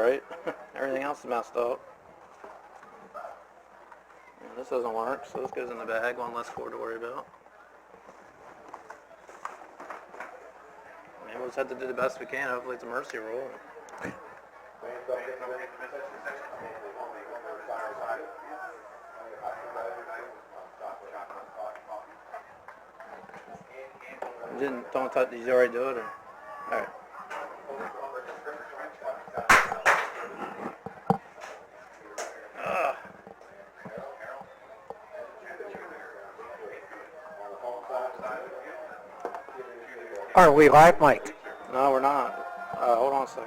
right? Everything else is messed up. Yeah, this doesn't work, so this goes in the bag. One less cord to worry about. Maybe we'll just have to do the best we can. Hopefully it's a mercy roll. Don't touch. Did you already do it? Or? All right. Are we live, Mike? No, we're not. Hold on a second.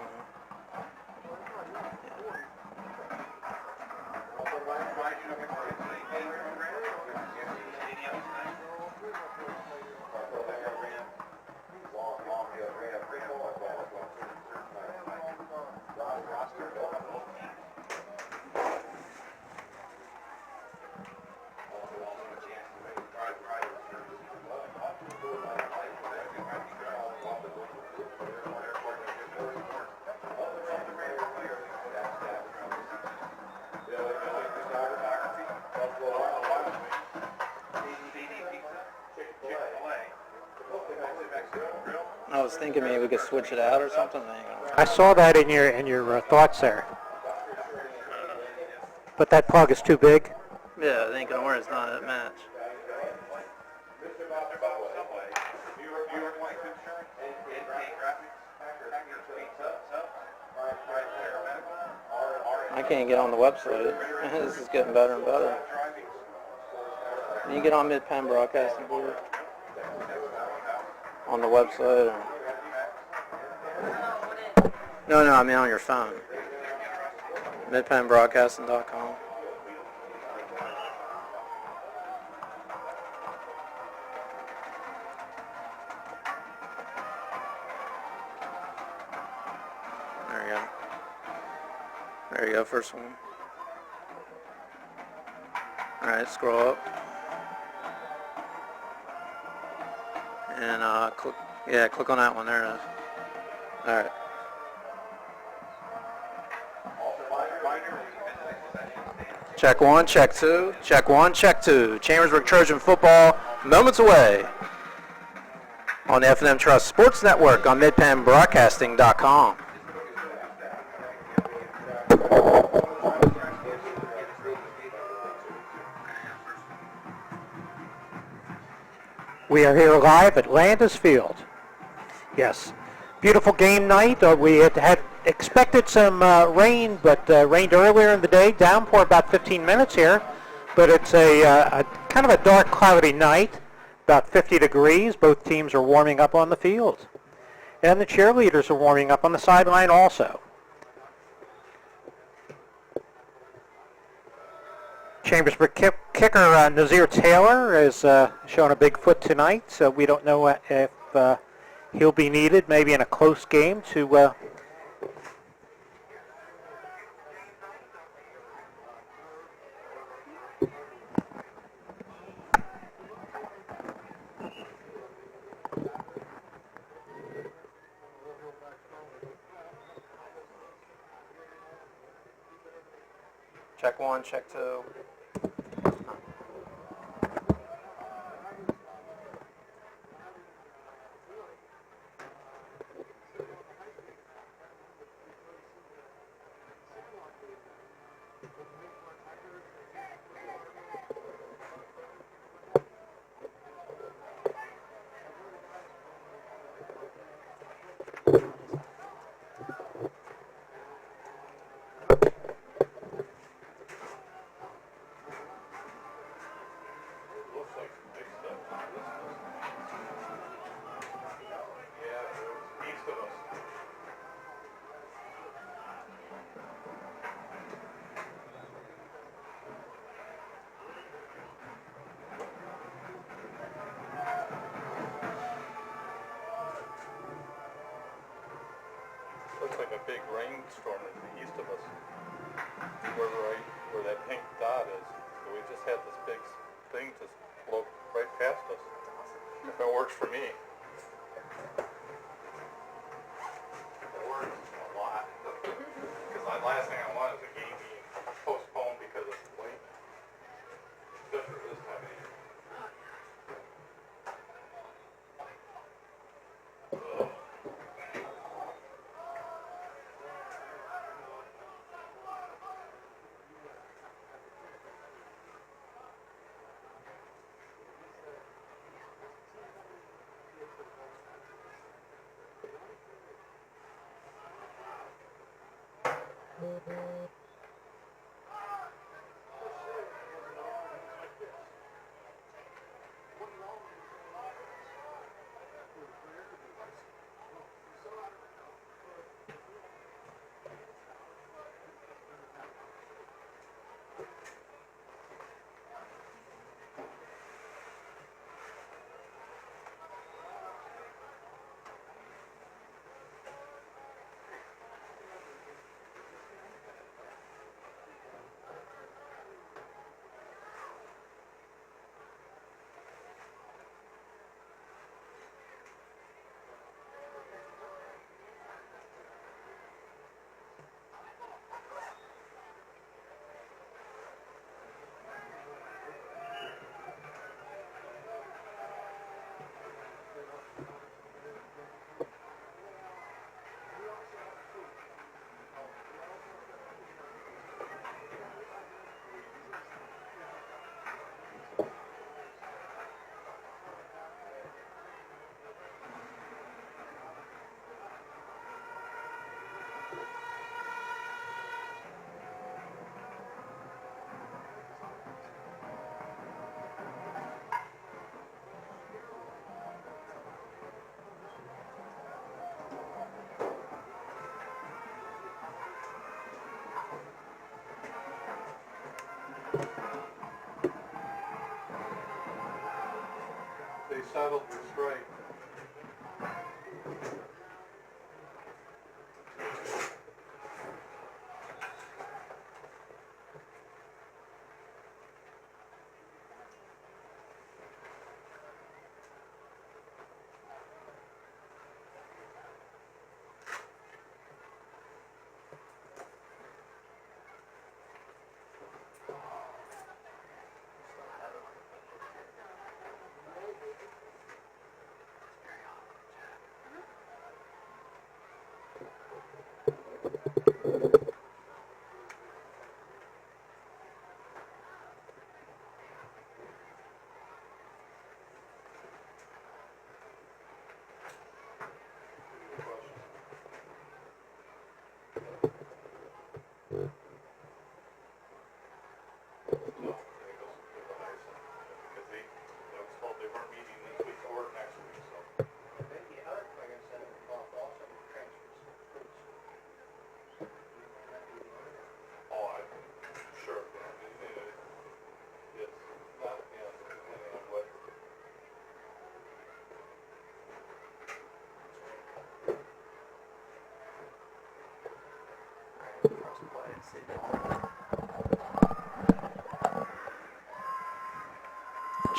I was thinking maybe we could switch it out or something. I saw that in your thoughts there. But that plug is too big. Yeah, it ain't gonna work. It's not a match. I can't get on the website. This is getting better and better. Can you get on Mid-Penn Broadcasting Board? On the website? Or? No, I mean on your phone. MidPennBroadcasting.com. There you go, first one. Alright, scroll up. And click on that one. There it is. Alright. Check one, check two, check one, check two. Chambersburg Trojan football, moments away. On the F&M Trust Sports Network on MidPennBroadcasting.com. We are here live at Landis Field. Yes, beautiful game night. We had expected some rain, but rained earlier in the day. Downpour about 15 minutes here, but it's a kind of a dark, cloudy night. About 50 degrees. Both teams are warming up on the field, and the cheerleaders are warming up on the sideline also. Chambersburg kicker Nazir Taylor is showing a big foot tonight, so we don't know if he'll be needed maybe in a close game to Check one, check two. Looks like a big rainstorm in the east of us, where that pink dot is. So we just had this big thing just blow right past us. If it works for me. It works a lot. Because last thing I want is a game being postponed because of late. Especially this time of year. They settled the strike.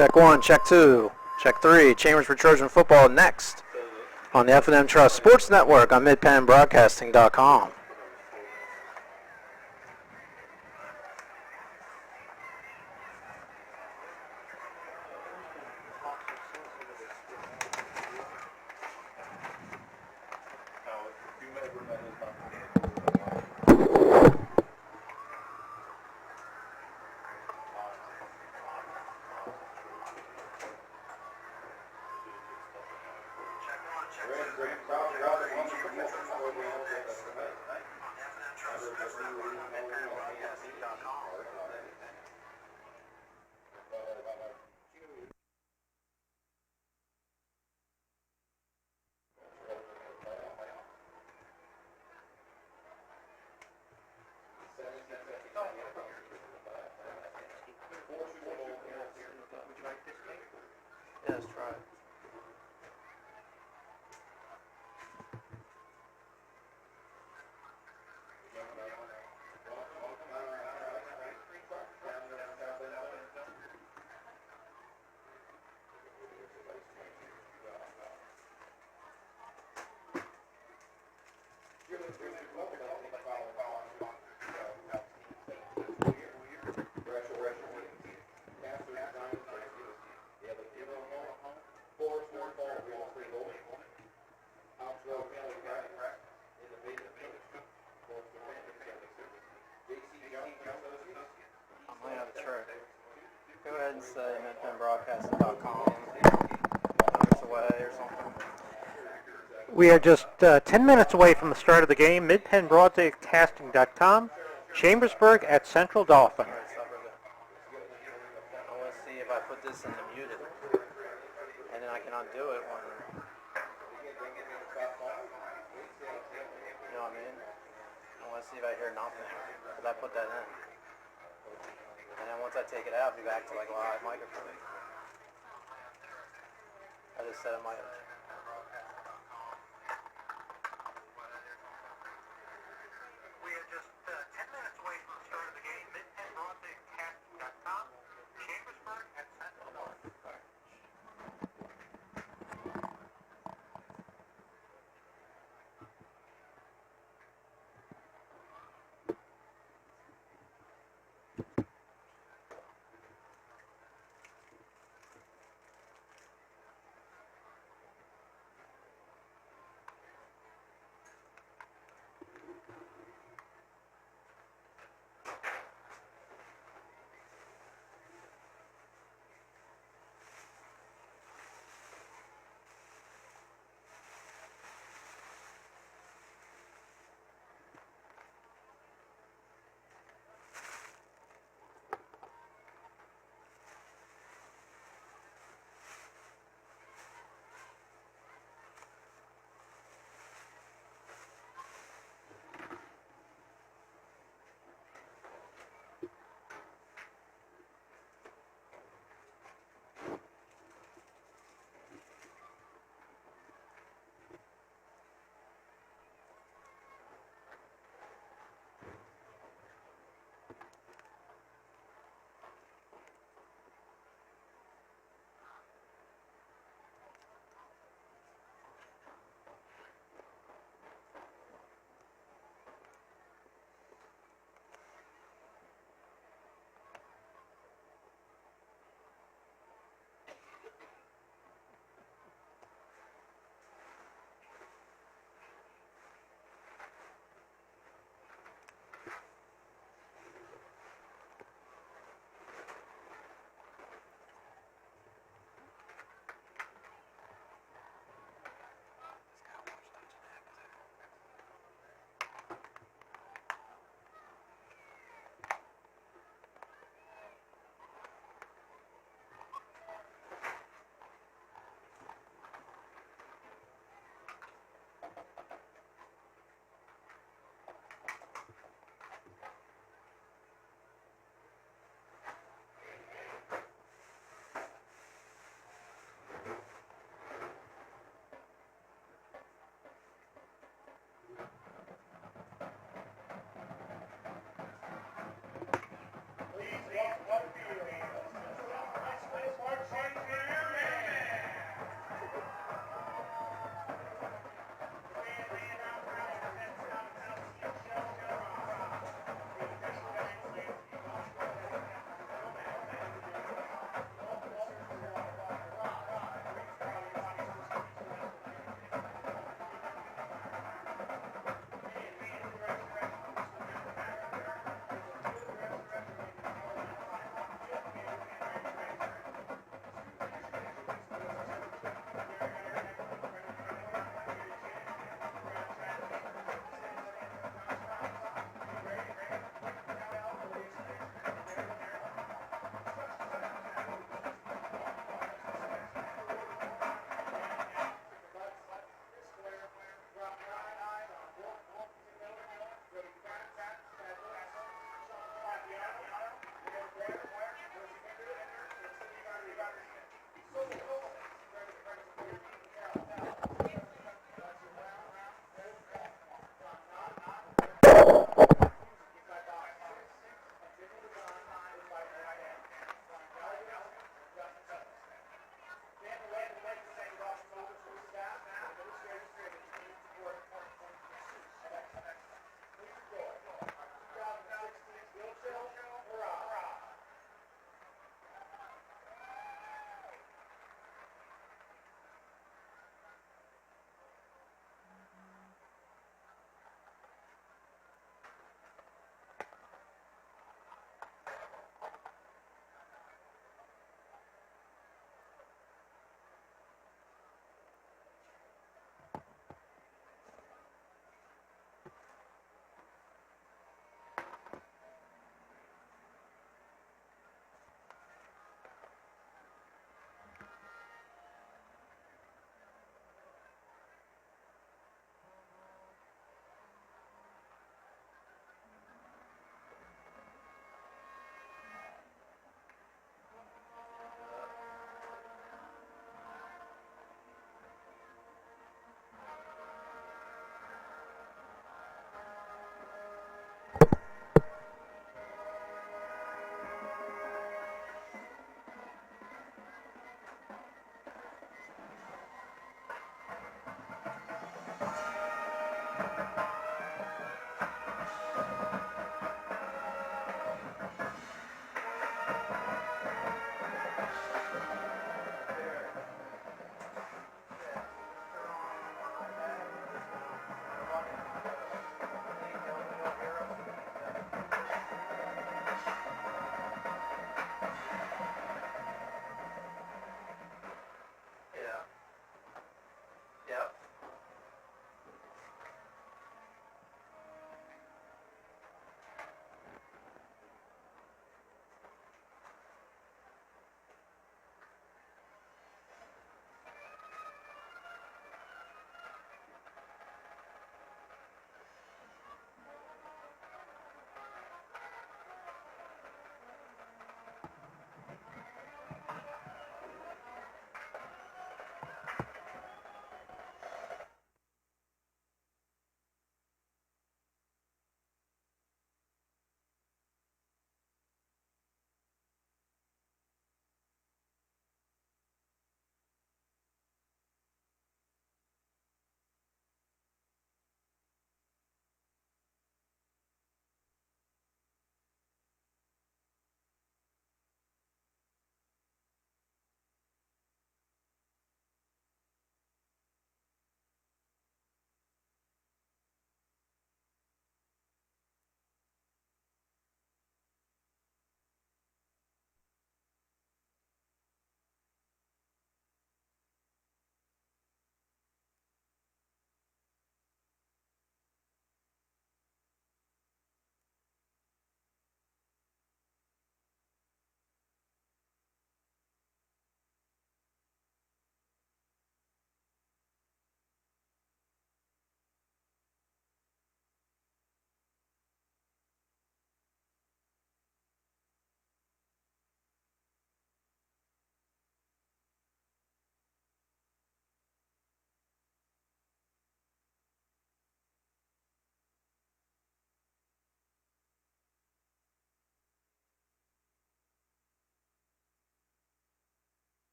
Check 1, check 2, check 3. Chambersburg Trojan football next on the F&M Trust Sports Network on midpenbroadcasting.com. Yes, try. say midpenbroadcasting.com. Moments away or something. We are just 10 minutes away from the start of the game. MidpenBroadcasting.com. Chambersburg at Central Dauphin. I want to see if I put this into muted. And then I can undo it when... You know what I mean? I want to see if I hear nothing. Because I put that in. And then once I take it out, we go back to like live microphone. I just said it might have... We are just 10 minutes away from the start of the game. MidpenBroadcasting.com. Chambersburg at Central Dauphin.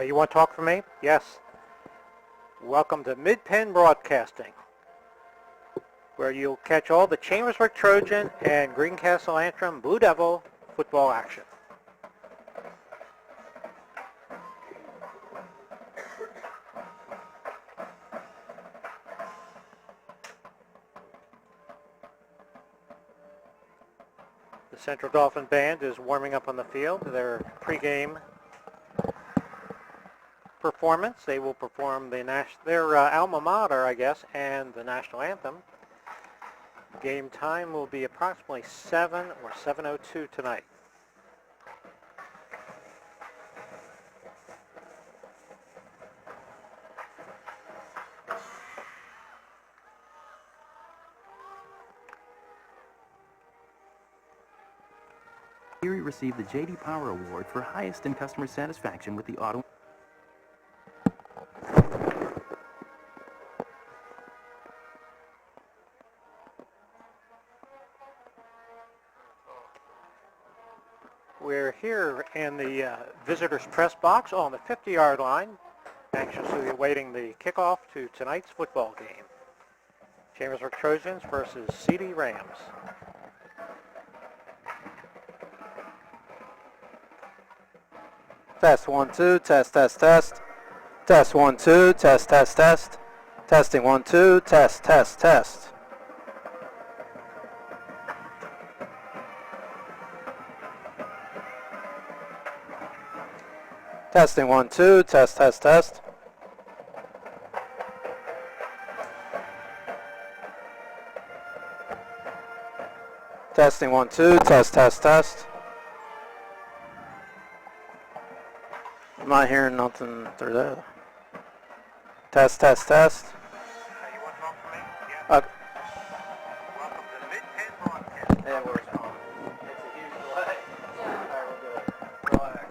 You want to talk for me? Yes. Welcome to Mid-Penn Broadcasting, where you'll catch all the Chambersburg Trojan and Greencastle Antrim Blue Devil football action. The Central Dauphin Band is warming up on the field. Their pregame performance. They will perform their alma mater, I guess, and the national anthem. Game time will be approximately 7 or 7:02 tonight. Erie received the J.D. Power Award for highest in customer satisfaction with the auto. We're here in the visitors' press box on the 50-yard line, anxiously awaiting the kickoff to tonight's football game. Chambersburg Trojans versus CD Rams. Test 1 2, test test test. Test 1 2, test test test. Testing 1 2, test test test. Testing 1 2, test test test. Testing 1 2, test test test. I'm not hearing nothing through that. Test test test. You want to talk to me? Yeah. Okay. Welcome to Mid-Penn Broadcasting. Yeah, we're strong. It's a huge delay. Alright, we'll do it. Relax.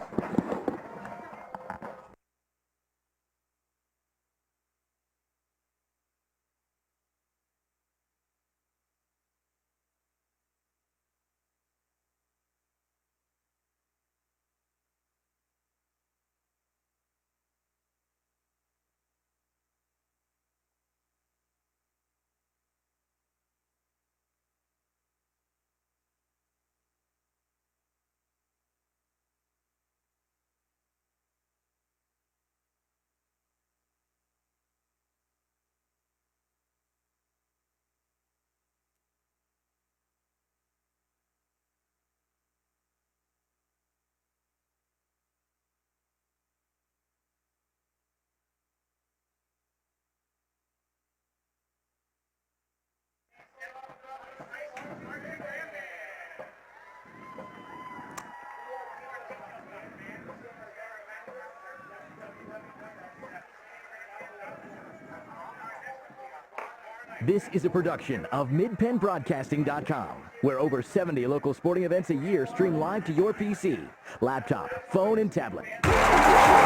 This is a production of MidPennBroadcasting.com, where over 70 local sporting events a year stream live to your PC, laptop, phone, and tablet.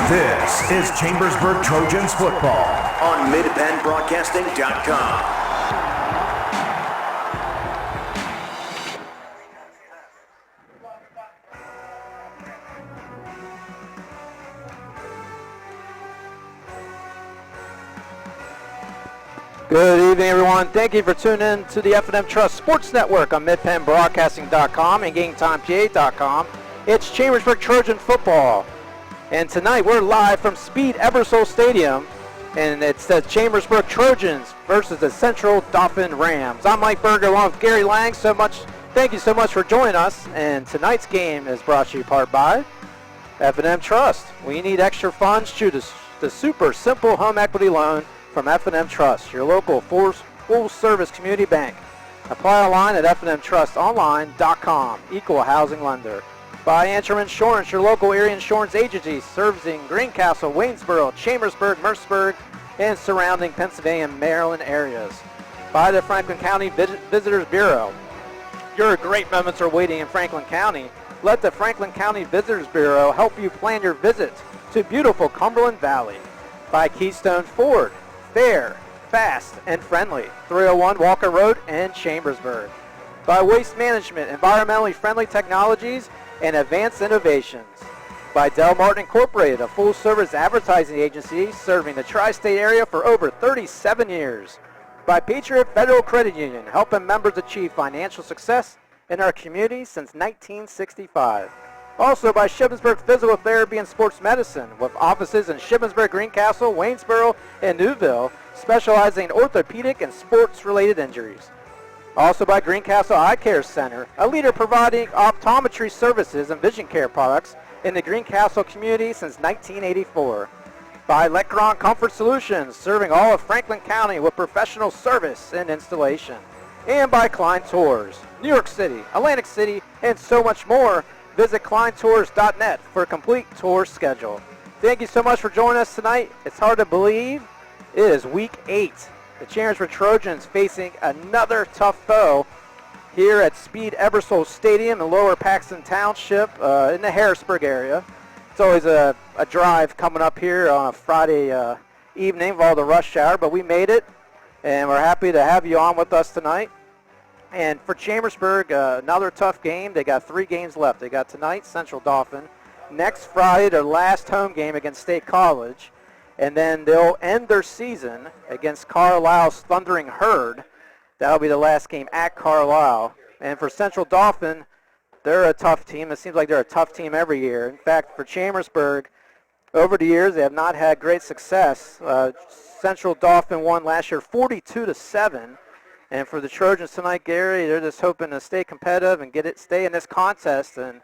This is Chambersburg Trojans football on MidPennBroadcasting.com. Good evening, everyone. Thank you for tuning in to the F&M Trust Sports Network on MidPennBroadcasting.com and GameTimePA.com. It's Chambersburg Trojan football. And tonight we're live from Speed Ebersol Stadium, and it says Chambersburg Trojans versus the Central Dauphin Rams. I'm Mike Berger along with Gary Lang. Thank you so much for joining us. And tonight's game is brought to you in part by F&M Trust. When you need extra funds, choose the super simple home equity loan from F&M Trust, your local full-service community bank. Apply online at fnmtrustonline.com. Equal housing lender. By Antrim Insurance, your local area insurance agency servicing Greencastle, Waynesboro, Chambersburg, Mercersburg, and surrounding Pennsylvania and Maryland areas. By the Franklin County Visitors Bureau. Your great moments are waiting in Franklin County. Let the Franklin County Visitors Bureau help you plan your visit to beautiful Cumberland Valley. By Keystone Ford. Fair, fast, and friendly. 301 Walker Road in Chambersburg. By Waste Management, environmentally friendly technologies and advanced innovations. By Del Martin Incorporated, a full-service advertising agency serving the tri-state area for over 37 years. By Patriot Federal Credit Union, helping members achieve financial success in our community since 1965. Also by Chambersburg Physical Therapy and Sports Medicine, with offices in Chambersburg, Greencastle, Waynesboro, and Newville, specializing in orthopedic and sports-related injuries. Also by Greencastle Eye Care Center, a leader providing optometry services and vision care products in the Greencastle community since 1984. By Lecron Comfort Solutions, serving all of Franklin County with professional service and installation. And by Klein Tours, New York City, Atlantic City, and so much more. Visit kleintours.net for a complete tour schedule. Thank you so much for joining us tonight. It's hard to believe it is week 8. The Chambersburg Trojans facing another tough foe here at Speed Ebersol Stadium in Lower Paxton Township in the Harrisburg area. It's always a drive coming up here on a Friday evening of all the rush hour, but we made it, and we're happy to have you on with us tonight. And for Chambersburg, another tough game. They got 3 games left. They got tonight, Central Dauphin. Next Friday, their last home game against State College. And then they'll end their season against Carlisle's Thundering Herd. That'll be the last game at Carlisle. And for Central Dauphin, they're a tough team. It seems like they're a tough team every year. In fact, for Chambersburg, over the years, they have not had great success. Central Dauphin won last year 42-7. And for the Trojans tonight, Gary, they're just hoping to stay competitive and stay in this contest and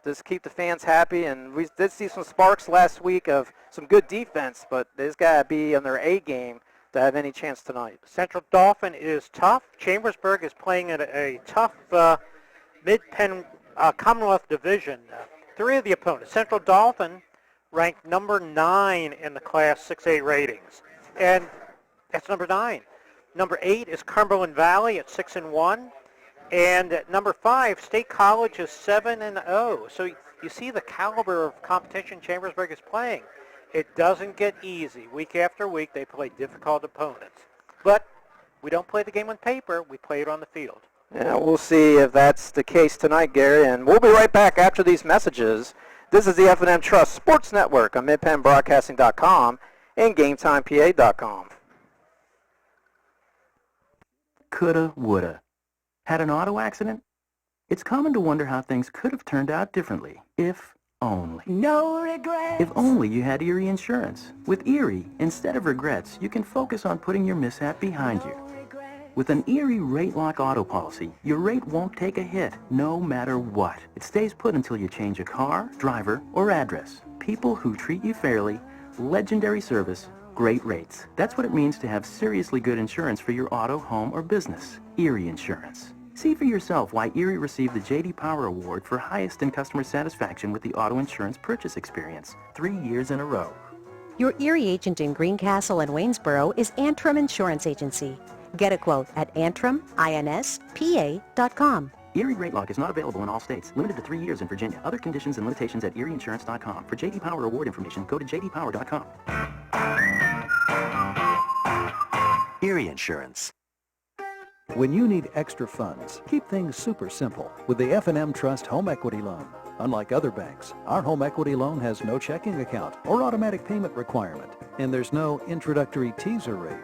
just keep the fans happy. And we did see some sparks last week of some good defense, but they just got to be on their A game to have any chance tonight. Central Dauphin is tough. Chambersburg is playing at a tough Mid-Penn Commonwealth Division. 3 of the opponents. Central Dauphin ranked number 9 in the Class 6A ratings, and that's number 9. Number 8 is Cumberland Valley at 6-1, and at number 5, State College is 7-0. So you see the caliber of competition Chambersburg is playing. It doesn't get easy. Week after week, they play difficult opponents. But we don't play the game on paper. We play it on the field. Yeah, we'll see if that's the case tonight, Gary, and we'll be right back after these messages. This is the F&M Trust Sports Network on MidPennBroadcasting.com and GameTimePA.com. Coulda, woulda. Had an auto accident? It's common to wonder how things could have turned out differently, if only. No regrets. If only you had Erie Insurance. With Erie, instead of regrets, you can focus on putting your mishap behind you. With an Erie Rate Lock auto policy, your rate won't take a hit, no matter what. It stays put until you change a car, driver, or address. People who treat you fairly, legendary service, great rates. That's what it means to have seriously good insurance for your auto, home, or business. Erie Insurance. See for yourself why Erie received the J.D. Power Award for highest in customer satisfaction with the auto insurance purchase experience 3 years in a row. Your Erie agent in Greencastle and Waynesboro is Antrim Insurance Agency. Get a quote at antrim.inspa.com. Erie Rate Lock is not available in all states. Limited to 3 years in Virginia. Other conditions and limitations at erieinsurance.com. For J.D. Power Award information, go to jdpower.com. Erie Insurance. When you need extra funds, keep things super simple with the F&M Trust Home Equity Loan. Unlike other banks, our home equity loan has no checking account or automatic payment requirement, and there's no introductory teaser rate.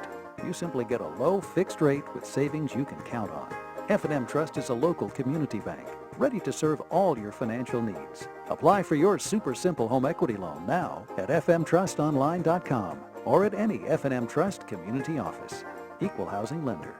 You simply get a low fixed rate with savings you can count on. F&M Trust is a local community bank, ready to serve all your financial needs. Apply for your super simple home equity loan now at fmtrustonline.com or at any F&M Trust community office. Equal housing lender.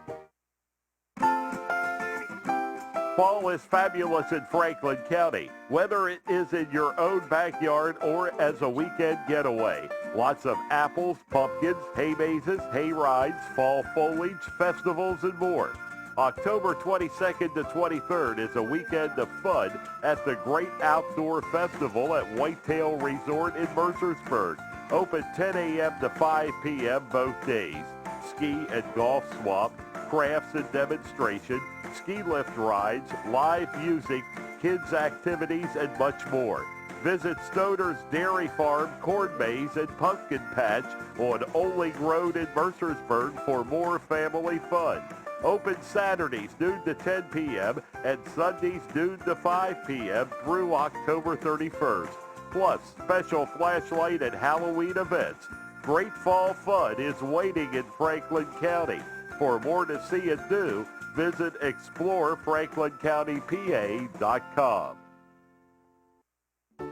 Fall is fabulous in Franklin County, whether it is in your own backyard or as a weekend getaway. Lots of apples, pumpkins, hay mazes, hay rides, fall foliage, festivals, and more. October 22nd to 23rd is a weekend of fun at the Great Outdoor Festival at Whitetail Resort in Mercersburg. Open 10 a.m. to 5 p.m. both days. Ski and golf swap, crafts and demonstration, ski lift rides, live music, kids activities, and much more. Visit Stoner's Dairy Farm, Corn Maze, and Pumpkin Patch on Oling Road in Mercersburg for more family fun. Open Saturdays noon to 10 p.m. and Sundays noon to 5 p.m. through October 31st. plus special flashlight and Halloween events. Great fall fun is waiting in Franklin County. For more to see and do, visit explorefranklincountypa.com.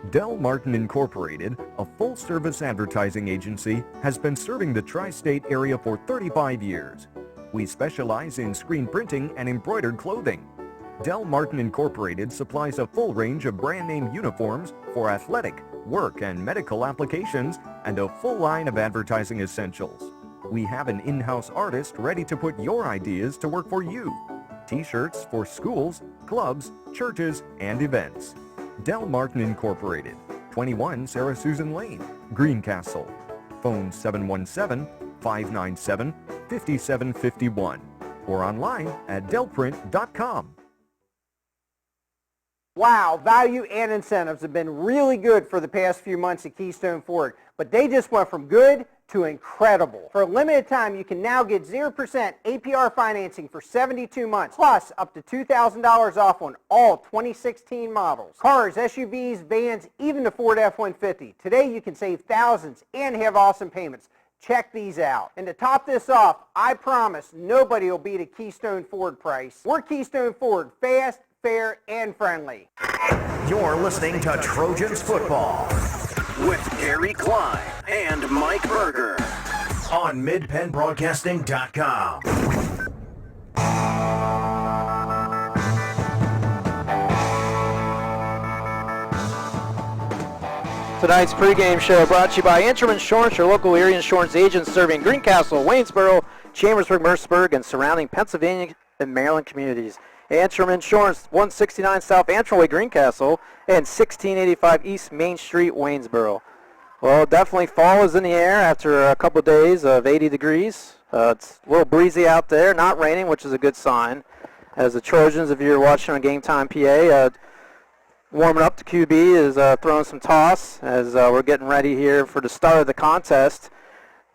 Del Martin Incorporated, a full-service advertising agency, has been serving the tri-state area for 35 years. We specialize in screen printing and embroidered clothing. Del Martin Incorporated supplies a full range of brand-name uniforms for athletic, work, and medical applications, and a full line of advertising essentials. We have an in-house artist ready to put your ideas to work for you. T-shirts for schools, clubs, churches, and events. Del Martin Incorporated, 21 Sarah Susan Lane, Greencastle. Phone 717-597-5751 or online at delprint.com. Wow, value and incentives have been really good for the past few months at Keystone Ford, but they just went from good to incredible. For a limited time, you can now get 0% APR financing for 72 months, plus up to $2,000 off on all 2016 models. Cars, SUVs, vans, even the Ford F-150. Today, you can save thousands and have awesome payments. Check these out. And to top this off, I promise nobody will beat a Keystone Ford price. We're Keystone Ford, fast, fair, and friendly. You're listening to Trojans Football with Gary Klein and Mike Berger on MidPennBroadcasting.com. Tonight's pregame show brought to you by Antrim Insurance, your local area insurance agent serving Greencastle, Waynesboro, Chambersburg, Mercersburg, and surrounding Pennsylvania and Maryland communities. Antrim Insurance, 169 South Antrim Way, Greencastle, and 1685 East Main Street, Waynesboro. Well, definitely fall is in the air after a couple of days of 80 degrees. It's a little breezy out there, not raining, which is a good sign. As the Trojans, if you're watching on Game Time PA, warming up, the QB is throwing some toss as we're getting ready here for the start of the contest.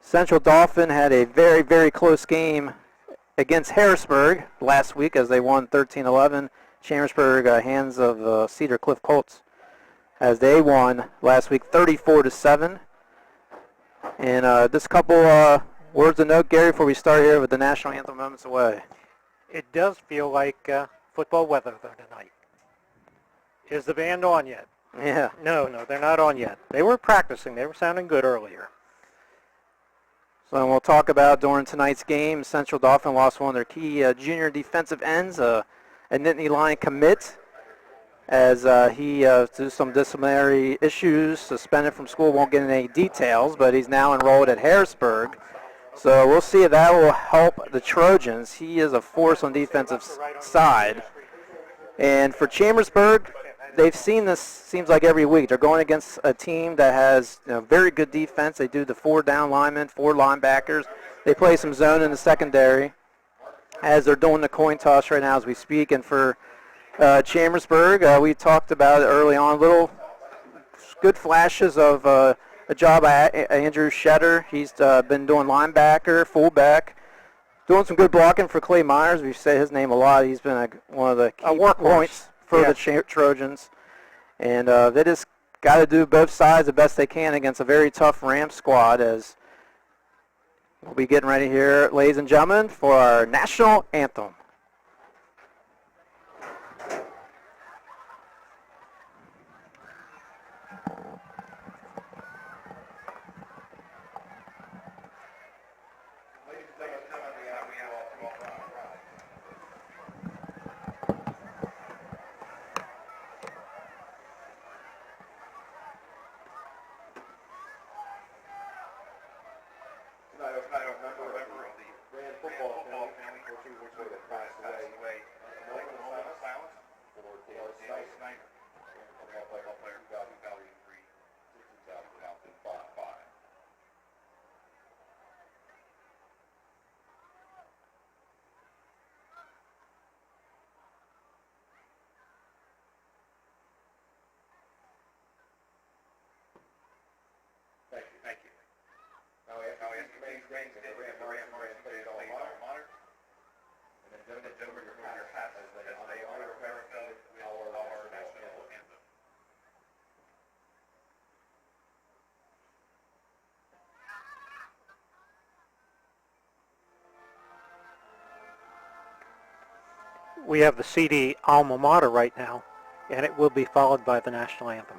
Central Dauphin had a very, very close game against Harrisburg last week as they won 13-11. Chambersburg, hands of Cedar Cliff Colts, as they won last week 34-7. And just a couple words of note, Gary, before we start here with the national anthem moments away. It does feel like football weather, though, tonight. Is the band on yet? Yeah. No, they're not on yet. They were practicing. They were sounding good earlier. So we'll talk about during tonight's game, Central Dauphin lost one of their key junior defensive ends, a Nittany Lion commit, as he, due to some disciplinary issues, suspended from school. Won't get into any details, but he's now enrolled at Harrisburg. So we'll see if that will help the Trojans. He is a force on the defensive side. And for Chambersburg, they've seen this, seems like every week. They're going against a team that has very good defense. They do the 4 down linemen, 4 linebackers. They play some zone in the secondary as they're doing the coin toss right now as we speak. And for Chambersburg, we talked about it early on, little good flashes of a job by Andrew Shetter. He's been doing linebacker, fullback. Doing some good blocking for Clay Myers. We say his name a lot. He's been one of the key points for the Trojans. And they just got to do both sides the best they can against a very tough Ram squad, as we'll be getting ready here, ladies and gentlemen, for our national anthem. Thank you. Now we have to raise the Ram put it on monitor. And then gentlemen, your hats as they honor our national we have the CD alma mater right now, and it will be followed by the national anthem.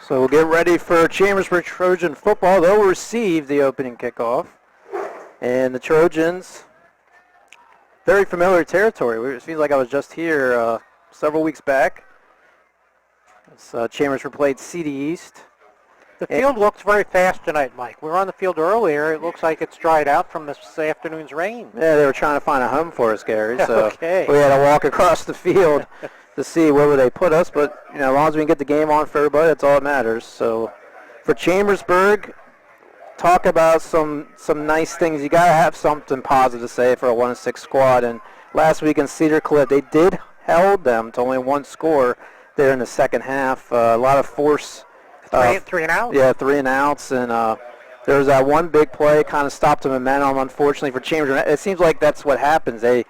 So we'll get ready for Chambersburg Trojan football. They'll receive the opening kickoff. And the Trojans, very familiar territory. It seems like I was just here several weeks back. Chambersburg played CD East. The field looks very fast tonight, Mike. We were on the field earlier. It looks like it's dried out from this afternoon's rain. Yeah, they were trying to find a home for us, Gary. So okay. We had to walk across the field to see where would they put us. But as long as we can get the game on for everybody, that's all that matters. So for Chambersburg, talk about some nice things. You got to have something positive to say for a 1-6 squad. And last week in Cedar Cliff, they did held them to only one score there in the second half. A lot of force. Three and outs? Yeah, 3 and outs. And there was that one big play, kind of stopped the momentum, unfortunately, for Chambersburg. It seems like that's what happens. They're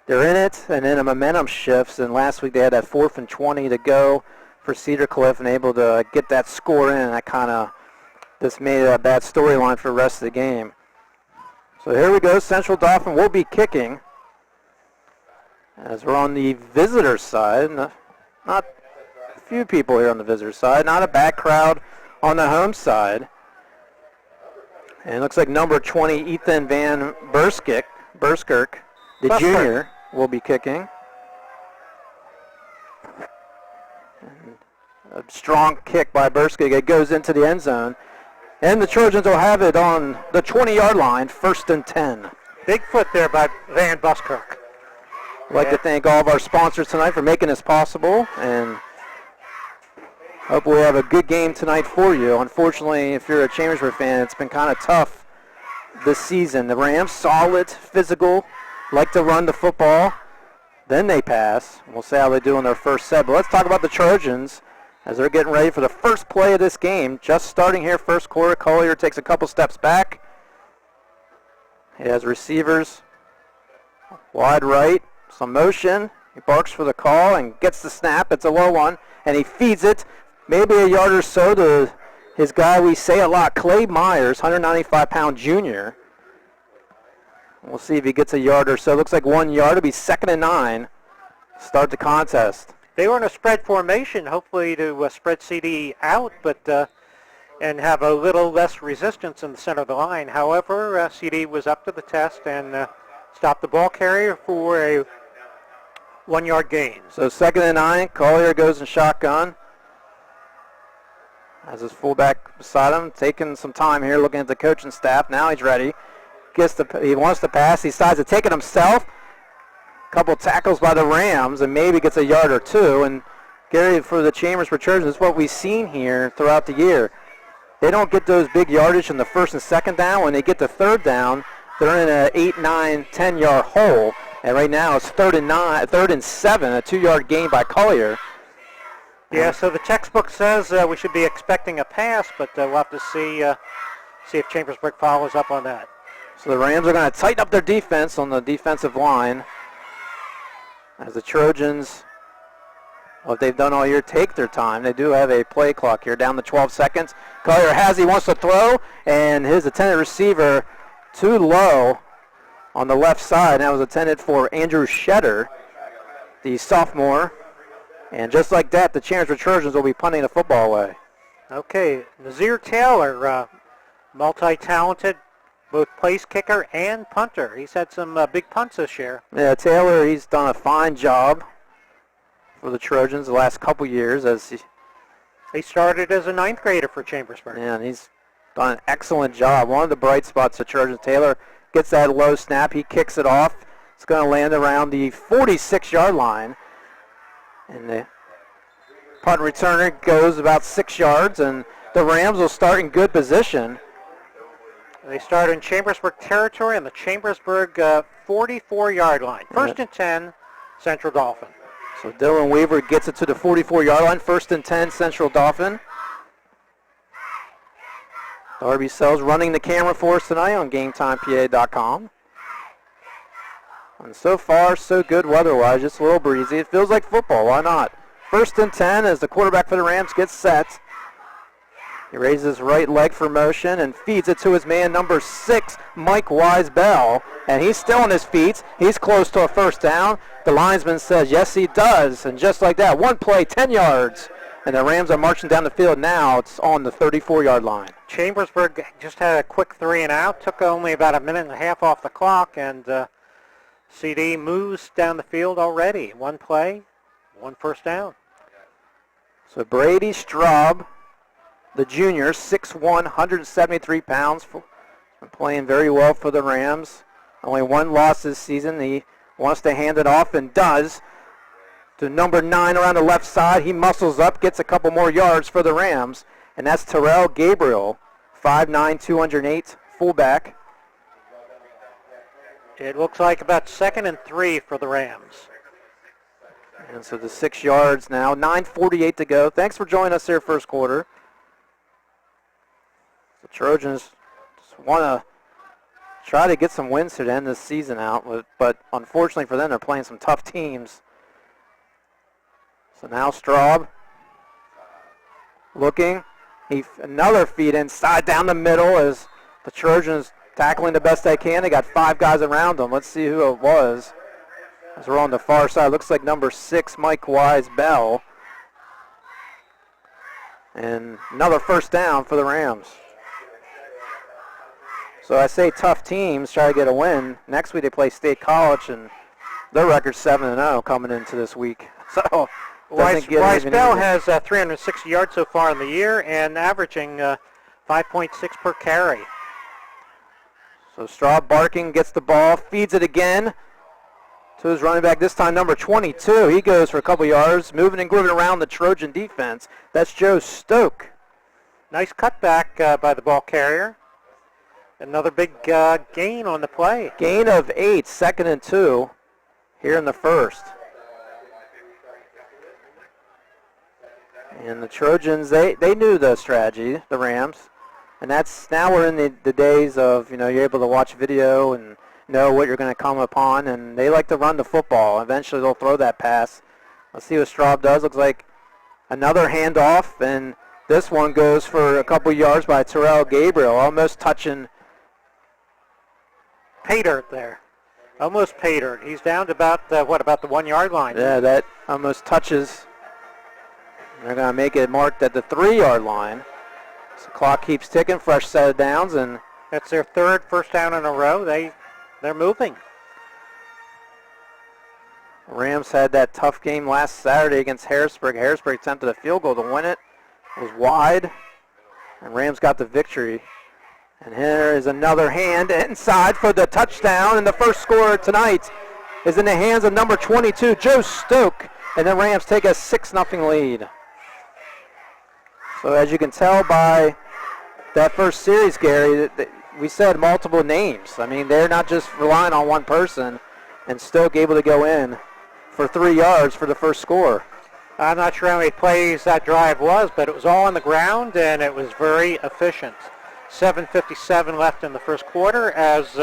in it, and then the momentum shifts. And last week they had that 4th and 20 to go for Cedar Cliff and able to get that score in. And that kind of just made a bad storyline for the rest of the game. So here we go. Central Dauphin will be kicking as we're on the visitor side. Not few people here on the visitor side. Not a bad crowd on the home side. And it looks like number 20, Ethan Van Burskirk, the junior, will be kicking. And a strong kick by Burskirk. It goes into the end zone. And the Trojans will have it on the 20-yard line, 1st and 10. Big foot there by Van Buskirk. I'd like to thank all of our sponsors tonight for making this possible, and hope we have a good game tonight for you. Unfortunately, if you're a Chambersburg fan, it's been kind of tough this season. The Rams, solid, physical, like to run the football. Then they pass. We'll see how they do in their first set. But let's talk about the Trojans as they're getting ready for the first play of this game. Just starting here, first quarter. Collier takes a couple steps back. He has receivers wide right. Some motion. He barks for the call and gets the snap. It's a low one, and he feeds it maybe a yard or so to his guy we say a lot, Clay Myers, 195-pound junior. We'll see if he gets a yard or so. Looks like 1 yard. It'll be 2nd and 9. Start the contest. They were in a spread formation, hopefully to spread CD out, but and have a little less resistance in the center of the line. However, CD was up to the test and stopped the ball carrier for a 1-yard gain. So 2nd and 9. Collier goes in shotgun. Has his fullback beside him, taking some time here, looking at the coaching staff. Now he's ready. He wants to pass. He decides to take it himself. Couple tackles by the Rams, and maybe gets a yard or two. And Gary, for the Chambersburg Trojans, is what we've seen here throughout the year. They don't get those big yardage in the 1st and 2nd down. When they get to 3rd down, they're in an 8, 9, 10-yard hole, And right now it's 3rd and 7, a 2-yard gain by Collier. Yeah, so the textbook says we should be expecting a pass, but we'll have to see if Chambersburg follows up on that. So the Rams are going to tighten up their defense on the defensive line as the Trojans, what they've done all year, take their time. They do have a play clock here, down to 12 seconds. Collier has, he wants to throw, and his intended receiver too low on the left side. That was intended for Andrew Shetter, the sophomore. And just like that, the Chambersburg Trojans will be punting the football away. Okay, Nazir Taylor, multi-talented, both place kicker and punter. He's had some big punts this year. Yeah, Taylor, he's done a fine job for the Trojans the last couple years. As he started as a 9th grader for Chambersburg. Yeah, and he's done an excellent job. One of the bright spots of Trojans, Taylor gets that low snap. He kicks it off. It's going to land around the 46-yard line. And the punt returner goes about 6 yards, and the Rams will start in good position. They start in Chambersburg territory on the Chambersburg 44-yard line. 1st and 10, Central Dauphin. So Dylan Weaver gets it to the 44-yard line. 1st and 10, Central Dauphin. Darby Sells running the camera for us tonight on GameTimePA.com. And so far, so good weather-wise, just a little breezy. It feels like football, why not? 1st and 10 as the quarterback for the Rams gets set. He raises his right leg for motion and feeds it to his man, number 6, Mike Wise-Bell. And he's still on his feet. He's close to a 1st down. The linesman says, yes, he does. And just like that, one play, 10 yards. And the Rams are marching down the field now. It's on the 34-yard line. Chambersburg just had a quick 3 and out. Took only about a minute and a half off the clock. And CD moves down the field already. One play, 1 1st down. So Brady Straub, the junior, 6'1", 173 pounds, playing very well for the Rams. Only 1 loss this season. He wants to hand it off and does to number 9 around the left side. He muscles up, gets a couple more yards for the Rams, and that's Terrell Gabriel, 5'9", 208, fullback. It looks like about 2nd and 3 for the Rams. And so the 6 yards now, 9:48 to go. Thanks for joining us here first quarter. The Trojans just want to try to get some wins to end this season out, but unfortunately for them, they're playing some tough teams. So now Straub looking. Another feed inside down the middle as the Trojans tackling the best they can. They got 5 guys around them. Let's see who it was. As we're on the far side, looks like number 6, Mike Wise-Bell. And another 1st down for the Rams. So I say tough teams try to get a win. Next week they play State College, and their record's 7-0 coming into this week. So Wise-Bell has 360 yards so far in the year and averaging 5.6 per carry. So Straub barking, gets the ball, feeds it again to his running back, this time number 22. He goes for a couple yards, moving and grooving around the Trojan defense. That's Joe Stoke. Nice cutback by the ball carrier. Another big gain on the play. Gain of 8, 2nd and 2 here in the 1st. And the Trojans, they knew the strategy, the Rams. And that's, now we're in the days of, you're able to watch video and know what you're going to come upon. And they like to run the football. Eventually they'll throw that pass. Let's see what Straub does. Looks like another handoff. And this one goes for a couple yards by Terrell Gabriel, almost touching. Pay dirt there. Almost pay dirt. He's down to about, about the 1 yard line. Yeah, that almost touches. They're going to make it marked at the 3 yard line. So the clock keeps ticking, fresh set of downs, and that's their 3rd 1st down in a row. They're moving. Rams had that tough game last Saturday against Harrisburg. Harrisburg attempted a field goal to win it. It was wide, and Rams got the victory. And here is another hand inside for the touchdown, and the first score tonight is in the hands of number 22, Joe Stoke, and the Rams take a 6-0 lead. So as you can tell by that first series, Gary, we said multiple names. I mean, they're not just relying on one person. and Stoke able to go in for 3 yards for the first score. I'm not sure how many plays that drive was, but it was all on the ground, and it was very efficient. 7:57 left in the first quarter as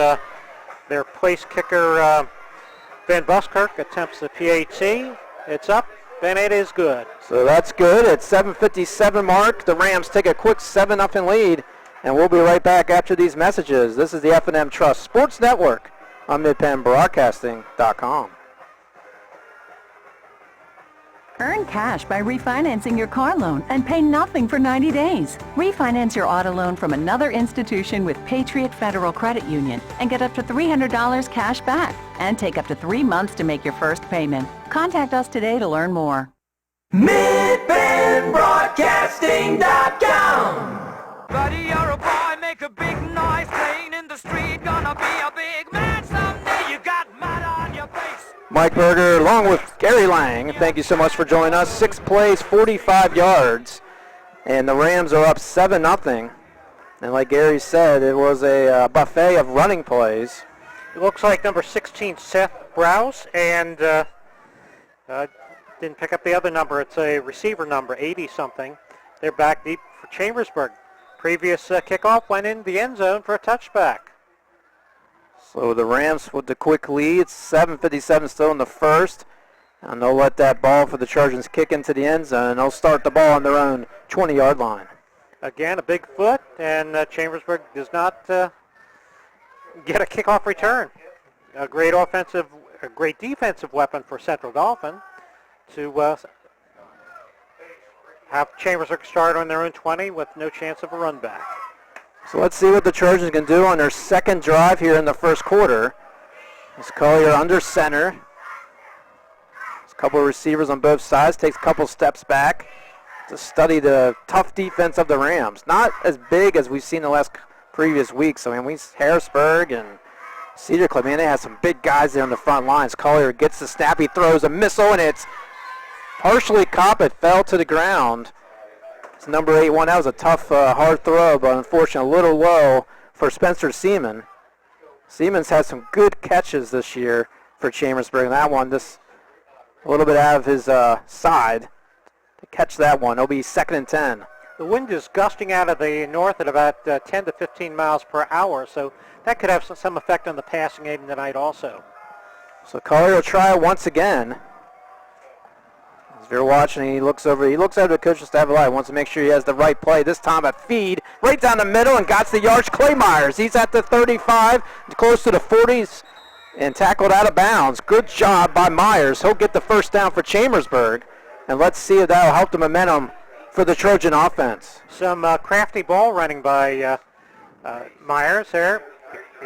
their place kicker, Van Buskirk, attempts the PAT. It's up, and it is good. So that's good. At 7:57 mark, the Rams take a quick 7-0 lead, and we'll be right back after these messages. This is the F&M Trust Sports Network on MidPennBroadcasting.com. Earn cash by refinancing your car loan and pay nothing for 90 days. Refinance your auto loan from another institution with Patriot Federal Credit Union and get up to $300 cash back and take up to 3 months to make your first payment. Contact us today to learn more. MidPennBroadcasting.com. Buddy, you're a boy, make a big noise, playing in the street, gonna be a big man someday. You got mud on your face. Mike Berger along with Gary Lang. Thank you so much for joining us. 6 plays, 45 yards, and the Rams are up 7-0. And like Gary said, it was a buffet of running plays. It looks like number 16, Seth Browse, and didn't pick up the other number. It's a receiver number, 80-something. They're back deep for Chambersburg. Previous kickoff went in the end zone for a touchback. So the Rams with the quick lead. 7:57 still in the first. And they'll let that ball for the Trojans kick into the end zone. They'll start the ball on their own 20-yard line. Again, a big foot, and Chambersburg does not get a kickoff return. A great defensive weapon for Central Dauphin to have Chambersburg start on their own 20 with no chance of a run back. So let's see what the Trojans can do on their second drive here in the first quarter. It's Collier under center. There's a couple of receivers on both sides. Takes a couple steps back to study the tough defense of the Rams. Not as big as we've seen the last previous weeks. I mean, Harrisburg and Cedar Cliff, man, they have some big guys there on the front lines. Collier gets the snap. He throws a missile, and it's partially caught. It fell to the ground. It's number 81. That was a tough, hard throw, but unfortunately a little low for Spencer Seaman. Seaman's had some good catches this year for Chambersburg. And that one, just a little bit out of his side to catch that one. It'll be 2nd and 10. The wind is gusting out of the north at about 10 to 15 miles per hour, so that could have some effect on the passing game tonight also. So Collier will try it once again. As you're watching, he looks over to the coaching staff a lot. He wants to make sure he has the right play. This time a feed right down the middle and got the yards. Clay Myers, he's at the 35, close to the 40s, and tackled out of bounds. Good job by Myers. He'll get the first down for Chambersburg. And let's see if that will help the momentum for the Trojan offense. Some crafty ball running by Myers there.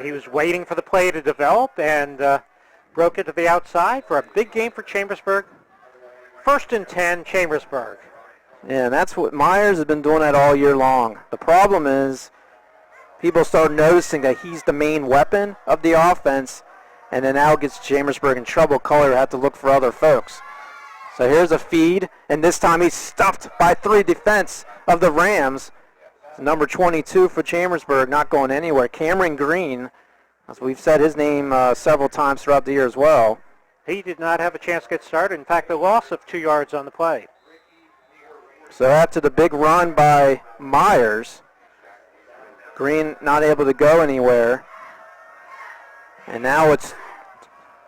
He was waiting for the play to develop and broke it to the outside for a big game for Chambersburg. 1st and 10, Chambersburg. Yeah, and that's what Myers has been doing that all year long. The problem is people start noticing that he's the main weapon of the offense, and then now gets Chambersburg in trouble. Collier had to look for other folks. So here's a feed, and this time he's stuffed by 3 defense of the Rams. Number 22 for Chambersburg, not going anywhere. Cameron Green, as we've said his name several times throughout the year as well. He did not have a chance to get started. In fact, a loss of 2 yards on the play. So after the big run by Myers, Green not able to go anywhere. And now it's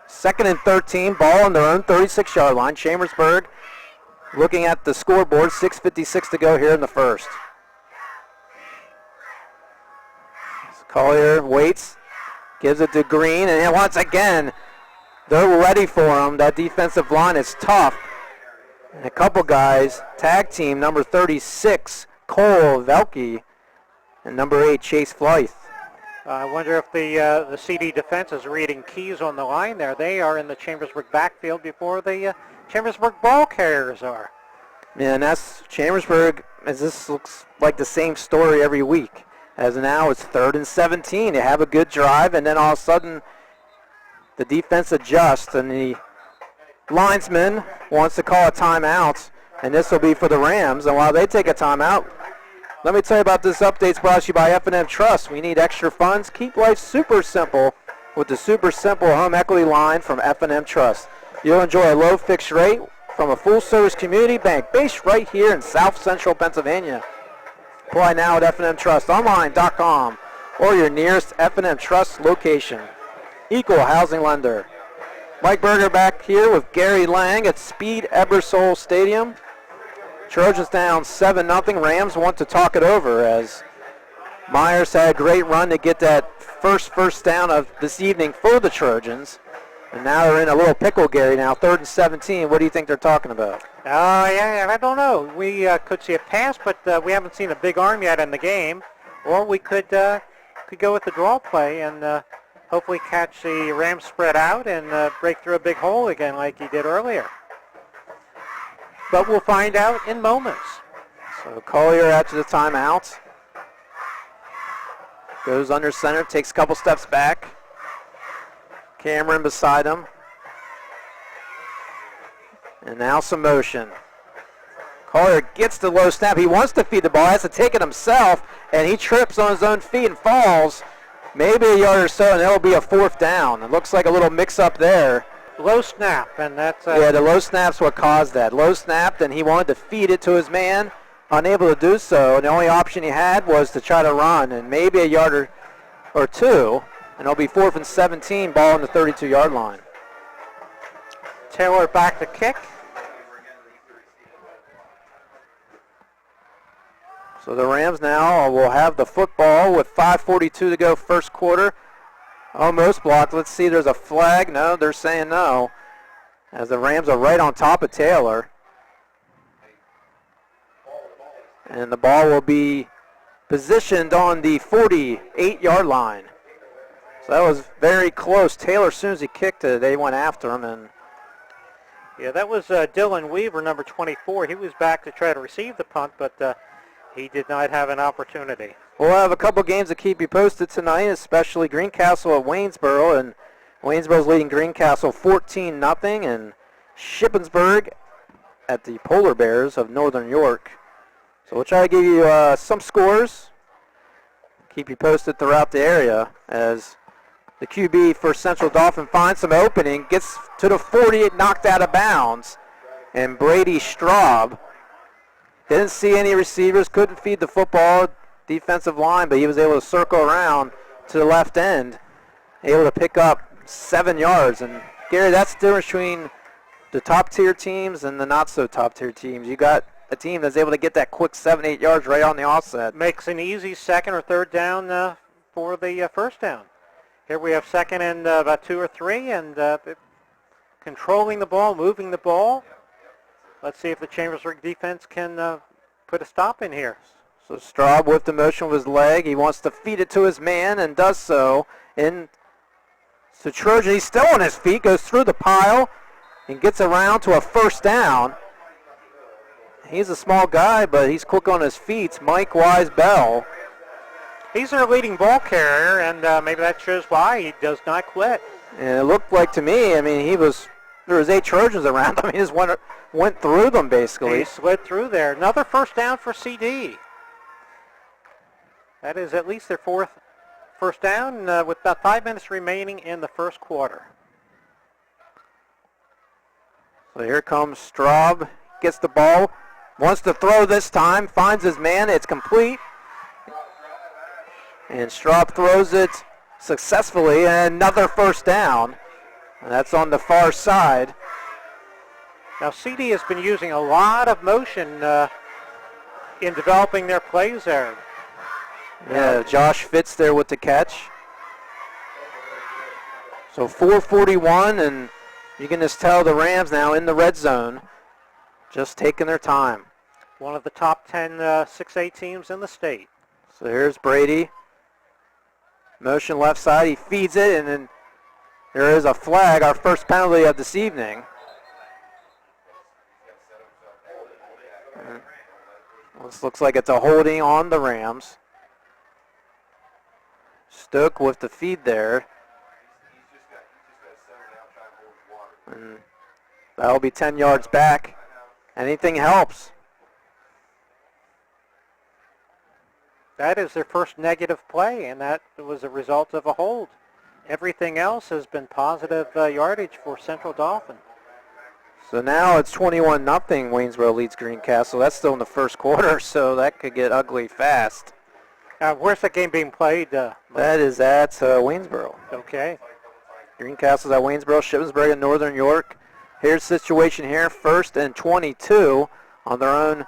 2nd and 13, ball on their own 36-yard line. Chambersburg looking at the scoreboard, 6:56 to go here in the first. So Collier waits, gives it to Green, and once again, they're ready for him. That defensive line is tough. And a couple guys, tag team, number 36, Cole Velke, and number 8, Chase Flythe. I wonder if the CD defense is reading keys on the line there. They are in the Chambersburg backfield before the Chambersburg ball carriers are. Yeah, and that's Chambersburg, as this looks like the same story every week. As now it's 3rd and 17. They have a good drive, and then all of a sudden the defense adjusts, and the linesman wants to call a timeout, and this will be for the Rams. And while they take a timeout, let me tell you about this update brought to you by F&M Trust. We need extra funds. Keep life super simple with the super simple home equity line from F&M Trust. You'll enjoy a low fixed rate from a full-service community bank based right here in South Central Pennsylvania. Apply now at fnmtrustonline.com or your nearest F&M Trust location. Equal housing lender. Mike Berger back here with Gary Lang at Speed Ebersol Stadium. Trojans down 7-0. Rams want to talk it over as Myers had a great run to get that first down of this evening for the Trojans. And now they're in a little pickle, Gary, now 3rd and 17. What do you think they're talking about? Yeah, I don't know. We could see a pass, but we haven't seen a big arm yet in the game. Or we could go with the draw play and hopefully catch the Rams spread out and break through a big hole again like he did earlier. But we'll find out in moments. So Collier after the timeout. Goes under center, takes a couple steps back. Cameron beside him. And now some motion. Collier gets the low snap. He wants to feed the ball, has to take it himself, and he trips on his own feet and falls. Maybe a yard or so, and it'll be a 4th down. It looks like a little mix-up there. Low snap, and that's... yeah, the low snap's what caused that. Low snapped, and he wanted to feed it to his man, unable to do so, and the only option he had was to try to run, and maybe a yard or two, and it'll be 4th and 17, ball on the 32-yard line. Taylor back to kick. So the Rams now will have the football with 5:42 to go first quarter. Almost blocked. Let's see, there's a flag. No, they're saying no, as the Rams are right on top of Taylor. And the ball will be positioned on the 48-yard line. So that was very close. Taylor, as soon as he kicked it, they went after him. And yeah, that was Dylan Weaver, number 24. He was back to try to receive the punt, but he did not have an opportunity. we'll have a couple games to keep you posted tonight, especially Greencastle at Waynesboro. And Waynesboro's leading Greencastle 14-0. And Shippensburg at the Polar Bears of Northern York. So we'll try to give you some scores, keep you posted throughout the area as the QB for Central Dauphin finds some opening, gets to the 40, knocked out of bounds, and Brady Straub didn't see any receivers, couldn't feed the football, defensive line, but he was able to circle around to the left end, able to pick up 7 yards. And Gary, that's the difference between the top tier teams and the not so top tier teams. You got a team that's able to get that quick 7-8 yards right on the offset. Makes an easy 2nd or 3rd down for the first down. Here we have 2nd and about 2 or 3, and controlling the ball, moving the ball. Let's see if the Chambersburg defense can put a stop in here. So Straub with the motion of his leg. He wants to feed it to his man and does so. And so Trojan, he's still on his feet, goes through the pile and gets around to a first down. He's a small guy, but he's quick on his feet. Mike Wise-Bell. He's their leading ball carrier, and maybe that shows why he does not quit. And it looked like to me, I mean, there was 8 Trojans around him. He just went through them, basically. He slid through there. Another first down for CD. That is at least their 4th first down with about 5 minutes remaining in the first quarter. So here comes Straub, gets the ball, wants to throw this time, finds his man, it's complete. And Straub throws it successfully, and another first down. And that's on the far side. Now CD has been using a lot of motion in developing their plays there. Yeah, Josh Fitz there with the catch. So 4:41, and you can just tell the Rams now in the red zone, just taking their time. One of the top 10 6A teams in the state. So here's Brady. Motion left side, he feeds it, and then there is a flag, our first penalty of this evening. This looks like it's a holding on the Rams. Stoke with the feed there. And that'll be 10 yards back. Anything helps. That is their first negative play, and that was a result of a hold. Everything else has been positive yardage for Central Dauphin. So now it's 21-0. Waynesboro leads Greencastle. That's still in the first quarter, so that could get ugly fast. Where's the game being played? That is at Waynesboro. Okay. Greencastle's at Waynesboro, Shippensburg in Northern York. Here's the situation here, 1st and 22 on their own,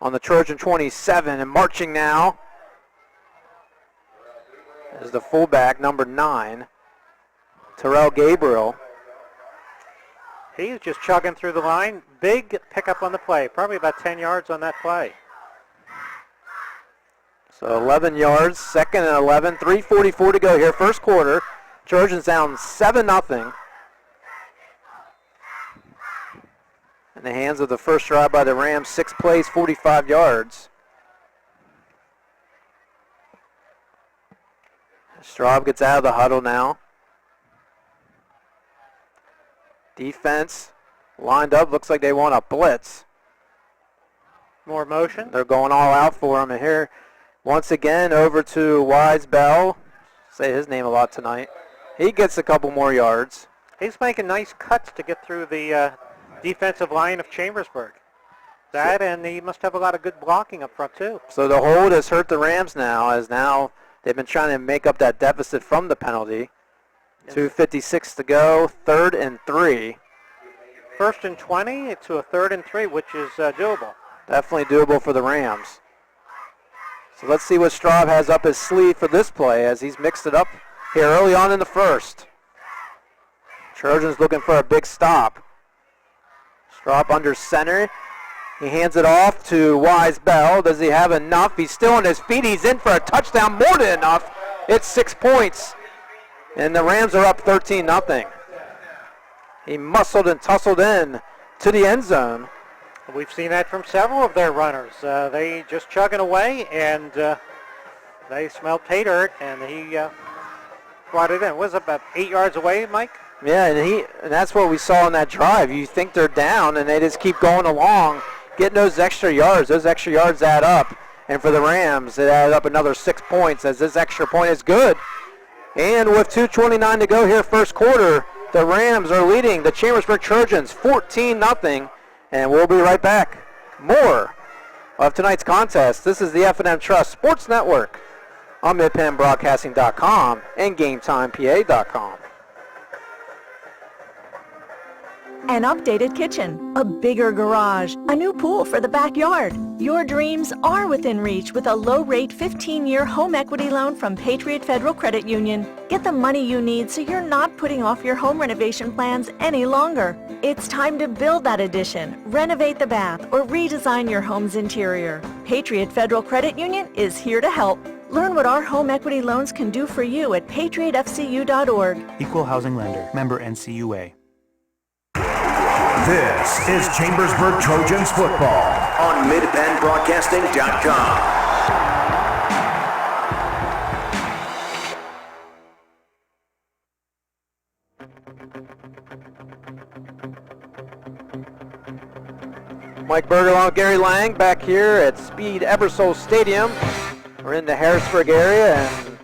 on the Trojan 27, and marching now is the fullback, number 9, Terrell Gabriel. He's just chugging through the line. Big pickup on the play, probably about 10 yards on that play. So 11 yards, 2nd and 11, 3:44 to go here, first quarter. Trojans down 7-0. In the hands of the first drive by the Rams, 6 plays, 45 yards. Straub gets out of the huddle now. Defense lined up, looks like they want a blitz. More motion. They're going all out for him. And here, once again, over to Wise Bell. Say his name a lot tonight. He gets a couple more yards. He's making nice cuts to get through the defensive line of Chambersburg. That, and he must have a lot of good blocking up front, too. So the hold has hurt the Rams now, as now they've been trying to make up that deficit from the penalty. 2:56 to go, 3rd and 3. 1st and 20 to a 3rd and 3, which is doable. Definitely doable for the Rams. So let's see what Straub has up his sleeve for this play as he's mixed it up here early on in the first. Trojans looking for a big stop. Straub under center. He hands it off to Wise Bell. Does he have enough? He's still on his feet. He's in for a touchdown. More than enough. It's 6 points. And the Rams are up 13-0. He muscled and tussled in to the end zone. We've seen that from several of their runners. They just chugging away, and they smelled pay dirt, and he brought it in. It was about 8 yards away, Mike? Yeah, and that's what we saw in that drive. You think they're down, and they just keep going along, getting those extra yards. Those extra yards add up. And for the Rams, it added up another 6 points, as this extra point is good. And with 2:29 to go here, first quarter, the Rams are leading the Chambersburg Trojans 14-0. And we'll be right back. More of tonight's contest. This is the F&M Trust Sports Network on MidPennBroadcasting.com and GameTimePA.com. An updated kitchen, a bigger garage, a new pool for the backyard. Your dreams are within reach with a low-rate 15-year home equity loan from Patriot Federal Credit Union. Get the money you need so you're not putting off your home renovation plans any longer. It's time to build that addition, renovate the bath, or redesign your home's interior. Patriot Federal Credit Union is here to help. Learn what our home equity loans can do for you at patriotfcu.org. Equal housing lender. Member NCUA. This is Chambersburg Trojans football on MidPennBroadcasting.com. Mike Berger along with Gary Lang back here at Speed Ebersol Stadium. We're in the Harrisburg area, and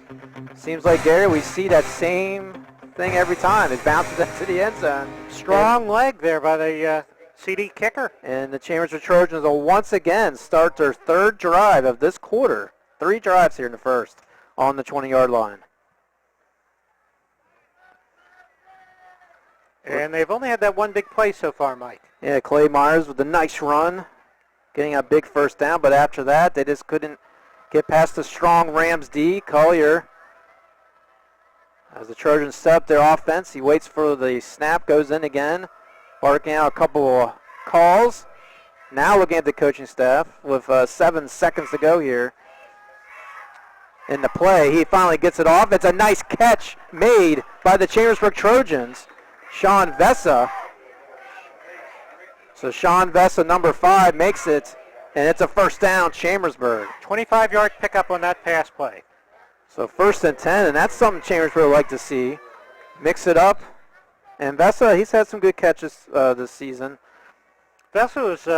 seems like, Gary, we see that same thing every time. It bounces into the end zone. Strong leg there by the CD kicker. And the Chambersburg Trojans will once again start their 3rd drive of this quarter. 3 drives here in the first on the 20-yard line. And they've only had that one big play so far, Mike. Yeah, Clay Myers with a nice run, getting a big first down, but after that, they just couldn't get past the strong Rams D. Collier, as the Trojans set up their offense, he waits for the snap, goes in again, barking out a couple of calls. Now looking at the coaching staff with 7 seconds to go here in the play. He finally gets it off. It's a nice catch made by the Chambersburg Trojans. Sean Vessa. So Sean Vessa, number 5, makes it, and it's a first down, Chambersburg. 25-yard pickup on that pass play. So 1st and 10, and that's something Chambersburg would like to see. Mix it up. And Vessa, he's had some good catches this season. Vessa was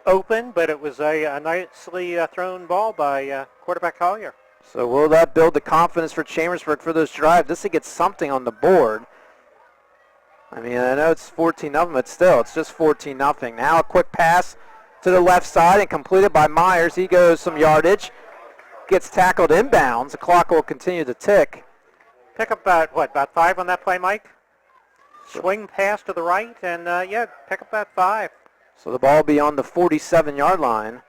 open, but it was a nicely thrown ball by quarterback Collier. So will that build the confidence for Chambersburg for this drive? This to get something on the board. I mean, I know it's 14-0, but still, it's just 14-0. Now a quick pass to the left side and completed by Myers. He goes some yardage, gets tackled inbounds. The clock will continue to tick. Pick up about 5 on that play, Mike? Swing pass to the right, and yeah, pick up that 5. So the ball will be on the 47-yard line.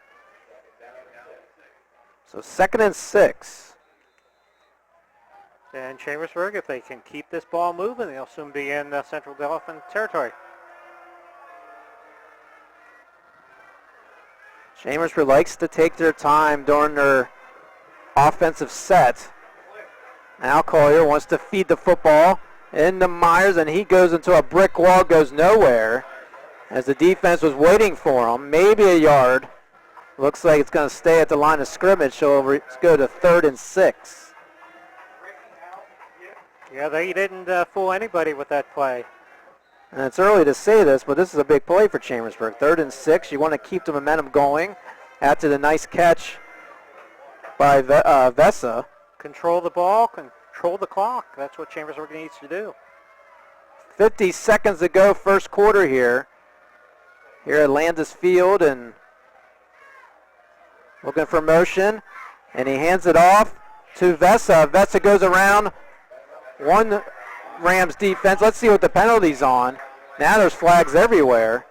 So 2nd and 6. And Chambersburg, if they can keep this ball moving, they'll soon be in Central Dauphin territory. Chambersburg likes to take their time during their offensive set. Now Collier wants to feed the football into Myers, and he goes into a brick wall, goes nowhere, as the defense was waiting for him. Maybe a yard. Looks like it's going to stay at the line of scrimmage, so let's go to 3rd and 6. Yeah, they didn't fool anybody with that play. And it's early to say this, but this is a big play for Chambersburg. 3rd and 6. You want to keep the momentum going after the nice catch by Vesa. Control the ball, control the clock. That's what Chambersburg needs to do. 50 seconds to go, first quarter here at Landis Field, and looking for motion, and he hands it off to Vesa. Vesa goes around one Rams defense. Let's see what the penalty's on. Now there's flags everywhere.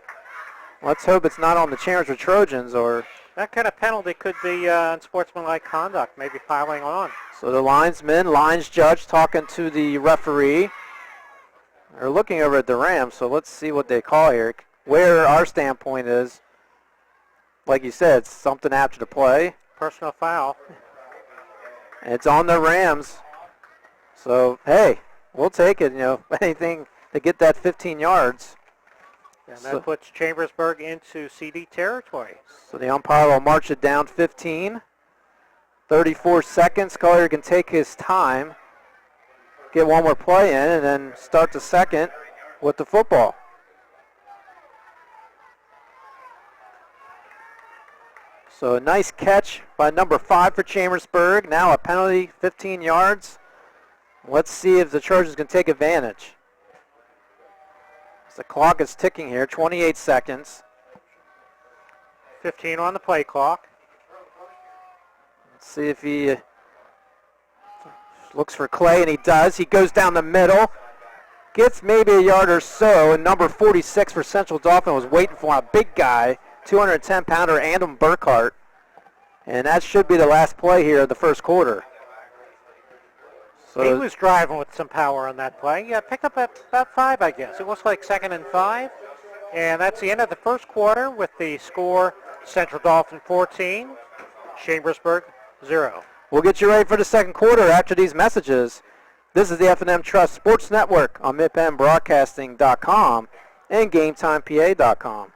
Let's hope it's not on the Chambersburg Trojans, or that kind of penalty could be unsportsmanlike conduct, maybe piling on. So the lines judge talking to the referee. They're looking over at the Rams, so let's see what they call here. Where our standpoint is, like you said, it's something after the play. Personal foul. And it's on the Rams. So, hey, we'll take it, anything to get that 15 yards. And that puts Chambersburg into CD territory. So the umpire will march it down 15. 34 seconds. Collier can take his time, get one more play in, and then start the second with the football. So a nice catch by number 5 for Chambersburg. Now a penalty, 15 yards. Let's see if the Trojans can take advantage. The clock is ticking here, 28 seconds. 15 on the play clock. Let's see if he looks for Clay, and he does. He goes down the middle, gets maybe a yard or so, and number 46 for Central Dauphin was waiting for him, a big guy, 210-pounder, Anthem Burkhart. And that should be the last play here of the first quarter. So he was driving with some power on that play. Yeah, picked up about 5, I guess. It looks like 2nd and 5. And that's the end of the first quarter with the score Central Dauphin 14, Chambersburg 0. We'll get you ready for the second quarter after these messages. This is the F&M Trust Sports Network on MidpenBroadcasting.com and GameTimePA.com.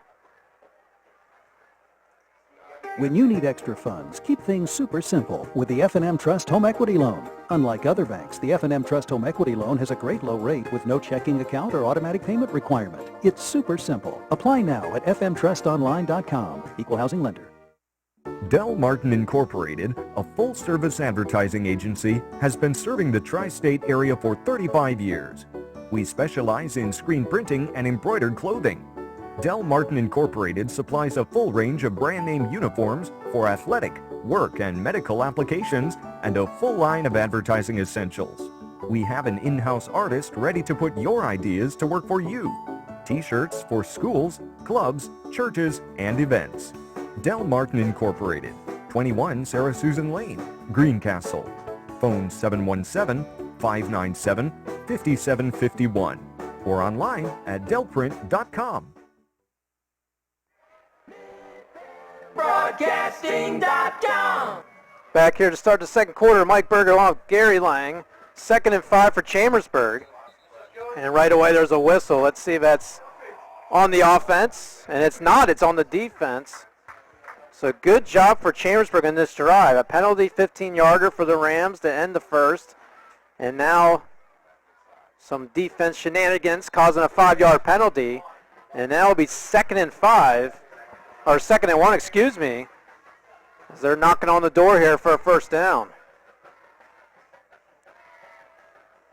When you need extra funds, keep things super simple with the F&M Trust Home Equity Loan. Unlike other banks, the F&M Trust Home Equity Loan has a great low rate with no checking account or automatic payment requirement. It's super simple. Apply now at fmtrustonline.com. Equal housing lender. Del Martin Incorporated, a full-service advertising agency, has been serving the tri-state area for 35 years. We specialize in screen printing and embroidered clothing. Del Martin Incorporated supplies a full range of brand name uniforms for athletic, work, and medical applications, and a full line of advertising essentials. We have an in-house artist ready to put your ideas to work for you. T-shirts for schools, clubs, churches, and events. Del Martin Incorporated, 21 Sarah Susan Lane, Greencastle. Phone 717-597-5751 or online at delprint.com. Broadcasting.com. Back here to start the second quarter, Mike Berger along with Gary Lang. 2nd and 5 for Chambersburg. And right away there's a whistle. Let's see if that's on the offense. And it's not. It's on the defense. So good job for Chambersburg in this drive. A penalty 15-yarder for the Rams to end the first. And now some defense shenanigans causing a 5-yard penalty. And now it'll be 2nd and 5. Or 2nd and 1, excuse me. As they're knocking on the door here for a first down.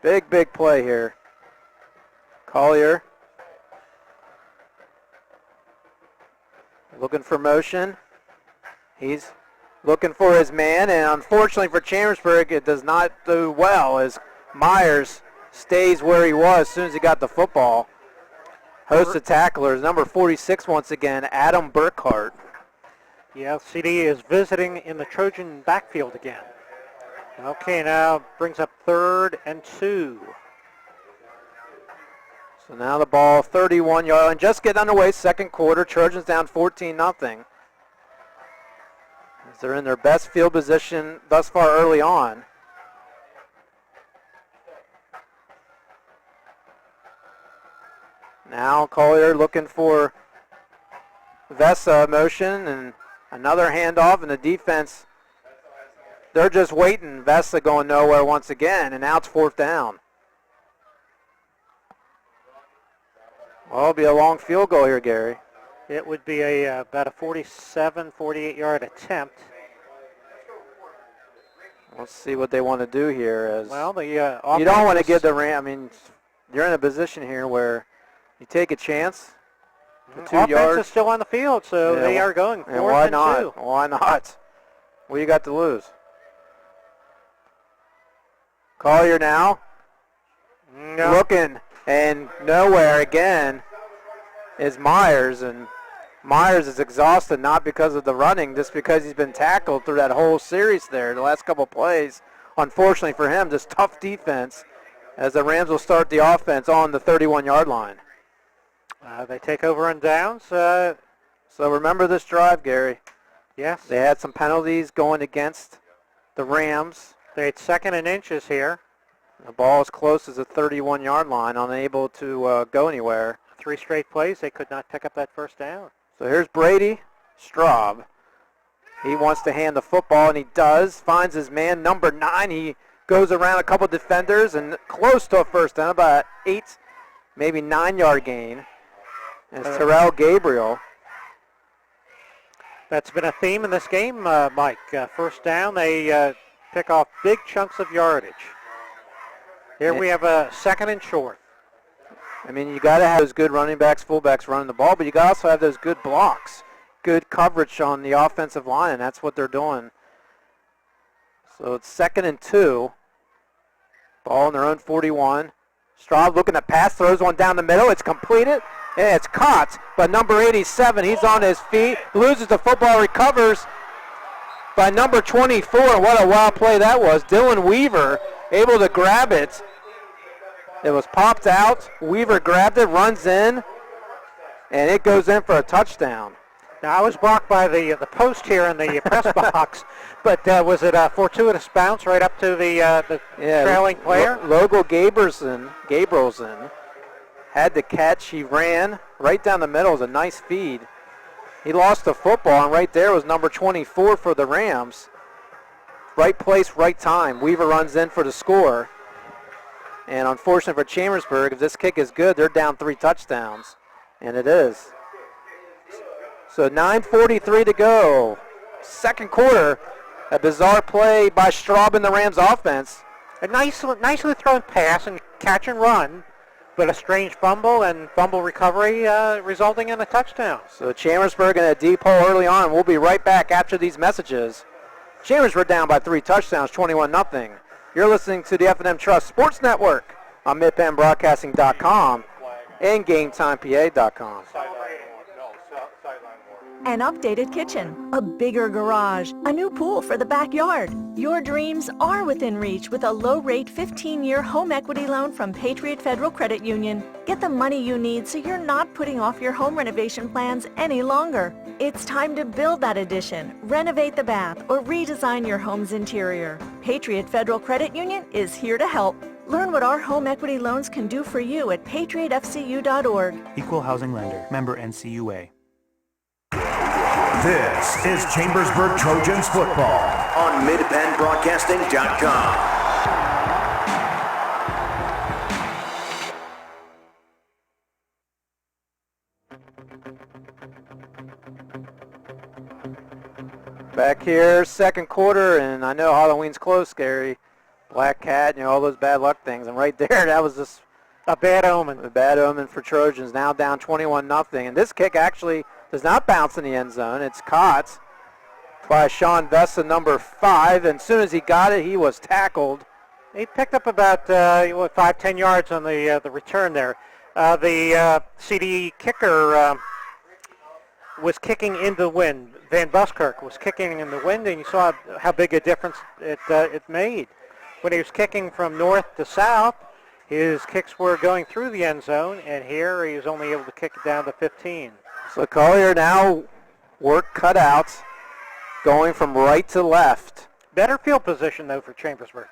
Big, big play here. Collier looking for motion. He's looking for his man, and unfortunately for Chambersburg, it does not do well as Myers stays where he was as soon as he got the football. Host of tacklers, number 46 once again, Adam Burkhart. Yeah, CD is visiting in the Trojan backfield again. Okay, now brings up 3rd and 2. So now the ball 31 yard line, just getting underway, second quarter. Trojans down 14-0. As they're in their best field position thus far early on. Now Collier looking for Vesa motion and another handoff, and the defense, they're just waiting. Vesa going nowhere once again, and now it's 4th down. Well, it'll be a long field goal here, Gary. It would be about a 47, 48-yard attempt. Let's see what they want to do here. As well, the you don't want to give the Ram. I mean, you're in a position here where you take a chance. The 2 offense yards is still on the field, so they are going 4th and why and not? 2. Why not? What do you got to lose? Collier now. No. Looking, and nowhere again is Myers, and Myers is exhausted, not because of the running, just because he's been tackled through that whole series there, the last couple plays. Unfortunately for him, just tough defense as the Rams will start the offense on the 31-yard line. They take over on downs. So remember this drive, Gary. Yes. They had some penalties going against the Rams. They had 2nd and inches here. The ball as close as the 31-yard line, unable to go anywhere. 3 straight plays, they could not pick up that 1st down. So here's Brady Straub. He wants to hand the football, and he does. Finds his man, number 9. He goes around a couple defenders and close to a 1st down, about 8, maybe 9-yard gain. It's Terrell Gabriel. That's been a theme in this game, Mike. 1st down, they pick off big chunks of yardage. Here we have a 2nd and short. I mean, you got to have those good running backs, fullbacks running the ball, but you got to also have those good blocks, good coverage on the offensive line, and that's what they're doing. So it's 2nd and 2. Ball on their own 41. Straub looking to pass, throws one down the middle. It's completed, and it's caught. But number 87, he's on his feet, loses the football, recovers by number 24. What a wild play that was. Dylan Weaver able to grab it. It was popped out. Weaver grabbed it, runs in, and it goes in for a touchdown. Now, I was blocked by the post here in the press box, but was it a fortuitous bounce right up to the trailing player? Logan Gabrielson had the catch. He ran right down the middle. It was a nice feed. He lost the football, and right there was number 24 for the Rams. Right place, right time. Weaver runs in for the score. And unfortunately for Chambersburg, if this kick is good, they're down 3 touchdowns. And it is. So 9:43 to go. Second quarter. A bizarre play by Straub in the Rams offense. A nicely thrown pass and catch and run, but a strange fumble and fumble recovery resulting in a touchdown. So Chambersburg in a deep hole early on. We'll be right back after these messages. Chambersburg down by 3 touchdowns, 21-0. You're listening to the F&M Trust Sports Network on MidPennBroadcasting.com and GameTimePA.com. An updated kitchen, a bigger garage, a new pool for the backyard. Your dreams are within reach with a low-rate 15-year home equity loan from Patriot Federal Credit Union. Get the money you need so you're not putting off your home renovation plans any longer. It's time to build that addition, renovate the bath, or redesign your home's interior. Patriot Federal Credit Union is here to help. Learn what our home equity loans can do for you at patriotfcu.org. Equal housing lender. Member NCUA. This is Chambersburg Trojans football on MidPennBroadcasting.com. Back here, second quarter, and I know Halloween's close, Gary, Black cat, all those bad luck things. And right there, that was just a bad omen. A bad omen for Trojans. Now down 21-0. And this kick actually does not bounce in the end zone. It's caught by Sean Vessa, number 5. And as soon as he got it, he was tackled. He picked up about 5-10 yards on the return there. The CD kicker was kicking in the wind. Van Buskirk was kicking in the wind, and you saw how big a difference it made. When he was kicking from north to south, his kicks were going through the end zone, and here he was only able to kick it down to 15. So Collier now work cut out, going from right to left. Better field position, though, for Chambersburg.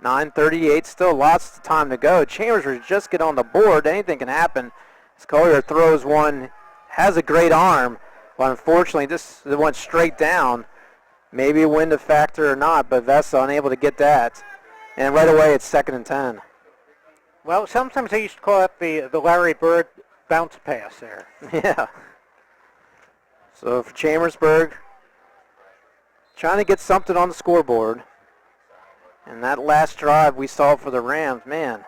9:38, still lots of time to go. Chambersburg just get on the board. Anything can happen. As Collier throws one, has a great arm, but unfortunately this went straight down. Maybe a wind a factor or not, but Vessa unable to get that. And right away it's 2nd and 10. Well, sometimes they used to call it the Larry Bird bounce pass there. Yeah. So for Chambersburg, trying to get something on the scoreboard. And that last drive we saw for the Rams, man,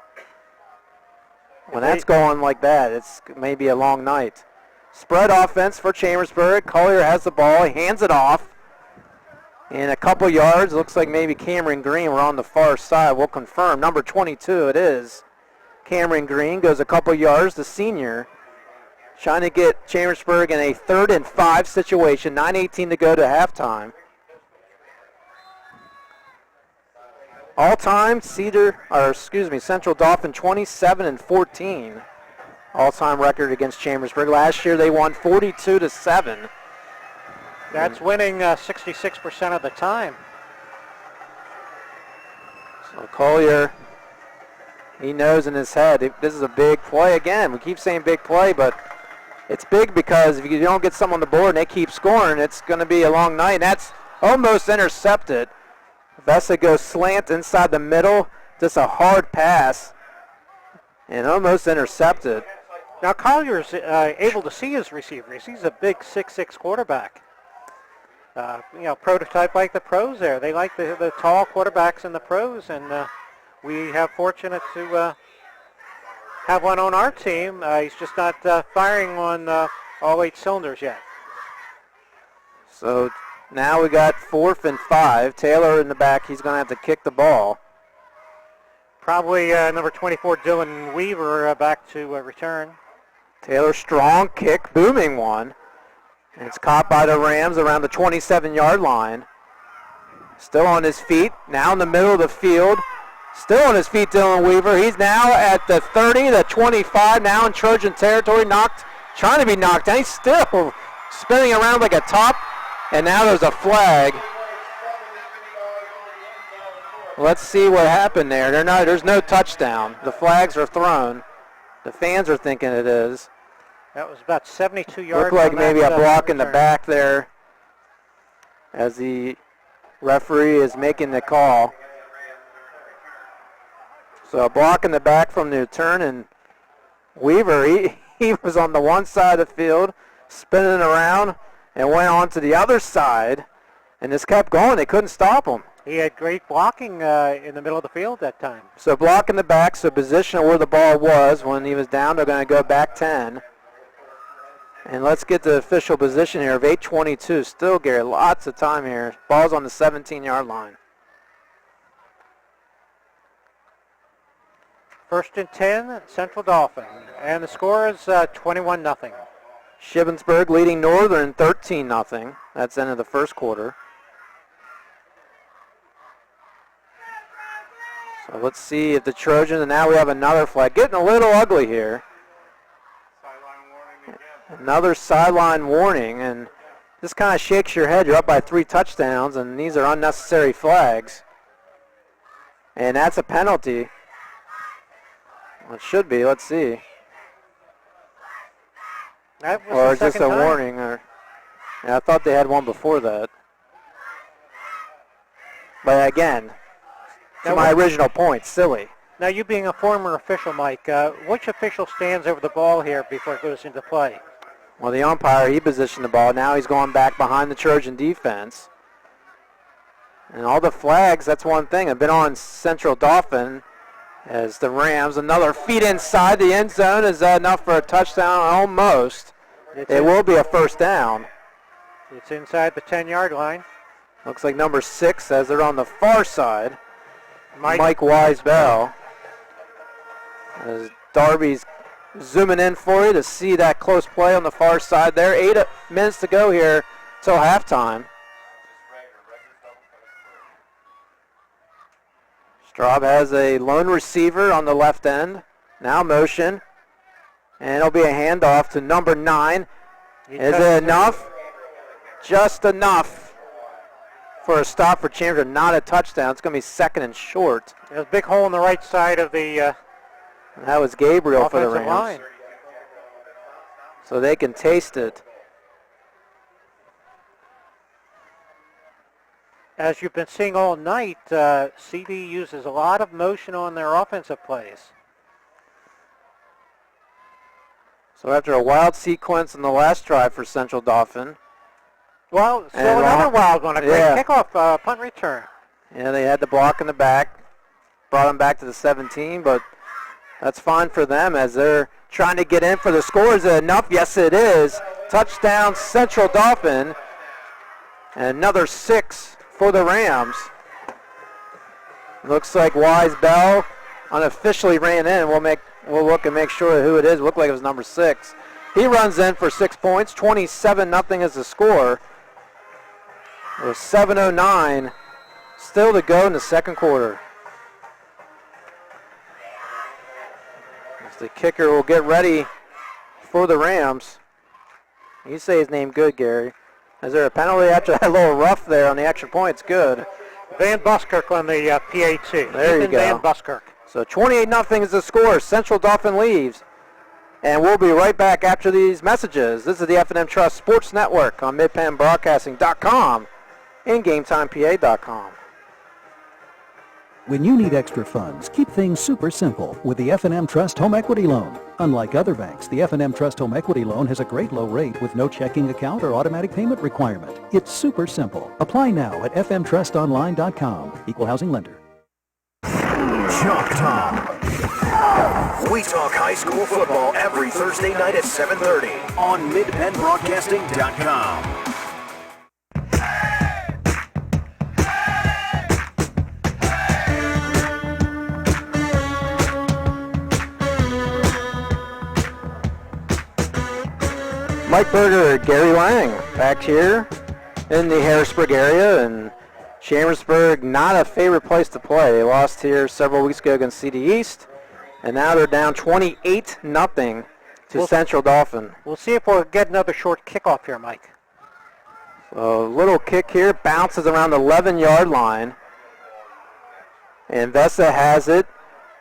when that's going like that, it's maybe a long night. Spread offense for Chambersburg. Collier has the ball. He hands it off. In a couple yards, looks like maybe Cameron Green. We're on the far side. We'll confirm. Number 22 it is. Cameron Green goes a couple yards. The senior trying to get Chambersburg in a 3rd and 5 situation. 9:18 to go to halftime. All-time Central Dauphin 27-14. All-time record against Chambersburg. Last year they won 42-7. That's winning 66% of the time. So Collier, he knows in his head this is a big play again. We keep saying big play, but it's big because if you don't get some on the board and they keep scoring, it's going to be a long night. And that's almost intercepted. Vessa goes slant inside the middle, just a hard pass, and almost intercepted. Now Collier's able to see his receivers. He's a big 6'6" quarterback. Prototype like the pros there. They like the tall quarterbacks in the pros, and we have fortunate to have one on our team. He's just not firing on all 8 cylinders yet. So now we got 4th and 5. Taylor in the back. He's going to have to kick the ball. Probably number 24, Dylan Weaver, back to return. Taylor, strong kick, booming one. And it's caught by the Rams around the 27-yard line. Still on his feet, now in the middle of the field. Still on his feet, Dylan Weaver. He's now at the 30, the 25, now in Trojan territory, trying to be knocked down. He's still spinning around like a top. And now there's a flag. Let's see what happened there. There's no touchdown. The flags are thrown. The fans are thinking it is. That was about 72 yards. Looked like maybe a block in the back there as the referee is making the call. So a block in the back from the return, and Weaver, he was on the one side of the field, spinning around, and went on to the other side, and this kept going. They couldn't stop him. He had great blocking in the middle of the field that time. So block in the back, so position of where the ball was when he was down. They're going to go back 10. And let's get the official position here of 8:22. Still, Gary, lots of time here. Ball's on the 17-yard line. 1st and 10, Central Dauphin. And the score is 21-0. Shippensburg leading Northern 13-0. That's the end of the first quarter. So let's see if the Trojans, and now we have another flag. Getting a little ugly here. Another sideline warning, and this kind of shakes your head. You're up by 3 touchdowns, and these are unnecessary flags. And that's a penalty. Well, it should be. Let's see. Or is this a warning? Or I thought they had one before that. But again, to my original point, silly. Now, you being a former official, Mike, which official stands over the ball here before it goes into play? Well, the umpire, he positioned the ball. Now he's going back behind the Trojan defense. And all the flags, that's one thing, have been on Central Dauphin as the Rams. Another feed inside the end zone. Is that enough for a touchdown? Almost. It will be a first down. It's inside the 10-yard line. Looks like number 6 as they're on the far side. Mike Wise-Bell. As Darby's zooming in for you to see that close play on the far side there. 8 minutes to go here till halftime. Straub has a lone receiver on the left end. Now motion. And it'll be a handoff to number 9. Is it enough? Just enough for a stop for Chambersburg. Not a touchdown. It's going to be second and short. There's a big hole in the right side of the that was Gabriel for the offensive Rams. line. So they can taste it. As you've been seeing all night, CD uses a lot of motion on their offensive plays. So after a wild sequence in the last drive for Central Dauphin. Well, so another wild one, a great kickoff, punt return. Yeah, they had the block in the back, brought them back to the 17, but that's fine for them as they're trying to get in for the score. Is it enough? Yes, it is. Touchdown, Central Dauphin. And another 6 for the Rams. Looks like Wise-Bell unofficially ran in. We'll look and make sure who it is. Looked like it was number 6. He runs in for 6 points. 27-0 is the score. With 7:09 still to go in the second quarter. As the kicker will get ready for the Rams. You say his name good, Gary. Is there a penalty after that little rough there on the extra point? It's good. Van Buskirk on the PAT. There you go. Van Buskirk. So 28-0 is the score. Central Dauphin leaves. And we'll be right back after these messages. This is the F&M Trust Sports Network on midpenbroadcasting.com and GameTimePA.com. When you need extra funds, keep things super simple with the F&M Trust Home Equity Loan. Unlike other banks, the F&M Trust Home Equity Loan has a great low rate with no checking account or automatic payment requirement. It's super simple. Apply now at fmtrustonline.com. Equal housing lender. Chalk Talk. We talk high school football every Thursday night at 7:30 on midpenbroadcasting.com. Mike Berger, Gary Lang, back here in the Harrisburg area, and Chambersburg, not a favorite place to play. They lost here several weeks ago against CD East, and now they're down 28-0 to Central Dauphin. We'll see if we'll get another short kickoff here, Mike. So a little kick here, bounces around the 11-yard line, and Vesa has it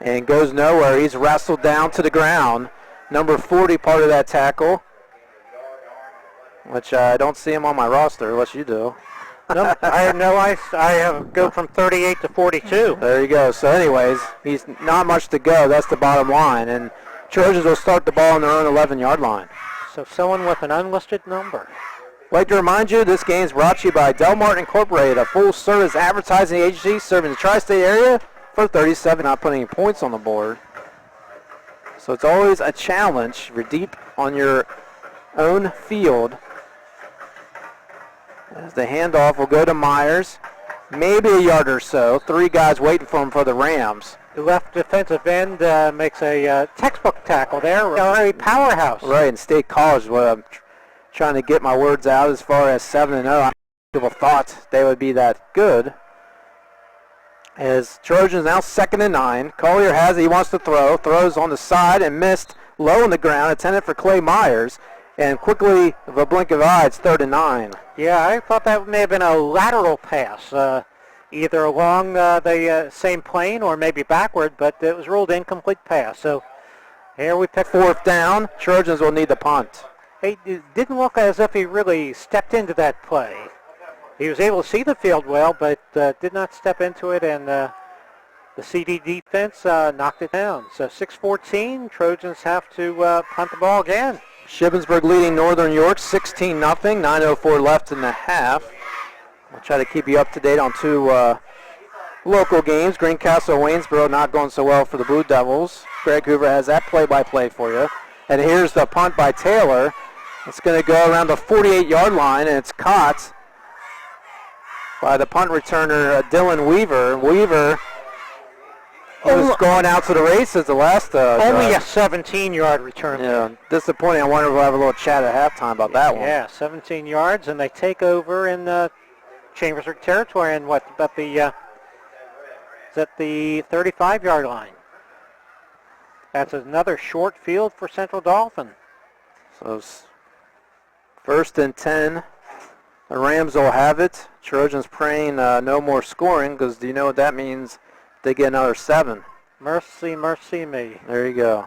and goes nowhere. He's wrestled down to the ground. Number 40, part of that tackle, which I don't see him on my roster, unless you do. No, I have go from 38 to 42. There you go. So anyways, he's not much to go. That's the bottom line. And Trojans will start the ball on their own 11-yard line. So someone with an unlisted number. I'd like to remind you, this game is brought to you by Del Martin Incorporated, a full-service advertising agency serving the tri-state area for 37, not putting any points on the board. So it's always a challenge. You're deep on your own field. As the handoff will go to Myers. Maybe a yard or so. 3 guys waiting for him for the Rams. The left defensive end makes a textbook tackle there. A powerhouse. Right, in State College, what I'm trying to get my words out as far as 7-0. People thought they would be that good. As Trojans now 2nd and 9. Collier has it. He wants to throw. Throws on the side and missed low on the ground. Intended for Clay Myers. And quickly, with a blink of an eye, it's 3rd and 9. Yeah, I thought that may have been a lateral pass, either along the same plane or maybe backward, but it was ruled incomplete pass. So here we pick 4th down. Trojans will need the punt. It didn't look as if he really stepped into that play. He was able to see the field well, but did not step into it, and the CD defense knocked it down. So 6-14, Trojans have to punt the ball again. Shippensburg leading Northern York 16-0, 9:04 left in the half. We'll try to keep you up to date on two local games. Greencastle, Waynesboro not going so well for the Blue Devils. Greg Hoover has that play-by-play for you. And here's the punt by Taylor. It's going to go around the 48-yard line, and it's caught by the punt returner, Dylan Weaver. Weaver was going out to the races the last only drive. a 17-yard return. Yeah, disappointing. I wonder if we'll have a little chat at halftime about that one. Yeah, 17 yards, and they take over in Chambersburg territory, and what, about the, is at the 35-yard line. That's another short field for Central Dauphin. So first and 10. The Rams will have it. Trojans praying no more scoring, because do you know what that means? They get another 7. Mercy, mercy me. There you go.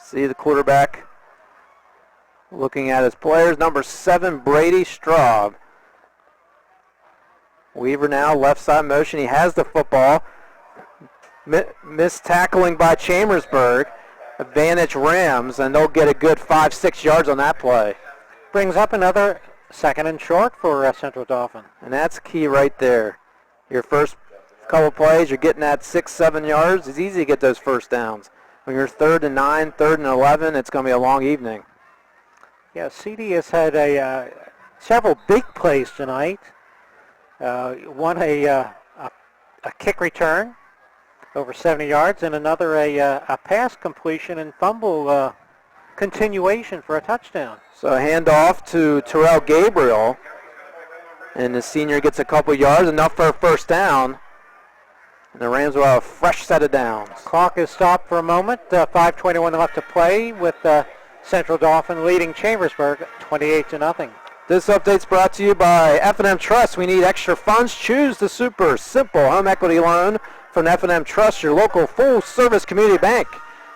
See the quarterback looking at his players. Number 7, Brady Straub. Weaver now, left side motion. He has the football. Missed tackling by Chambersburg. Advantage Rams, and they'll get a good 5-6 yards on that play. Brings up another second and short for Central Dauphin. And that's key right there. Your first couple plays, you're getting that 6-7 yards. It's easy to get those first downs. When you're 3rd and 9, 3rd and 11, it's going to be a long evening. Yeah, CD has had several big plays tonight. One a kick return over 70 yards, and another a pass completion and fumble continuation for a touchdown. So a handoff to Terrell Gabriel, and the senior gets a couple yards, enough for a first down. And the Rams will have a fresh set of downs. Clock is stopped for a moment. 5:21 left to play, with Central Dauphin leading Chambersburg 28-0. This update's brought to you by F&M Trust. We need extra funds. Choose the super simple home equity loan from F&M Trust, your local full-service community bank.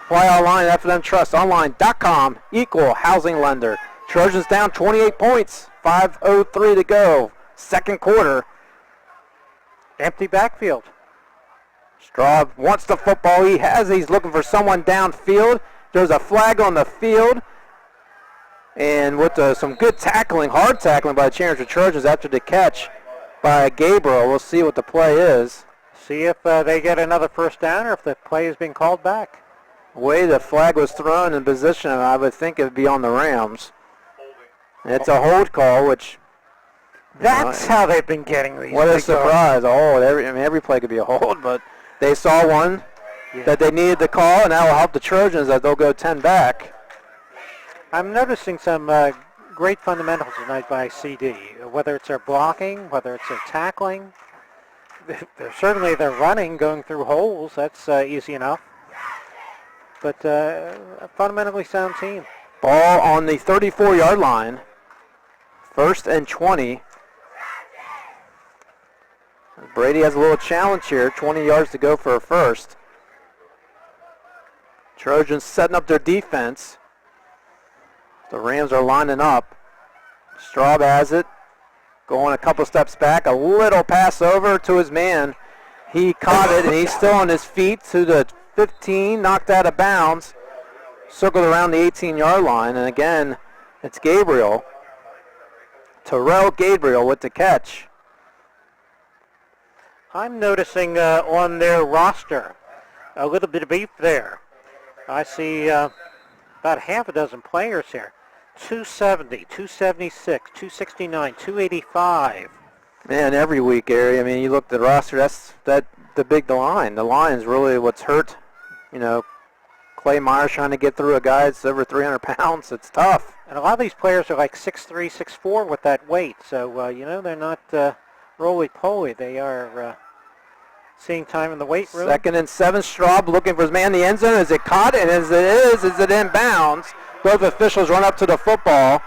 Apply online at fnmtrustonline.com. Equal housing lender. Trojans down 28 points. 5:03 to go. Second quarter. Empty backfield. Straub wants the football. He has it. He's looking for someone downfield. There's a flag on the field. And with some good tackling, hard tackling by the Chambersburg Trojans after the catch by Gabriel. We'll see what the play is. See if they get another first down or if the play is being called back. The way the flag was thrown in position, I would think it would be on the Rams. And it's a hold call, which... That's how they've been getting these. What a surprise. A hold. Every play could be a hold, but they saw one that they needed to call, and that will help the Trojans as they'll go 10 back. I'm noticing some great fundamentals tonight by CD, whether it's their blocking, whether it's their tackling. Certainly their running, going through holes, that's easy enough. But a fundamentally sound team. Ball on the 34-yard line. 1st and 20. Brady has a little challenge here. 20 yards to go for a first. Trojans setting up their defense. The Rams are lining up. Straub has it. Going a couple steps back. A little pass over to his man. He caught it, and he's still on his feet to the 15. Knocked out of bounds. Circled around the 18-yard line. And again, it's Gabriel. Terrell Gabriel with the catch. I'm noticing on their roster a little bit of beef there. I see about half a dozen players here. 270, 276, 269, 285. Man, every week, Gary. I mean, you look at the roster, that's the line. The line is really what's hurt. You know, Clay Myers trying to get through a guy that's over 300 pounds. It's tough. And a lot of these players are like 6'3", 6'4" with that weight. So, you know, they're not roly-poly. They are seeing time in the weight room. 2nd and 7. Straub looking for his man in the end zone. Is it caught? And as it is it inbounds? Both officials run up to the football.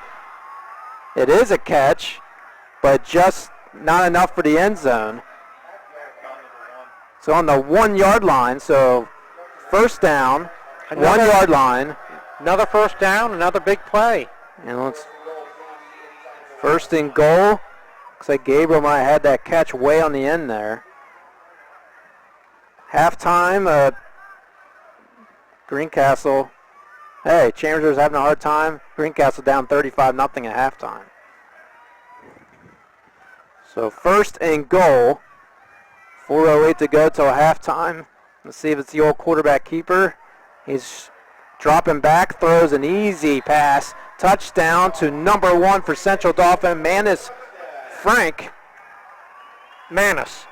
It is a catch, but just not enough for the end zone. So on the 1-yard line, so first down, 1-yard line. Another first down, another big play. And let's first and goal. Looks like Gabriel might have had that catch way on the end there. Halftime, Greencastle Hey, Chambersburg's having a hard time. Greencastle down 35-0 at halftime. So first and goal. 4:08 to go till halftime. Let's see if it's the old quarterback keeper. He's dropping back, throws an easy pass. Touchdown to number 1 for Central Dauphin, Frank Manis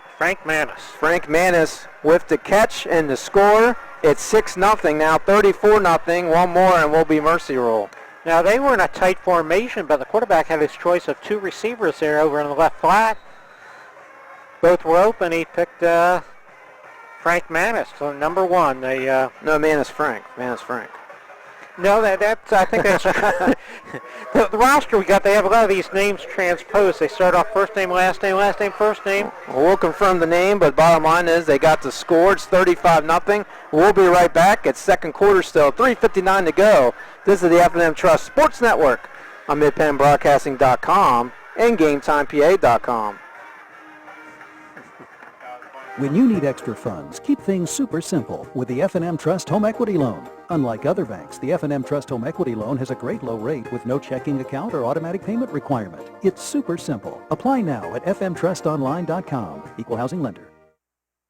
with the catch and the score. It's 6-0 now, 34-0. One more and we'll be mercy rule. Now they were in a tight formation, but the quarterback had his choice of 2 receivers there over in the left flat. Both were open. He picked Frank Manis, so number 1. No, Manis Frank. No, that's I think that's the roster we got. They have a lot of these names transposed. They start off first name, first name. Well, we'll confirm the name, but bottom line is they got the score. It's 35-0. We'll be right back. It's second quarter still. 3:59 to go. This is the F&M Trust Sports Network on MidPennBroadcasting.com and GameTimePA.com. When you need extra funds, keep things super simple with the F&M Trust Home Equity Loan. Unlike other banks, the F&M Trust Home Equity Loan has a great low rate with no checking account or automatic payment requirement. It's super simple. Apply now at fmtrustonline.com. Equal housing lender.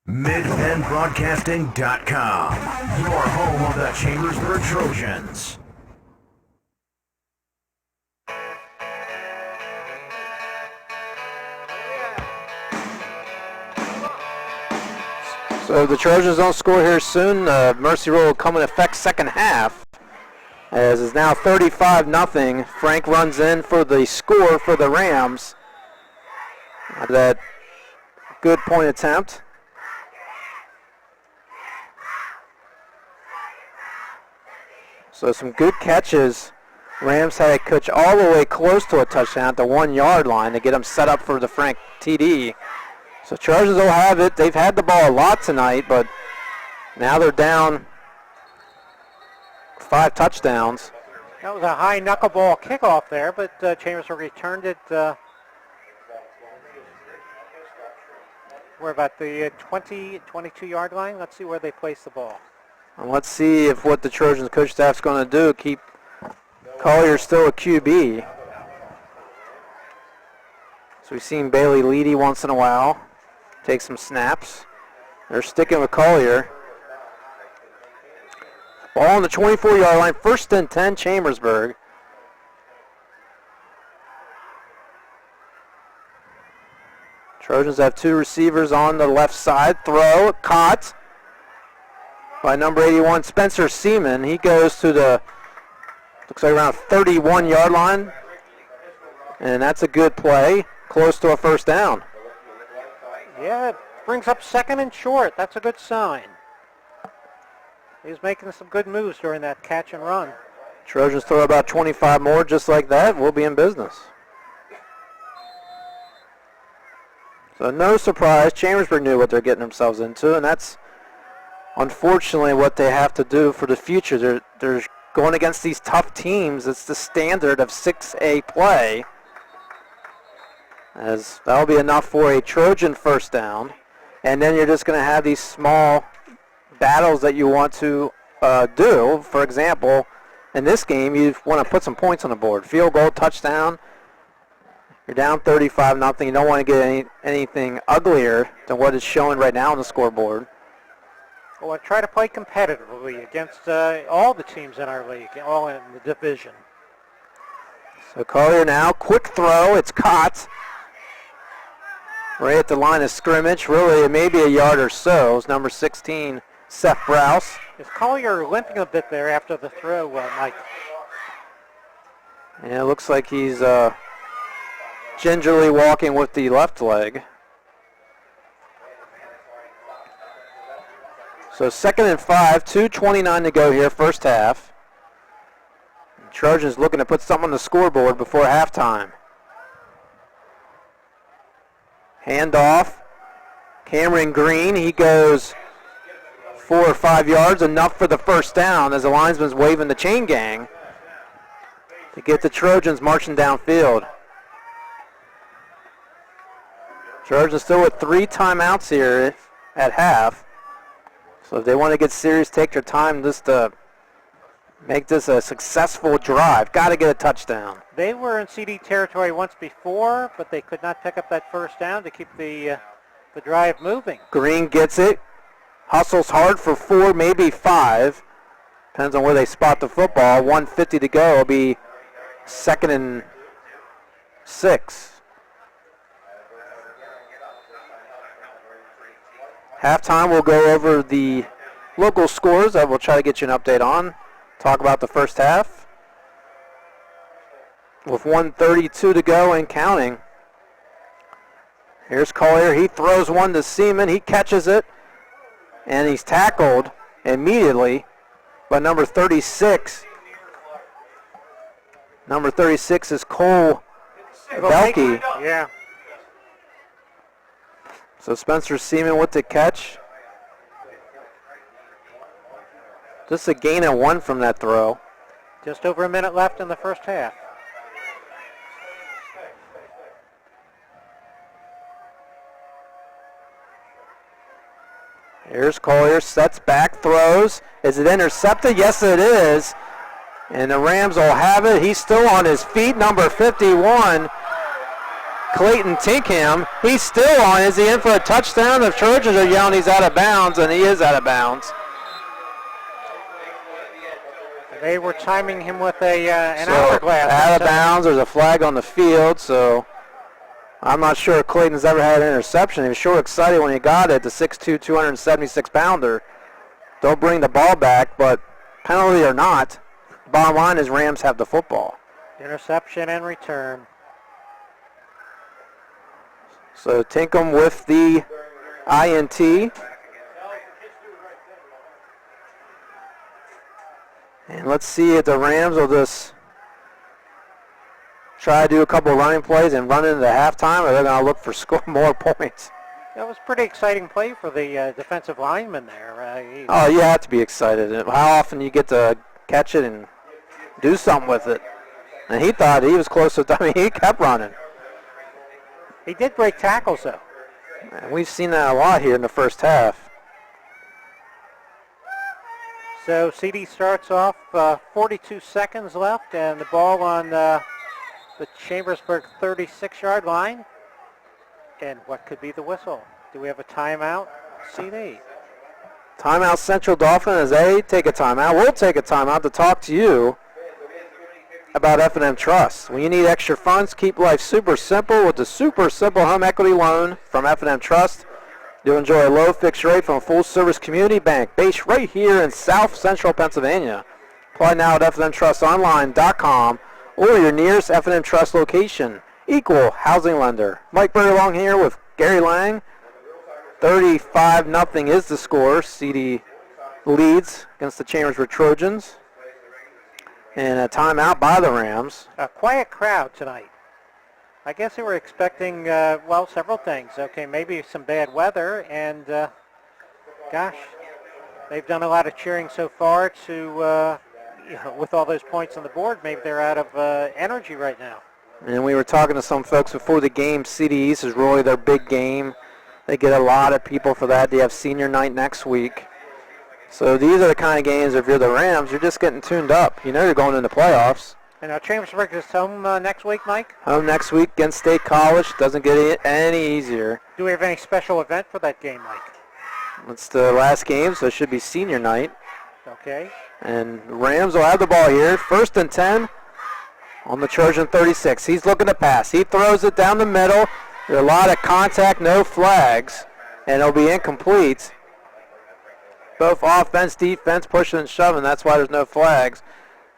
MidPennBroadcasting.com, your home of the Chambersburg Trojans. So the Trojans don't score here soon. Mercy rule will come in effect second half. As it's now 35-0. Frank runs in for the score for the Rams. That good point attempt. So some good catches. Rams had a catch all the way close to a touchdown at the 1 yard line to get them set up for the Frank TD. So Trojans will have it. They've had the ball a lot tonight, but now they're down 5 touchdowns. That was a high knuckleball kickoff there, but Chambersburg returned it. We're about the 22 yard line. Let's see where they place the ball. And let's see if what the Trojans coach staff's going to do. Keep Collier still a QB. So we've seen Bailey Leedy once in a while take some snaps. They're sticking with Collier. Ball on the 24 yard line. First and 10, Chambersburg. Trojans have 2 receivers on the left side. Throw, caught by number 81, Spencer Seaman. He goes to the, looks like around 31 yard line. And that's a good play, close to a first down. Yeah, it brings up second and short. That's a good sign. He's making some good moves during that catch and run. Trojans throw about 25 more just like that. We'll be in business. So no surprise, Chambersburg knew what they're getting themselves into, and that's unfortunately what they have to do for the future. They're going against these tough teams. It's the standard of 6A play, as that'll be enough for a Trojan first down. And then you're just going to have these small battles that you want to do. For example, in this game, you want to put some points on the board. Field goal, touchdown. You're down 35-0. You don't want to get anything uglier than what is showing right now on the scoreboard. Well, I try to play competitively against all the teams in our league, all in the division. So Collier now, quick throw. It's caught right at the line of scrimmage. Really, it may be a yard or so. It's number 16, Seth Browse. Is Collier limping a bit there after the throw, Mike? Yeah, it looks like he's gingerly walking with the left leg. So 2nd and 5, 2:29 to go here, first half. Trojans looking to put something on the scoreboard before halftime. Handoff. Cameron Green, he goes 4 or 5 yards, enough for the first down as the linesman's waving the chain gang to get the Trojans marching downfield. Trojans still with 3 timeouts here at half. So if they want to get serious, take their time just to make this a successful drive. Got to get a touchdown. They were in CD territory once before, but they could not pick up that first down to keep the drive moving. Green gets it. Hustles hard for 4, maybe 5. Depends on where they spot the football. 1:50 to go. It'll be 2nd and 6. Halftime, we'll go over the local scores that we'll try to get you an update on. Talk about the first half. With 1:32 to go and counting. Here's Collier. He throws one to Seaman. He catches it. And he's tackled immediately by number 36. Number 36 is Cole Belke. Yeah. So Spencer Seaman with the catch. Just a gain of 1 from that throw. Just over a minute left in the first half. Here's Collier, sets back, throws. Is it intercepted? Yes, it is. And the Rams will have it. He's still on his feet, number 51. Clayton Tinkham, he's still on. Is he in for a touchdown? The Trojans are yelling he's out of bounds, and he is out of bounds. They were timing him with an hourglass. Out of bounds. There's a flag on the field, so I'm not sure if Clayton's ever had an interception. He was sure excited when he got it, the 6'2", 276-pounder. Don't bring the ball back, but penalty or not, bottom line is Rams have the football. Interception and return. So Tinkham with the INT. And let's see if the Rams will just try to do a couple running plays and run into halftime, or they're going to look for more points. That was a pretty exciting play for the defensive lineman there. Oh, you have to be excited. How often you get to catch it and do something with it? And he thought he was close to, I mean, he kept running. He did break tackles, though. And we've seen that a lot here in the first half. So CD starts off 42 seconds left, and the ball on the Chambersburg 36-yard line. And what could be the whistle? Do we have a timeout? CD. Timeout Central Dauphin as they take a timeout. We'll take a timeout to talk to you about F&M Trust. When you need extra funds, keep life super simple with the super simple home equity loan from F&M Trust. You'll enjoy a low fixed rate from a full-service community bank based right here in South Central Pennsylvania. Apply now at fnmtrustonline.com or your nearest F&M Trust location. Equal housing lender. Mike Burlong here with Gary Lang. 35-0 is the score. CD leads against the Chambersburg Trojans. And a timeout by the Rams. A quiet crowd tonight. I guess they were expecting, well, several things. Okay, maybe some bad weather, and gosh, they've done a lot of cheering so far to, with all those points on the board, maybe they're out of energy right now. And we were talking to some folks before the game. CD East is really their big game. They get a lot of people for that. They have senior night next week. So these are the kind of games, if you're the Rams, you're just getting tuned up. You know you're going into playoffs. And now Chambersburg is home next week, Mike? Home next week against State College. Doesn't get any easier. Do we have any special event for that game, Mike? It's the last game, so it should be senior night. Okay. And Rams will have the ball here. 1st and 10 on the Trojan 36. He's looking to pass. He throws it down the middle. There's a lot of contact, no flags, and it'll be incomplete. Both offense, defense, pushing and shoving. That's why there's no flags.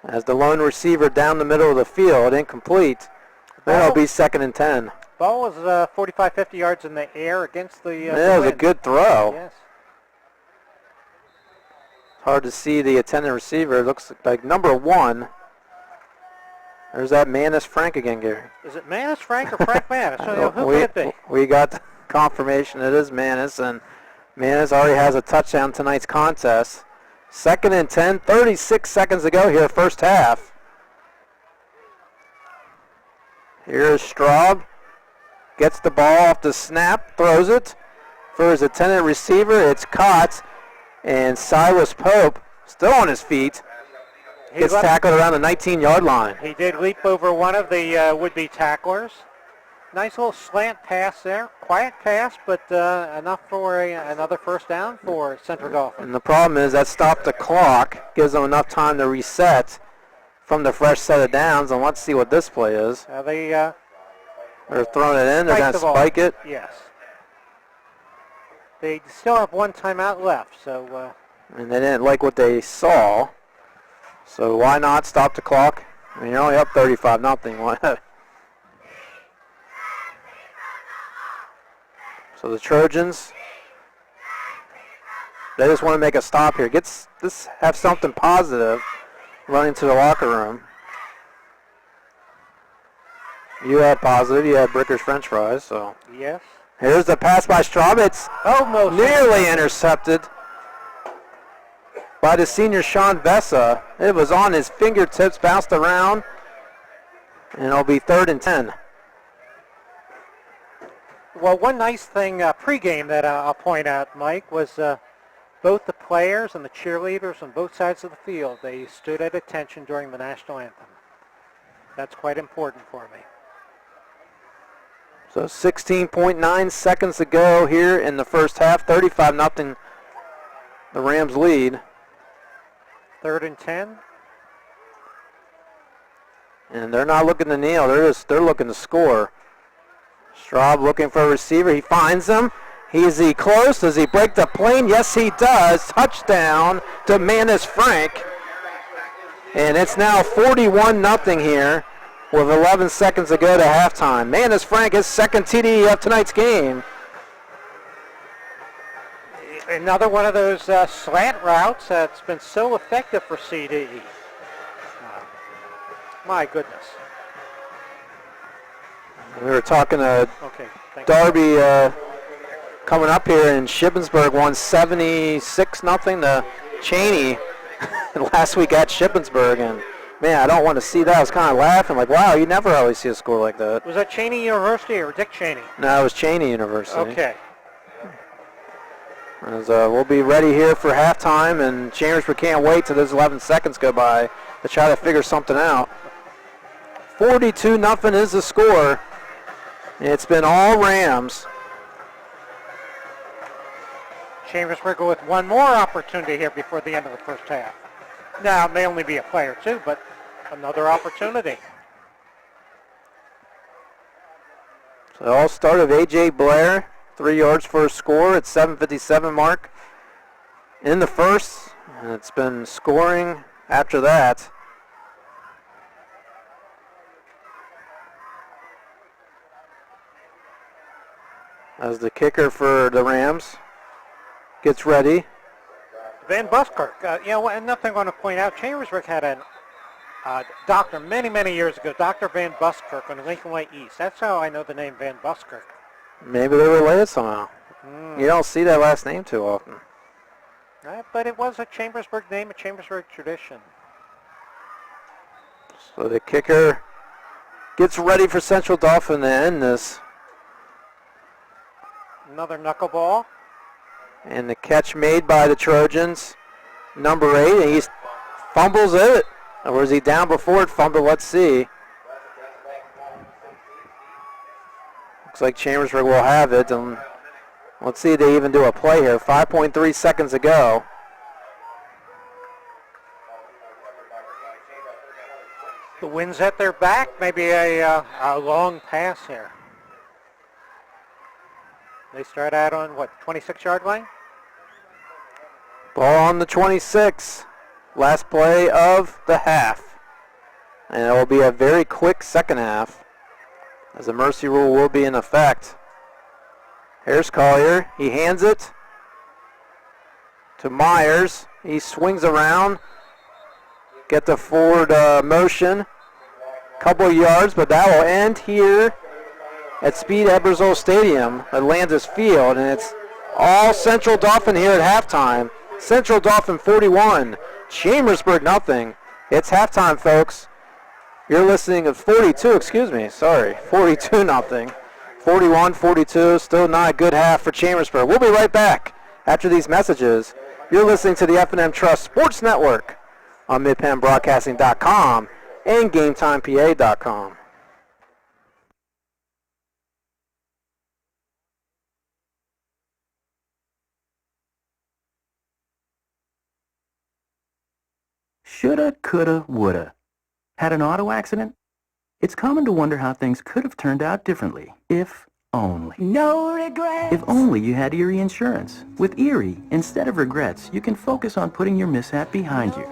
As the lone receiver down the middle of the field, incomplete. Then it'll be 2nd and 10. Ball was 45, 50 yards in the air against the That was a good throw. Yes. It's hard to see the attendant receiver. It looks like number 1. There's that Manis Frank again, Gary. Is it Manis Frank or Frank Manis? So, who could it be? We got the confirmation it is Manis, and Manis already has a touchdown tonight's contest. 2nd and 10, 36 seconds to go here, first half. Here's Straub. Gets the ball off the snap, throws it. For his attendant receiver, it's caught. And Silas Pope, still on his feet. Gets tackled around the 19-yard line. He did leap over one of the would-be tacklers. Nice little slant pass there. Quiet pass, but enough for another first down for Central Dauphin. And the problem is that stopped the clock, gives them enough time to reset from the fresh set of downs. And let's see what this play is. They're throwing it in. They're going to spike it. Yes. They still have one timeout left, so. And they didn't like what they saw. So why not stop the clock? I mean, you're only up 35-0. So the Trojans, they just want to make a stop here. Have something positive running to the locker room. You had positive. You had Bricker's French fries. So yes. Here's the pass by Straub. It's almost nearly intercepted by the senior Sean Vessa. It was on his fingertips, bounced around, and it'll be 3rd and 10. Well, one nice thing pregame that I'll point out, Mike, was both the players and the cheerleaders on both sides of the field, they stood at attention during the national anthem. That's quite important for me. So 16.9 seconds to go here in the first half. 35-0, the Rams lead. 3rd and 10. And they're not looking to kneel. They're looking to score. Straub looking for a receiver. He finds him. Is he close? Does he break the plane? Yes, he does. Touchdown to Manus Frank. And it's now 41-0 here with 11 seconds to go to halftime. Manus Frank, his second TD of tonight's game. Another one of those slant routes that's been so effective for CD. My goodness. We were talking to okay, Darby coming up here, and Shippensburg won 76-0 to Cheney last week at Shippensburg. And man, I don't want to see that. I was kind of laughing, like, wow, you never always see a score like that. Was that Cheney University or Dick Cheney? No, it was Cheney University. Okay. As, we'll be ready here for halftime, and Chambersburg can't wait till those 11 seconds go by to try to figure something out. 42-0 is the score. It's been all Rams. Chambersburg with one more opportunity here before the end of the first half. Now, it may only be a play or two, but another opportunity. So all start of A.J. Blair, 3 yards for a score at 7:57 mark in the first. And it's been scoring after that. As the kicker for the Rams gets ready. Van Buskirk, another thing I want to point out, Chambersburg had a doctor many years ago, Dr. Van Buskirk on Lincoln Way East. That's how I know the name Van Buskirk. Maybe they're related somehow. You don't see that last name too often. But it was a Chambersburg name, a Chambersburg tradition. So the kicker gets ready for Central Dauphin to end this. Another knuckleball. And the catch made by the Trojans, number 8, and he fumbles it. Or was he down before it fumbled? Let's see. Looks like Chambersburg will have it, and let's see if they even do a play here. 5.3 seconds to go. The wind's at their back, maybe a long pass here. They start out on, 26-yard line? Ball on the 26. Last play of the half. And it will be a very quick second half, as the mercy rule will be in effect. Here's Collier. He hands it to Myers. He swings around. Get the forward motion. Couple yards, but that will end here at Speed Ebersol Stadium, Atlantis Field, and it's all Central Dauphin here at halftime. Central Dauphin 41, Chambersburg nothing. It's halftime, folks. You're listening to 42, 42 nothing. 41-42, still not a good half for Chambersburg. We'll be right back after these messages. You're listening to the F&M Trust Sports Network on midpenbroadcasting.com and GameTimePA.com. Shoulda, coulda, woulda. Had an auto accident? It's common to wonder how things could have turned out differently, if only. No regrets. If only you had Erie Insurance. With Erie, instead of regrets, you can focus on putting your mishap behind you.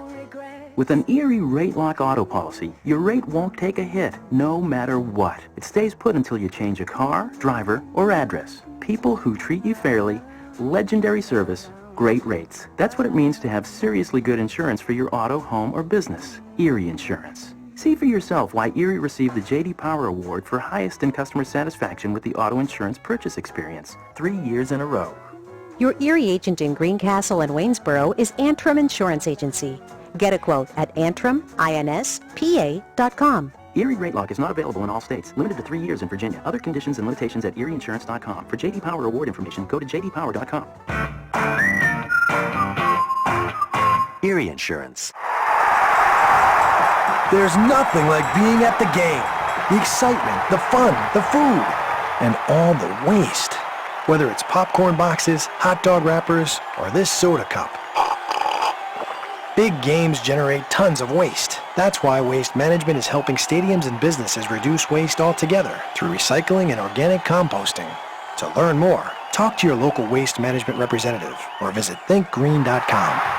With an Erie Rate Lock auto policy, your rate won't take a hit, no matter what. It stays put until you change a car, driver, or address. People who treat you fairly, legendary service, great rates. That's what it means to have seriously good insurance for your auto, home, or business. Erie Insurance. See for yourself why Erie received the J.D. Power Award for highest in customer satisfaction with the auto insurance purchase experience, 3 years in a row. Your Erie agent in Greencastle and Waynesboro is Antrim Insurance Agency. Get a quote at antriminspa.com. Erie Rate Lock is not available in all states. Limited to 3 years in Virginia. Other conditions and limitations at erieinsurance.com. For J.D. Power Award information, go to jdpower.com. Erie Insurance. There's nothing like being at the game. The excitement, the fun, the food, and all the waste. Whether it's popcorn boxes, hot dog wrappers, or this soda cup. Big games generate tons of waste. That's why Waste Management is helping stadiums and businesses reduce waste altogether through recycling and organic composting. To learn more, talk to your local Waste Management representative or visit thinkgreen.com.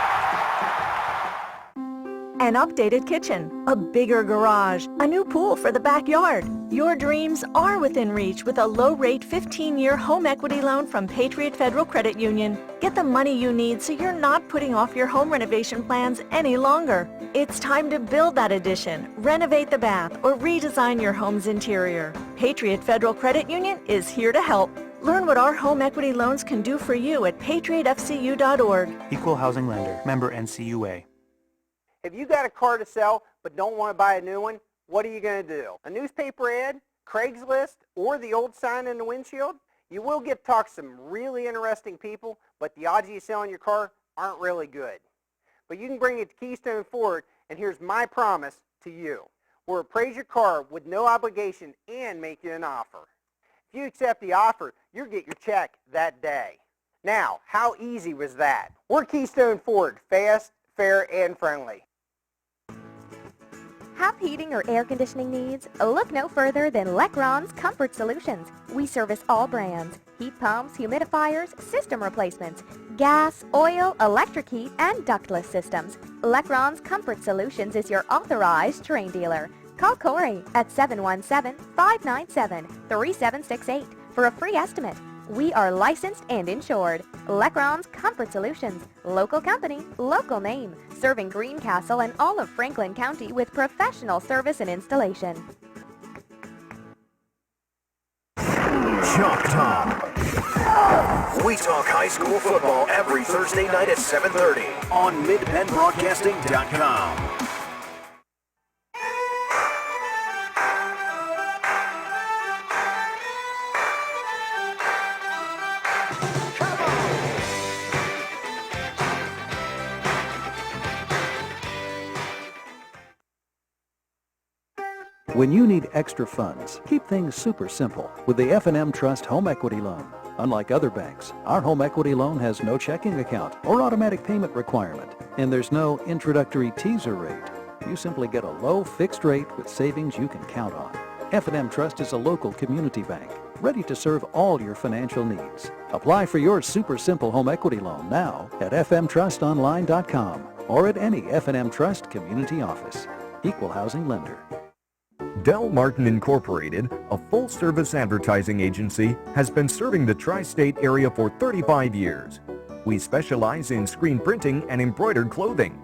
An updated kitchen, a bigger garage, a new pool for the backyard. Your dreams are within reach with a low-rate 15-year home equity loan from Patriot Federal Credit Union. Get the money you need so you're not putting off your home renovation plans any longer. It's time to build that addition, renovate the bath, or redesign your home's interior. Patriot Federal Credit Union is here to help. Learn what our home equity loans can do for you at patriotfcu.org. Equal housing lender. Member NCUA. If you got a car to sell but don't want to buy a new one, what are you going to do? A newspaper ad, Craigslist, or the old sign in the windshield? You will get to talk to some really interesting people, but the odds of you selling your car aren't really good. But you can bring it to Keystone Ford, and here's my promise to you. We'll appraise your car with no obligation and make you an offer. If you accept the offer, you'll get your check that day. Now, how easy was that? We're Keystone Ford, fast, fair, and friendly. Have heating or air conditioning needs? Look no further than Lecron's Comfort Solutions. We service all brands: heat pumps, humidifiers, system replacements, gas, oil, electric heat, and ductless systems. Lecron's Comfort Solutions is your authorized Terrain dealer. Call Corey at 717-597-3768 for a free estimate. We are licensed and insured. Lecron's Comfort Solutions. Local company, local name. Serving Greencastle and all of Franklin County with professional service and installation. Chalk Talk. We talk high school football every Thursday night at 7:30 on midpenbroadcasting.com. When you need extra funds, keep things super simple with the F&M Trust Home Equity Loan. Unlike other banks, our home equity loan has no checking account or automatic payment requirement, and there's no introductory teaser rate. You simply get a low fixed rate with savings you can count on. F&M Trust is a local community bank, ready to serve all your financial needs. Apply for your super simple home equity loan now at fmtrustonline.com or at any F&M Trust community office. Equal housing lender. Del Martin Incorporated, a full-service advertising agency, has been serving the tri-state area for 35 years. We specialize in screen printing and embroidered clothing.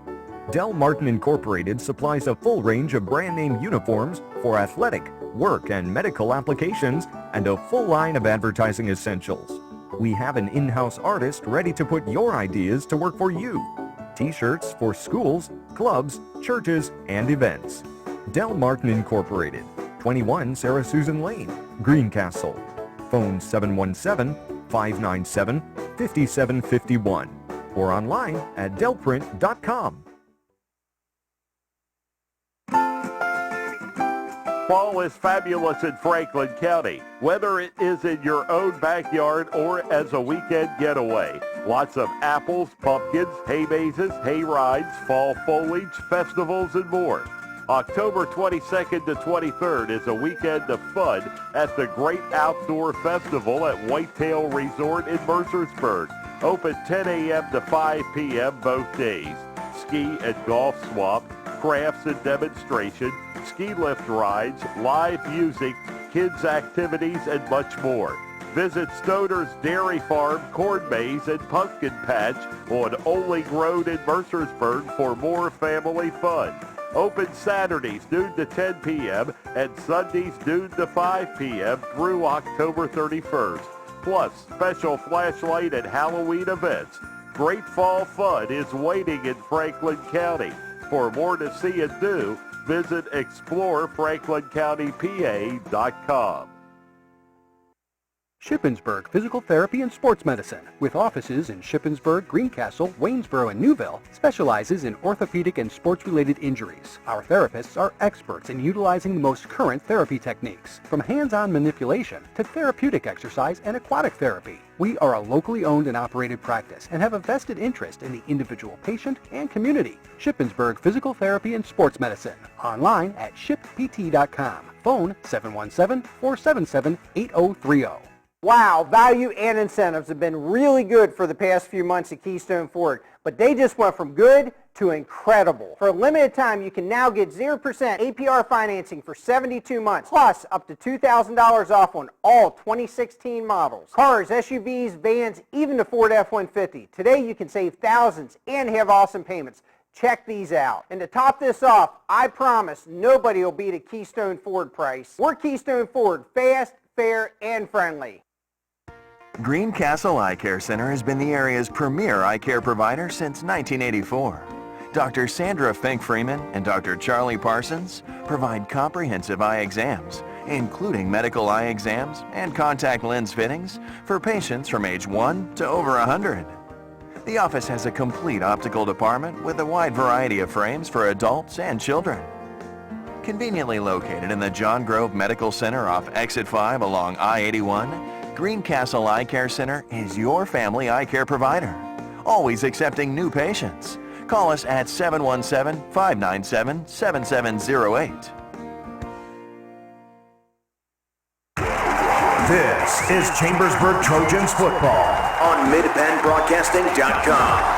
Del Martin Incorporated supplies a full range of brand-name uniforms for athletic, work, and medical applications, and a full line of advertising essentials. We have an in-house artist ready to put your ideas to work for you. T-shirts for schools, clubs, churches, and events. Del Martin Incorporated, 21 Sarah Susan Lane, Greencastle. Phone 717-597-5751 or online at delprint.com. Fall is fabulous in Franklin County, whether it is in your own backyard or as a weekend getaway. Lots of apples, pumpkins, hay mazes, hay rides, fall foliage, festivals, and more. October 22nd to 23rd is a weekend of fun at the Great Outdoor Festival at Whitetail Resort in Mercersburg. Open 10 a.m. to 5 p.m. both days. Ski and golf swap, crafts and demonstration, ski lift rides, live music, kids activities, and much more. Visit Stoner's Dairy Farm, Corn Maze, and Pumpkin Patch on Oling Road in Mercersburg for more family fun. Open Saturdays noon to 10 p.m. and Sundays noon to 5 p.m. through October 31st. Plus, special flashlight and Halloween events. Great fall fun is waiting in Franklin County. For more to see and do, visit explorefranklincountypa.com. Shippensburg Physical Therapy and Sports Medicine, with offices in Shippensburg, Greencastle, Waynesboro, and Newville, specializes in orthopedic and sports-related injuries. Our therapists are experts in utilizing the most current therapy techniques, from hands-on manipulation to therapeutic exercise and aquatic therapy. We are a locally owned and operated practice and have a vested interest in the individual patient and community. Shippensburg Physical Therapy and Sports Medicine. Online at shippt.com. Phone 717-477-8030. Wow, value and incentives have been really good for the past few months at Keystone Ford, but they just went from good to incredible. For a limited time, you can now get 0% APR financing for 72 months, plus up to $2,000 off on all 2016 models. Cars, SUVs, vans, even the Ford F-150. Today, you can save thousands and have awesome payments. Check these out. And to top this off, I promise nobody will beat a Keystone Ford price. We're Keystone Ford, fast, fair, and friendly. Greencastle Eye Care Center has been the area's premier eye care provider since 1984. Dr. Sandra Fink-Freeman and Dr. Charlie Parsons provide comprehensive eye exams, including medical eye exams and contact lens fittings for patients from age 1 to over 100. The office has a complete optical department with a wide variety of frames for adults and children. Conveniently located in the John Grove Medical Center off Exit 5 along I-81, Greencastle Eye Care Center is your family eye care provider, always accepting new patients. Call us at 717-597-7708. This is Chambersburg Trojans football on MidPennBroadcasting.com.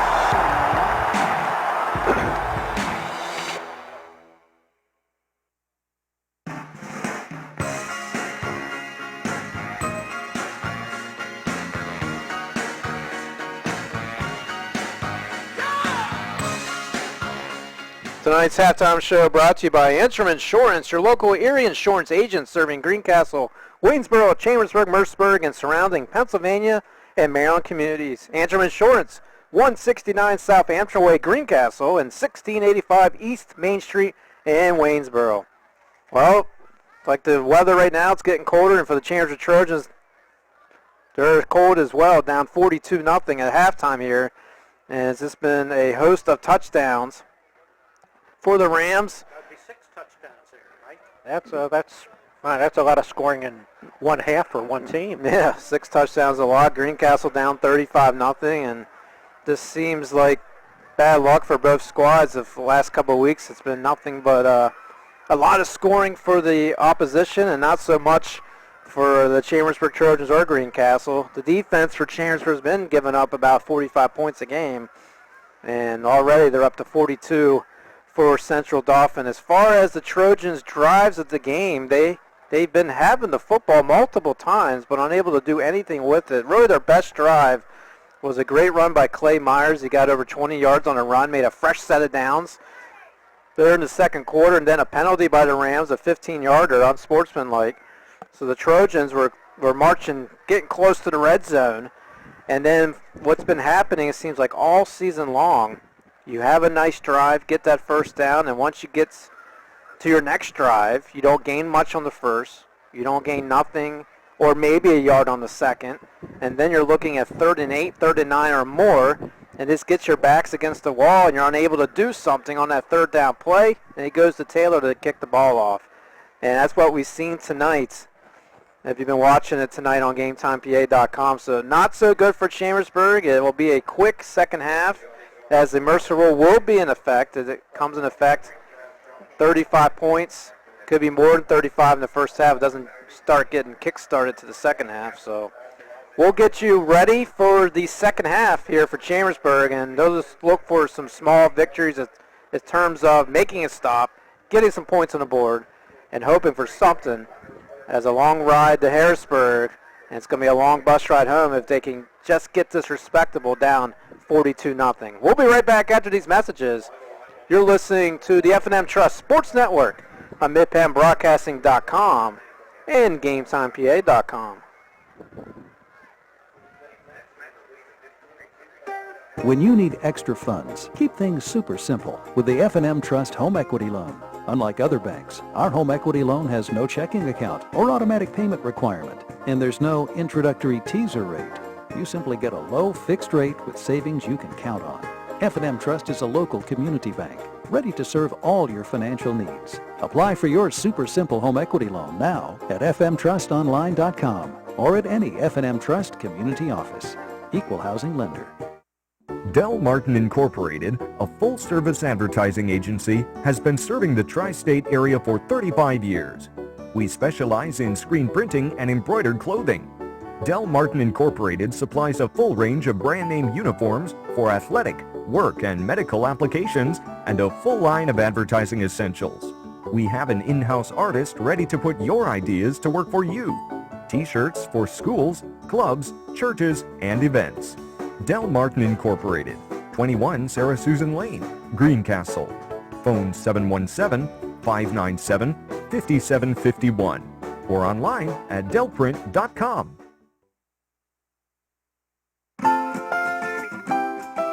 Tonight's halftime show brought to you by Anthem Insurance, your local Erie insurance agent serving Greencastle, Waynesboro, Chambersburg, Mercersburg, and surrounding Pennsylvania and Maryland communities. Anthem Insurance, 169 South Hampshire Way, Greencastle, and 1685 East Main Street in Waynesboro. Well, like the weather right now, it's getting colder, and for the Chambersburg Trojans, they're cold as well, down 42-0 at halftime here. And it's just been a host of touchdowns for the Rams. That'd be 6 touchdowns there, right? That's a lot of scoring in one half for one team. Yeah, 6 touchdowns a lot. Greencastle down 35-0, and this seems like bad luck for both squads. Of the last couple of weeks, it's been nothing but a lot of scoring for the opposition, and not so much for the Chambersburg Trojans or Greencastle. The defense for Chambersburg has been giving up about 45 points a game, and already they're up to 42 for Central Dauphin. As far as the Trojans' drives of the game, they've been having the football multiple times, but unable to do anything with it. Really, their best drive was a great run by Clay Myers. He got over 20 yards on a run, made a fresh set of downs there in the second quarter, and then a penalty by the Rams, a 15-yarder, unsportsmanlike. So the Trojans were marching, getting close to the red zone. And then what's been happening, it seems like all season long, you have a nice drive, get that first down, and once you get to your next drive, you don't gain much on the first, you don't gain nothing, or maybe a yard on the second, and then you're looking at 3rd and 8, 3rd and 9 or more, and this gets your backs against the wall, and you're unable to do something on that third down play, and it goes to Taylor to kick the ball off. And that's what we've seen tonight. If you've been watching it tonight on GameTimePA.com. So not so good for Chambersburg. It will be a quick second half as the Mercer rule will be in effect. As it comes in effect, 35 points. Could be more than 35 in the first half. It doesn't start getting kick-started to the second half. So we'll get you ready for the second half here for Chambersburg. And they'll just look for some small victories in terms of making a stop, getting some points on the board, and hoping for something as a long ride to Harrisburg, and it's going to be a long bus ride home if they can just get this respectable down 42-0. We'll be right back after these messages. You're listening to the F&M Trust Sports Network on MidpenBroadcasting.com and GameTimePA.com. When you need extra funds, keep things super simple with the F&M Trust Home Equity Loan. Unlike other banks, our home equity loan has no checking account or automatic payment requirement, and there's no introductory teaser rate. You simply get a low fixed rate with savings you can count on. F&M Trust is a local community bank, ready to serve all your financial needs. Apply for your super simple home equity loan now at fmtrustonline.com or at any F&M Trust community office. Equal housing lender. Del Martin Incorporated, a full-service advertising agency, has been serving the tri-state area for 35 years. We specialize in screen printing and embroidered clothing. Del Martin Incorporated supplies a full range of brand-name uniforms for athletic, work, and medical applications, and a full line of advertising essentials. We have an in-house artist ready to put your ideas to work for you. T-shirts for schools, clubs, churches, and events. Del Martin Incorporated, 21 Sarah Susan Lane, Greencastle. Phone 717-597-5751 or online at delprint.com.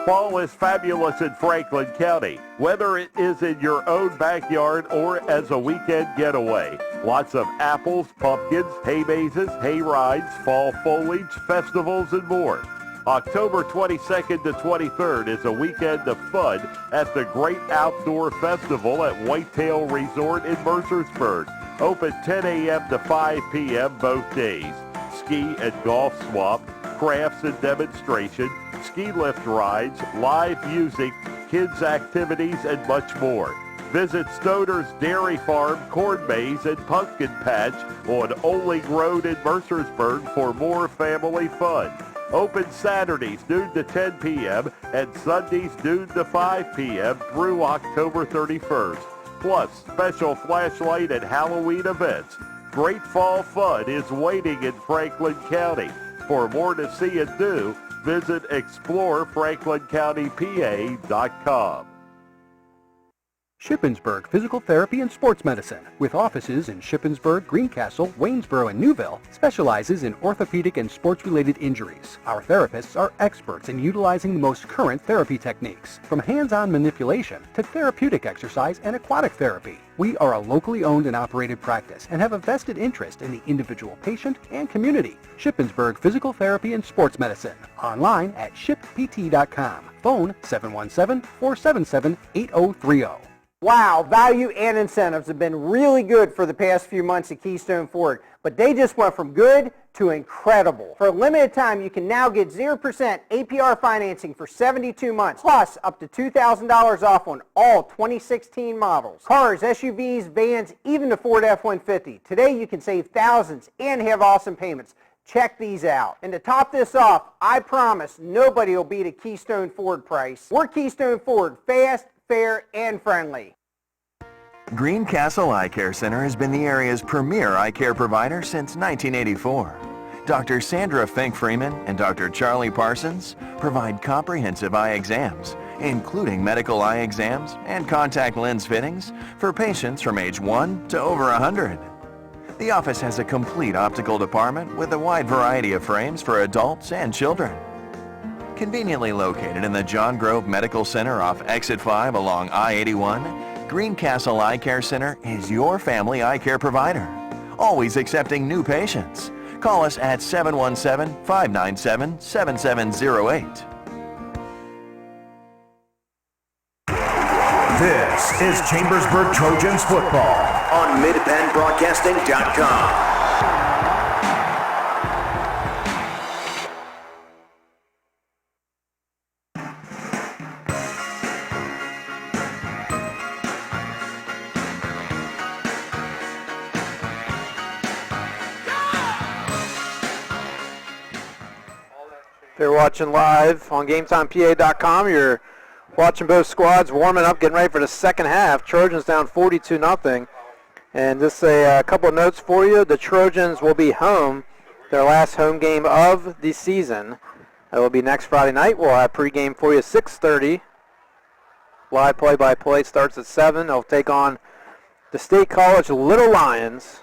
Fall is fabulous in Franklin County, whether it is in your own backyard or as a weekend getaway. Lots of apples, pumpkins, hay mazes, hay rides, fall foliage, festivals, and more. October 22nd to 23rd is a weekend of fun at the Great Outdoor Festival at Whitetail Resort in Mercersburg. Open 10 a.m. to 5 p.m. both days. Ski and golf swap, crafts and demonstration, ski lift rides, live music, kids activities, and much more. Visit Stoner's Dairy Farm, Corn Maze, and Pumpkin Patch on Oling Road in Mercersburg for more family fun. Open Saturdays noon to 10 p.m. and Sundays noon to 5 p.m. through October 31st. Plus, special flashlight and Halloween events. Great fall fun is waiting in Franklin County. For more to see and do, visit explorefranklincountypa.com. Shippensburg Physical Therapy and Sports Medicine, with offices in Shippensburg, Greencastle, Waynesboro, and Newville, specializes in orthopedic and sports-related injuries. Our therapists are experts in utilizing the most current therapy techniques, from hands-on manipulation to therapeutic exercise and aquatic therapy. We are a locally owned and operated practice and have a vested interest in the individual patient and community. Shippensburg Physical Therapy and Sports Medicine. Online at shippt.com. Phone 717-477-8030. Wow, value and incentives have been really good for the past few months at Keystone Ford, but they just went from good to incredible. For a limited time, you can now get 0% APR financing for 72 months, plus up to $2,000 off on all 2016 models. Cars, SUVs, vans, even the Ford F-150. Today you can save thousands and have awesome payments. Check these out. And to top this off, I promise nobody will beat a Keystone Ford price. We're Keystone Ford, fast, fair, and friendly. Greencastle Eye Care Center has been the area's premier eye care provider since 1984. Dr. Sandra Fink-Freeman and Dr. Charlie Parsons provide comprehensive eye exams, including medical eye exams and contact lens fittings for patients from age 1 to over 100. The office has a complete optical department with a wide variety of frames for adults and children. Conveniently located in the John Grove Medical Center off Exit 5 along I-81, Greencastle Eye Care Center is your family eye care provider, always accepting new patients. Call us at 717-597-7708. This This is Chambersburg Trojans football on MidPennBroadcasting.com. If you're watching live on GameTimePA.com, you're watching both squads warming up, getting ready for the second half. Trojans down 42-0. And just a couple of notes for you. The Trojans will be home, their last home game of the season. That will be next Friday night. We'll have pregame for you 6:30. Live play-by-play starts at 7. They'll take on the State College Little Lions.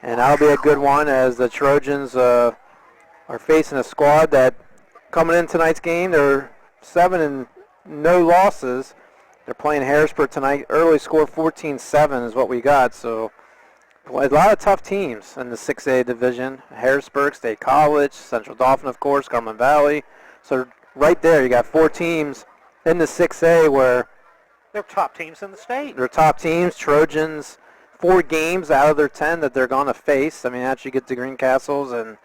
And that'll be a good one as the Trojans are facing a squad that coming in tonight's game, they're 7 and no losses. They're playing Harrisburg tonight. Early score 14-7 is what we got. So a lot of tough teams in the 6A division. Harrisburg, State College, Central Dauphin, of course, Garland Valley. So right there you got 4 teams in the 6A where they're top teams in the state. They're top teams. Trojans, 4 games out of their 10 that they're going to face. I mean, after you get to Greencastles and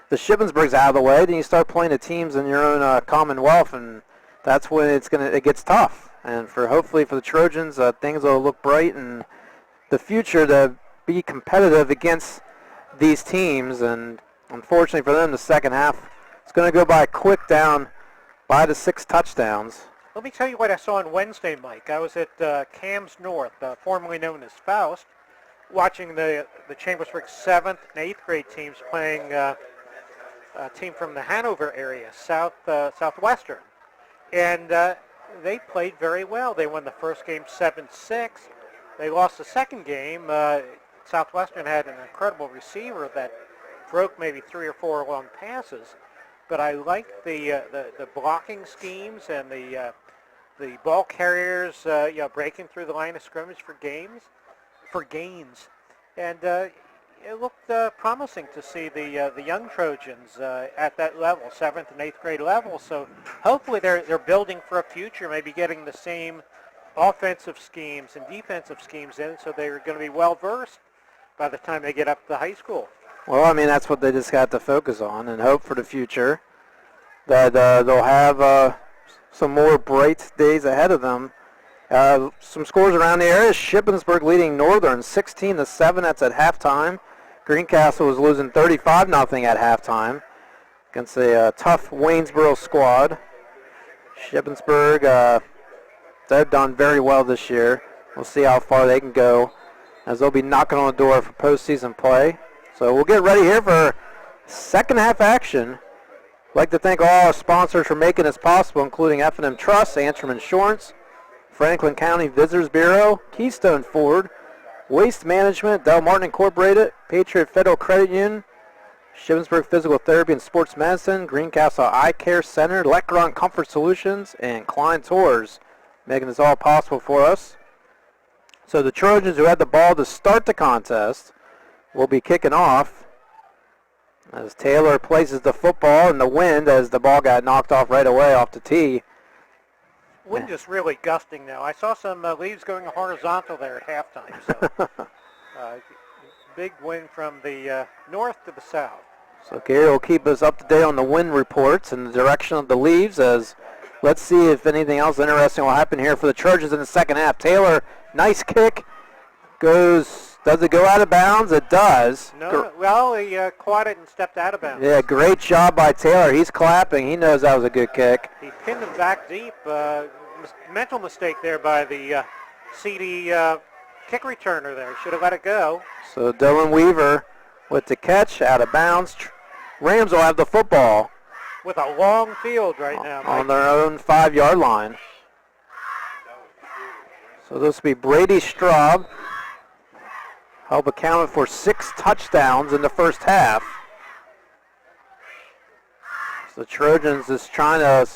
the Shippensburg's out of the way, then you start playing the teams in your own Commonwealth, and that's when it gets tough. And hopefully for the Trojans, things will look bright in the future to be competitive against these teams. And unfortunately for them, the second half is going to go by quick, down 5 to 6 touchdowns. Let me tell you what I saw on Wednesday, Mike. I was at Cams North, formerly known as Faust, watching the Chambersburg 7th and 8th grade teams playing a team from the Hanover area, Southwestern. And they played very well. They won the first game 7-6. They lost the second game. Southwestern had an incredible receiver that broke maybe 3 or 4 long passes. But I like the blocking schemes and the ball carriers breaking through the line of scrimmage for gains. And it looked promising to see the young Trojans at that level, 7th and 8th grade level. So hopefully they're building for a future, maybe getting the same offensive schemes and defensive schemes in, so they're going to be well versed by the time they get up to high school. Well, I mean, that's what they just got to focus on and hope for the future that they'll have some more bright days ahead of them. Some scores around the area. Shippensburg leading Northern 16-7. That's at halftime. Greencastle was losing 35-0 at halftime against a tough Waynesboro squad. Shippensburg, they've done very well this year. We'll see how far they can go as they'll be knocking on the door for postseason play. So we'll get ready here for second half action. I'd like to thank all our sponsors for making this possible, including F&M Trust, Antrim Insurance, Franklin County Visitors Bureau, Keystone Ford, Waste Management, Del Martin Incorporated, Patriot Federal Credit Union, Shippensburg Physical Therapy and Sports Medicine, Greencastle Eye Care Center, Lecron Comfort Solutions, and Klein Tours, making this all possible for us. So the Trojans, who had the ball to start the contest, will be kicking off as Taylor places the football in the wind as the ball got knocked off right away off the tee. Wind is really gusting now. I saw some leaves going horizontal there at halftime. So big wind from the north to the south. So Gary will keep us up to date on the wind reports and the direction of the leaves as let's see if anything else interesting will happen here for the Trojans in the second half. Taylor, nice kick. Does it go out of bounds? It does. No, well, he caught it and stepped out of bounds. Yeah, great job by Taylor. He's clapping. He knows that was a good kick. He pinned him back deep. Mental mistake there by the CD kick returner there. Should have let it go. So Dylan Weaver with the catch, out of bounds. Rams will have the football. With a long field right now, Mike. On their own 5-yard line. So this will be Brady Straub. Help accounted for 6 touchdowns in the first half. So the Trojans is trying to,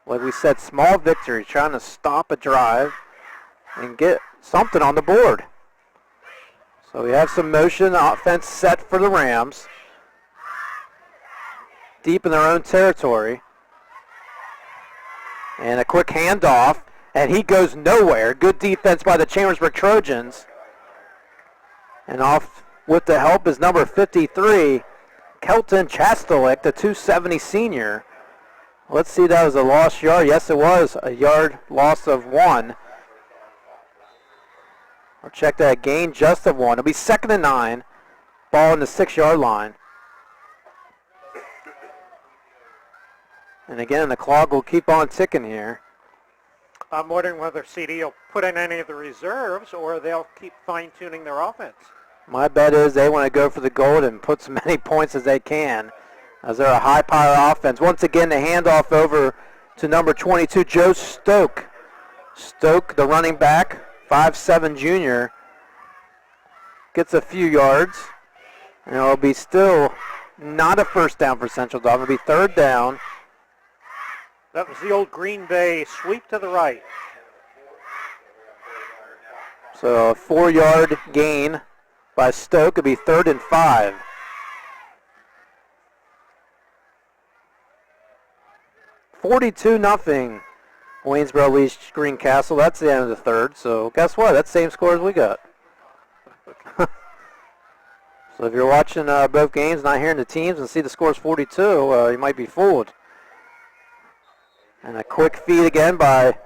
like we said, small victory, trying to stop a drive and get something on the board. So we have some motion, offense set for the Rams. Deep in their own territory. And a quick handoff. And he goes nowhere. Good defense by the Chambersburg Trojans. And off with the help is number 53, Kelton Chastelik, the 270 senior. Let's see, that was a lost yard. Yes, it was a yard loss of 1. I'll check that. Gain just of 1. It'll be 2nd and 9. Ball in the 6-yard line. And again, the clock will keep on ticking here. I'm wondering whether CD will put in any of the reserves or they'll keep fine-tuning their offense. My bet is they want to go for the gold and put as many points as they can, as they're a high-power offense. Once again, the handoff over to number 22, Joe Stoke. Stoke, the running back, 5'7" junior, gets a few yards. And it'll be still not a first down for Central Dauphin. It'll be 3rd down. That was the old Green Bay sweep to the right. So a 4-yard gain by Stoke. It'll be 3rd and 5. $42-0. Waynesboro leads Greencastle. That's the end of the 3rd. So guess what? That's the same score as we got. So if you're watching both games, not hearing the teams, and see the score is 42, you might be fooled. And a quick feed again by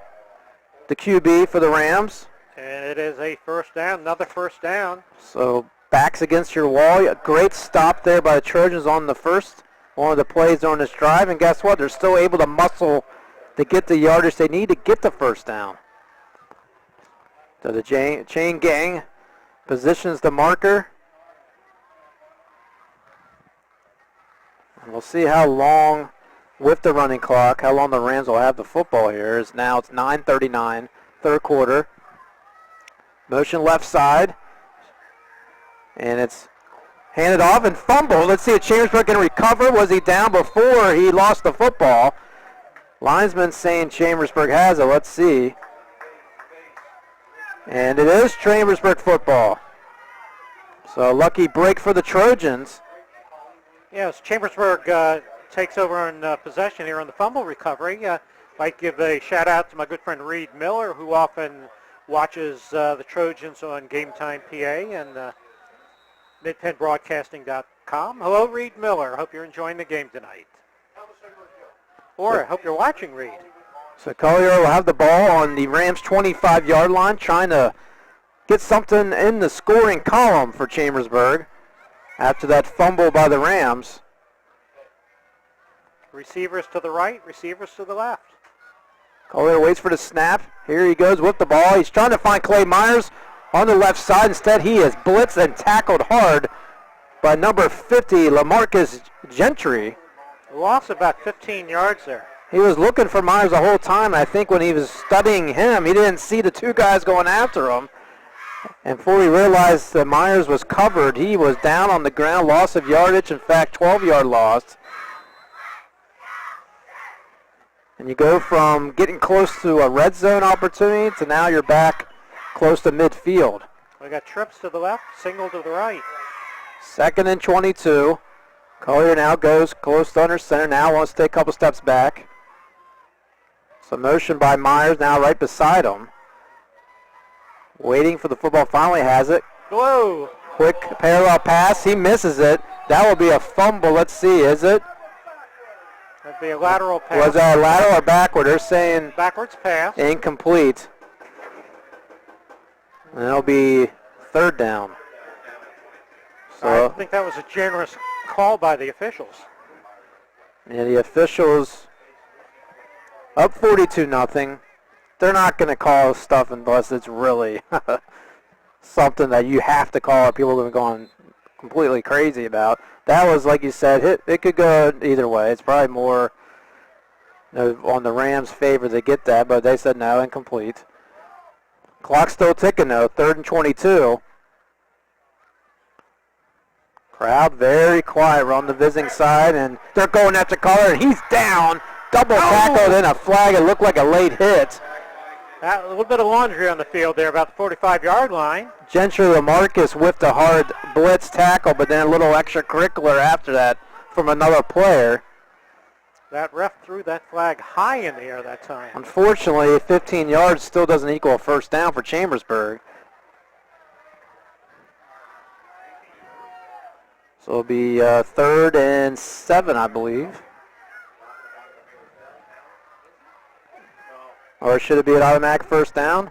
the QB for the Rams. And it is a first down, another first down. So backs against your wall. A great stop there by the Trojans on the first one of the plays during this drive. And guess what? They're still able to muscle to get the yardage they need to get the first down. So the chain gang positions the marker. And we'll see how long, with the running clock, how long the Rams will have the football here. Now it's 9:39, 3rd quarter. Motion left side. And it's handed off and fumbled. Let's see if Chambersburg can recover. Was he down before he lost the football? Linesman saying Chambersburg has it. Let's see. And it is Chambersburg football. So a lucky break for the Trojans. Yes, Chambersburg takes over on possession here on the fumble recovery. I'd give a shout out to my good friend Reed Miller, who often watches the Trojans on Game Time PA and midpenbroadcasting.com. Hello, Reed Miller. Hope you're enjoying the game tonight. Or I hope you're watching, Reed. So Collier will have the ball on the Rams' 25-yard line, trying to get something in the scoring column for Chambersburg after that fumble by the Rams. Receivers to the right, receivers to the left. Collier waits for the snap. Here he goes with the ball. He's trying to find Clay Myers on the left side. Instead, he is blitzed and tackled hard by number 50, LaMarcus Gentry. Lost about 15 yards there. He was looking for Myers the whole time. I think when he was studying him, he didn't see the 2 guys going after him. And before he realized that Myers was covered, he was down on the ground, loss of yardage, in fact, 12-yard loss. And you go from getting close to a red zone opportunity to now you're back close to midfield. We got trips to the left, single to the right. 2nd and 22. Collier now goes close to under center. Now wants to take a couple steps back. So motion by Myers now right beside him. Waiting for the football, finally has it. Whoa! Quick parallel pass, he misses it. That will be a fumble, let's see, is it? That'd be a lateral pass. Was that a lateral or backward? They're saying backwards pass. Incomplete. And it'll be 3rd down. So I think that was a generous call by the officials. Yeah, the officials up 42-0. They're not going to call stuff unless it's really something that you have to call or people have gone completely crazy about. That was, like you said, it could go either way. It's probably more on the Rams' favor to get that, but they said no, incomplete. Clock's still ticking, though, 3rd and 22. Crowd very quiet. We're on the visiting side, and they're going after Collier, and he's down. Double tackle, then a flag. It looked like a late hit. A little bit of laundry on the field there, about the 45-yard line. Gentry LaMarcus whipped a hard blitz tackle, but then a little extracurricular after that from another player. That ref threw that flag high in the air that time. Unfortunately, 15 yards still doesn't equal a first down for Chambersburg. So it'll be 3rd and 7, I believe. Or should it be an automatic first down?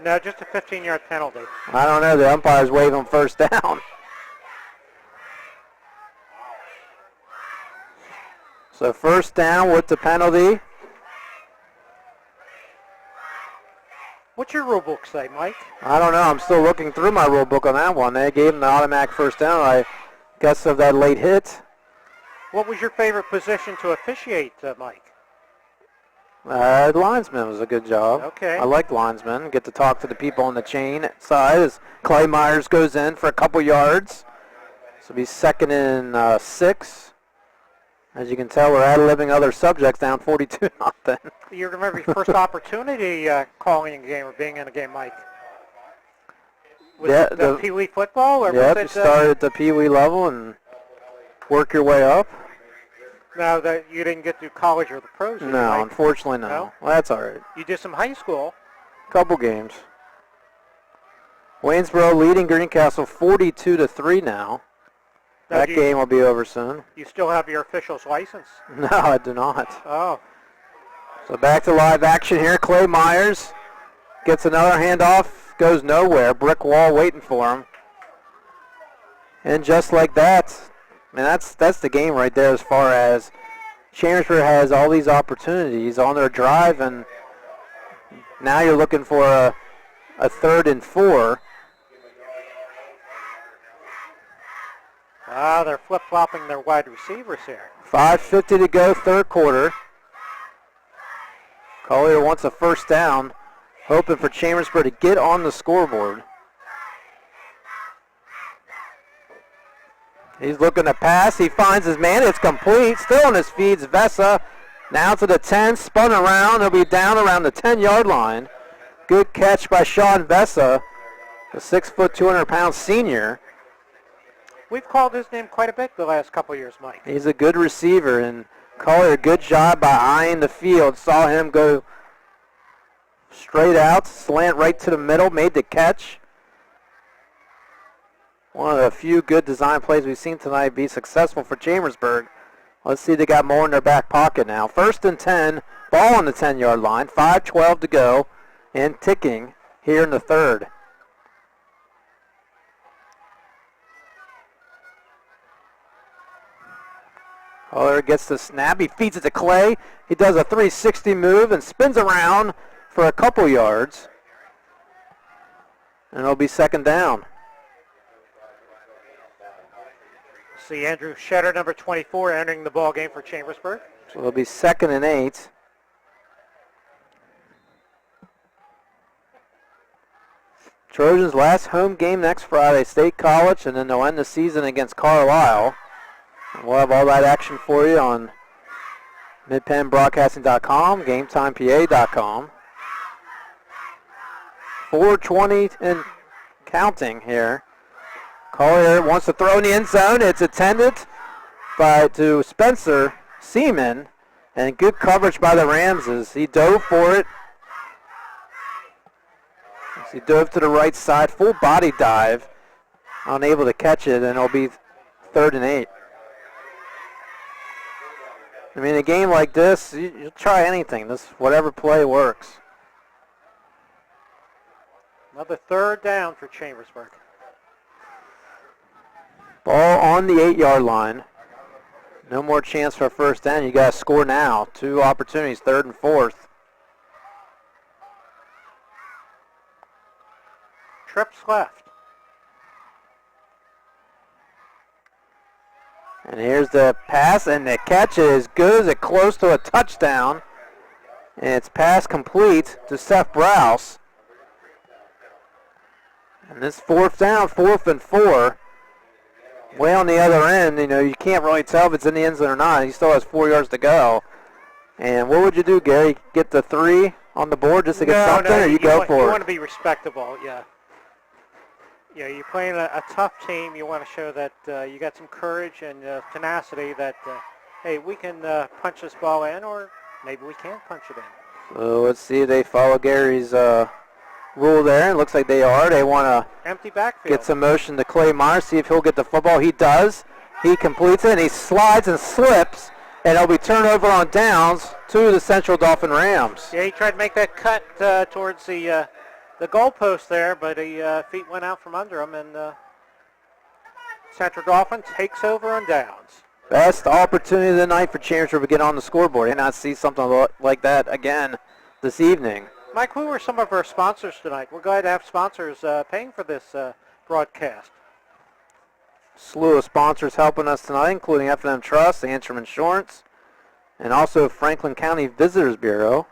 No, just a 15-yard penalty. I don't know. The umpire's waving first down. So first down with the penalty. What's your rule book say, Mike? I don't know. I'm still looking through my rule book on that one. They gave him the automatic first down, I guess, of that late hit. What was your favorite position to officiate, Mike? Linesman was a good job. Okay. I like linesman. Get to talk to the people on the chain side as Clay Myers goes in for a couple yards. So it'll be 2nd and 6. As you can tell, we're ad-libbing other subjects down 42-0. You remember your first opportunity calling a game or being in a game, Mike? Was it the Pee Wee football? Or yep, was you start at the Pee Wee level and work your way up. No, that you didn't get to college or the pros. No, Mike? unfortunately no. No? Well, that's all right. You did some high school. Couple games. Waynesboro leading Greencastle 42-3 now. Now, That game will be over soon. You still have your official's license? No, I do not. Oh. So back to live action here. Clay Myers gets another handoff, goes nowhere. Brick wall waiting for him. And just like that, man, that's the game right there as far as Chambersburg has all these opportunities on their drive, and now you're looking for a 3rd and 4. They're flip-flopping their wide receivers here. 5:50 to go, 3rd quarter. Collier wants a first down, hoping for Chambersburg to get on the scoreboard. He's looking to pass. He finds his man. It's complete. Still on his feet. Vesa now to the 10. Spun around. He'll be down around the 10-yard line. Good catch by Sean Vesa, the 6', 200-pound senior. We've called his name quite a bit the last couple of years, Mike. He's a good receiver, and Collier, good job by eyeing the field. Saw him go straight out, slant right to the middle, made the catch. One of the few good design plays we've seen tonight be successful for Chambersburg. Let's see if they got more in their back pocket now. 1st and 10, ball on the 10-yard line, 5:12 to go, and ticking here in the 3rd. Collier gets the snap. He feeds it to Clay. He does a 360 move and spins around for a couple yards. And it'll be 2nd down. See Andrew Shetter, number 24, entering the ball game for Chambersburg. So it'll be 2nd and 8. Trojans' last home game next Friday, State College, and then they'll end the season against Carlisle. And we'll have all that action for you on midpennbroadcasting.com, GameTimePA.com. 4:20 and counting here. Collier wants to throw in the end zone. It's attended to Spencer Seaman, and good coverage by the Ramses. He dove for it. He dove to the right side, full body dive, unable to catch it, and it'll be 3rd and 8. I mean, a game like this, you try anything. Whatever play works. Another 3rd down for Chambersburg. Ball on the 8-yard line. No more chance for a first down. You got to score now. 2 opportunities, 3rd and 4th. Trips left. And here's the pass, and the catch is good as it close to a touchdown. And it's pass complete to Seth Browse. And this 4th down, 4th and 4. Way on the other end, you can't really tell if it's in the end zone or not. He still has 4 yards to go. And what would you do, Gary? Get the 3 on the board just to get something, or you go for it? You want to be respectable, yeah. Yeah, you're playing a tough team. You want to show that you got some courage and tenacity that Hey, we can punch this ball in, or maybe we can't punch it in. So let's see if they follow Gary's rule there. It looks like they are. They want to empty backfield. Get some motion to Clay Meyer, see if he'll get the football. He does. He completes it, and he slides and slips, and it'll be turnover on downs to the Central Dauphin Rams. Yeah, he tried to make that cut towards the goalpost there, but the feet went out from under him, and Central Dauphin takes over on downs. Best opportunity of the night for Chambersburg to get on the scoreboard. And not see something like that again this evening. Mike, who are some of our sponsors tonight? We're glad to have sponsors paying for this broadcast. Slew of sponsors helping us tonight, including F&M Trust, Anthem Insurance, and also Franklin County Visitors Bureau.